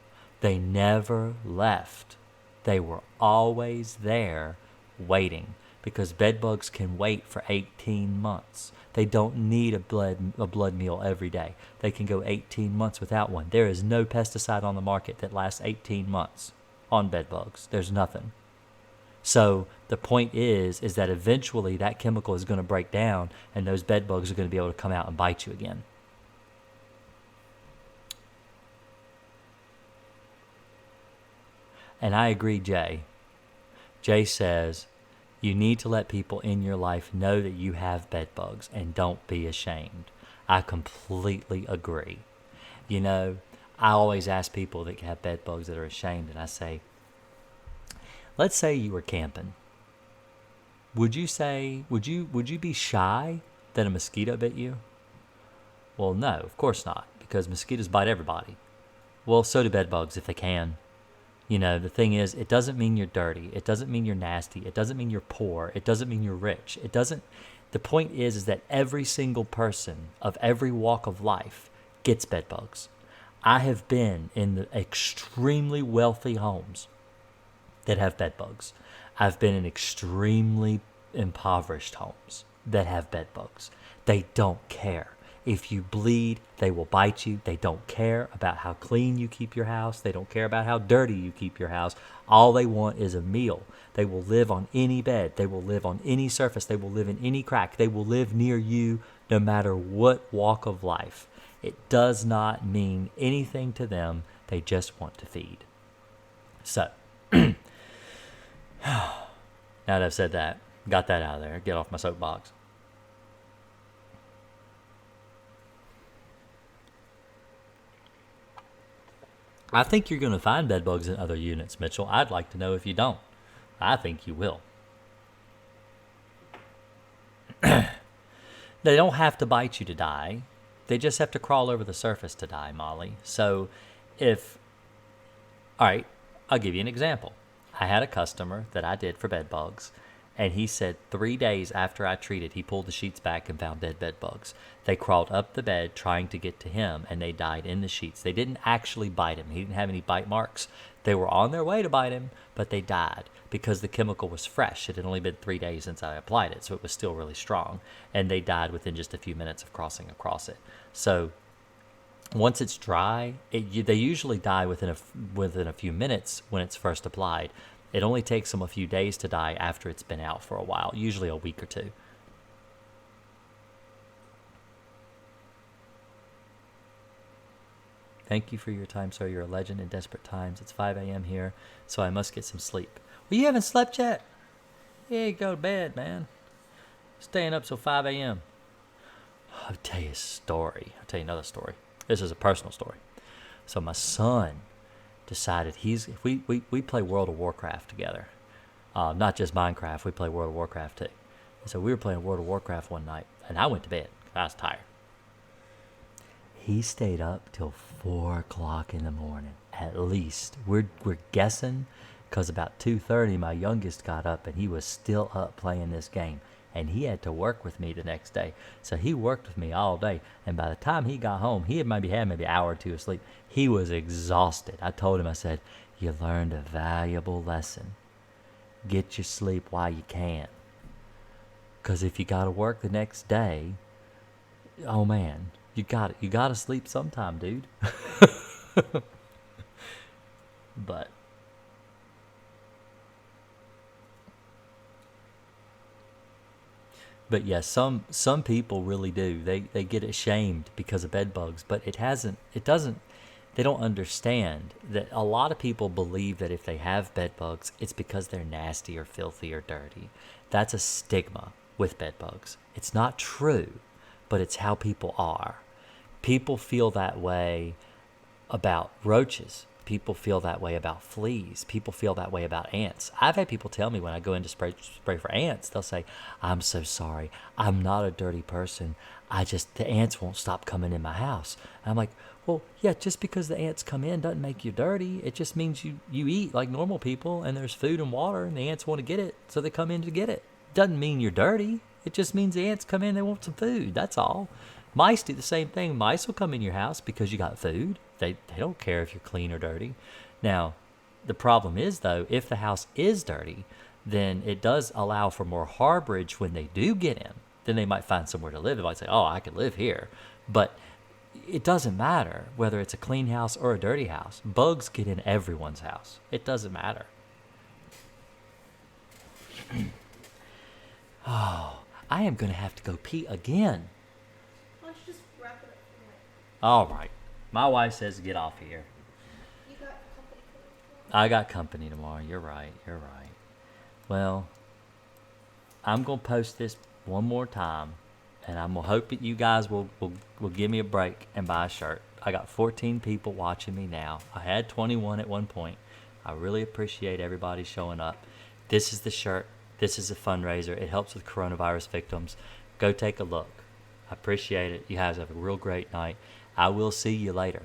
They never left. They were always there waiting, because bed bugs can wait for 18 months. They don't need a blood meal every day. They can go 18 months without one. There is no pesticide on the market that lasts 18 months on bed bugs. There's nothing. So the point is that eventually that chemical is going to break down and those bed bugs are going to be able to come out and bite you again. And I agree, Jay. Jay says, you need to let people in your life know that you have bed bugs and don't be ashamed. I completely agree. You know, I always ask people that have bed bugs that are ashamed, and I say, let's say you were camping. Would you be shy that a mosquito bit you? Well, no, of course not, because mosquitoes bite everybody. Well, so do bed bugs if they can. You know, the thing is, it doesn't mean you're dirty. It doesn't mean you're nasty. It doesn't mean you're poor. It doesn't mean you're rich. The point is that every single person of every walk of life gets bed bugs. I have been in the extremely wealthy homes that have bed bugs. I've been in extremely impoverished homes that have bed bugs. They don't care. If you bleed, they will bite you. They don't care about how clean you keep your house. They don't care about how dirty you keep your house. All they want is a meal. They will live on any bed. They will live on any surface. They will live in any crack. They will live near you no matter what walk of life. It does not mean anything to them. They just want to feed. So, now that I've said that, got that out of there, get off my soapbox. I think you're going to find bed bugs in other units, Mitchell. I'd like to know if you don't. I think you will. They don't have to bite you to die. They just have to crawl over the surface to die, Molly. So all right, I'll give you an example. I had a customer that I did for bed bugs, and he said 3 days after I treated, he pulled the sheets back and found dead bed bugs. They crawled up the bed trying to get to him, and they died in the sheets. They didn't actually bite him. He didn't have any bite marks. They were on their way to bite him, but they died because the chemical was fresh. It had only been 3 days since I applied it, so it was still really strong. And they died within just a few minutes of crossing across it. So once it's dry, they usually die within a few minutes when it's first applied. It only takes them a few days to die after it's been out for a while, usually a week or two. Thank you for your time, sir. You're a legend in desperate times. It's 5 a.m. here, so I must get some sleep. Well, you haven't slept yet? Yeah, go to bed, man. Staying up till 5 a.m. I'll tell you a story. I'll tell you another story. This is a personal story. So my son decided we play World of Warcraft together. Not just Minecraft, we play World of Warcraft too. And so we were playing World of Warcraft one night, and I went to bed. I was tired. He stayed up till 4 o'clock in the morning, at least. We're guessing, because about 2:30, my youngest got up, and he was still up playing this game. And he had to work with me the next day. So he worked with me all day. And by the time he got home, he had maybe an hour or two of sleep. He was exhausted. I told him, I said, you learned a valuable lesson. Get your sleep while you can. Because if you got to work the next day, oh man, you got to sleep sometime, dude. But yes, some people really do. They get ashamed because of bed bugs, but they don't understand that a lot of people believe that if they have bed bugs, it's because they're nasty or filthy or dirty. That's a stigma with bed bugs. It's not true, but it's how people are. People feel that way about roaches. People feel that way about fleas. People feel that way about ants. I've had people tell me when I go in to spray for ants, they'll say, I'm so sorry. I'm not a dirty person. The ants won't stop coming in my house. And I'm like, well, yeah, just because the ants come in doesn't make you dirty. It just means you eat like normal people and there's food and water and the ants want to get it, so they come in to get it. Doesn't mean you're dirty. It just means the ants come in, they want some food. That's all. Mice do the same thing. Mice will come in your house because you got food. They don't care if you're clean or dirty. Now, the problem is, though, if the house is dirty, then it does allow for more harborage when they do get in. Then they might find somewhere to live. They might say, oh, I could live here. But it doesn't matter whether it's a clean house or a dirty house. Bugs get in everyone's house. It doesn't matter. Oh, I am going to have to go pee again. Let's just wrap it up for tonight. All right. My wife says get off here. You got company tomorrow? I got company tomorrow. You're right. Well, I'm going to post this one more time, and I'm going to hope that you guys will give me a break and buy a shirt. I got 14 people watching me now. I had 21 at one point. I really appreciate everybody showing up. This is the shirt. This is a fundraiser. It helps with coronavirus victims. Go take a look. I appreciate it. You guys have a real great night. I will see you later.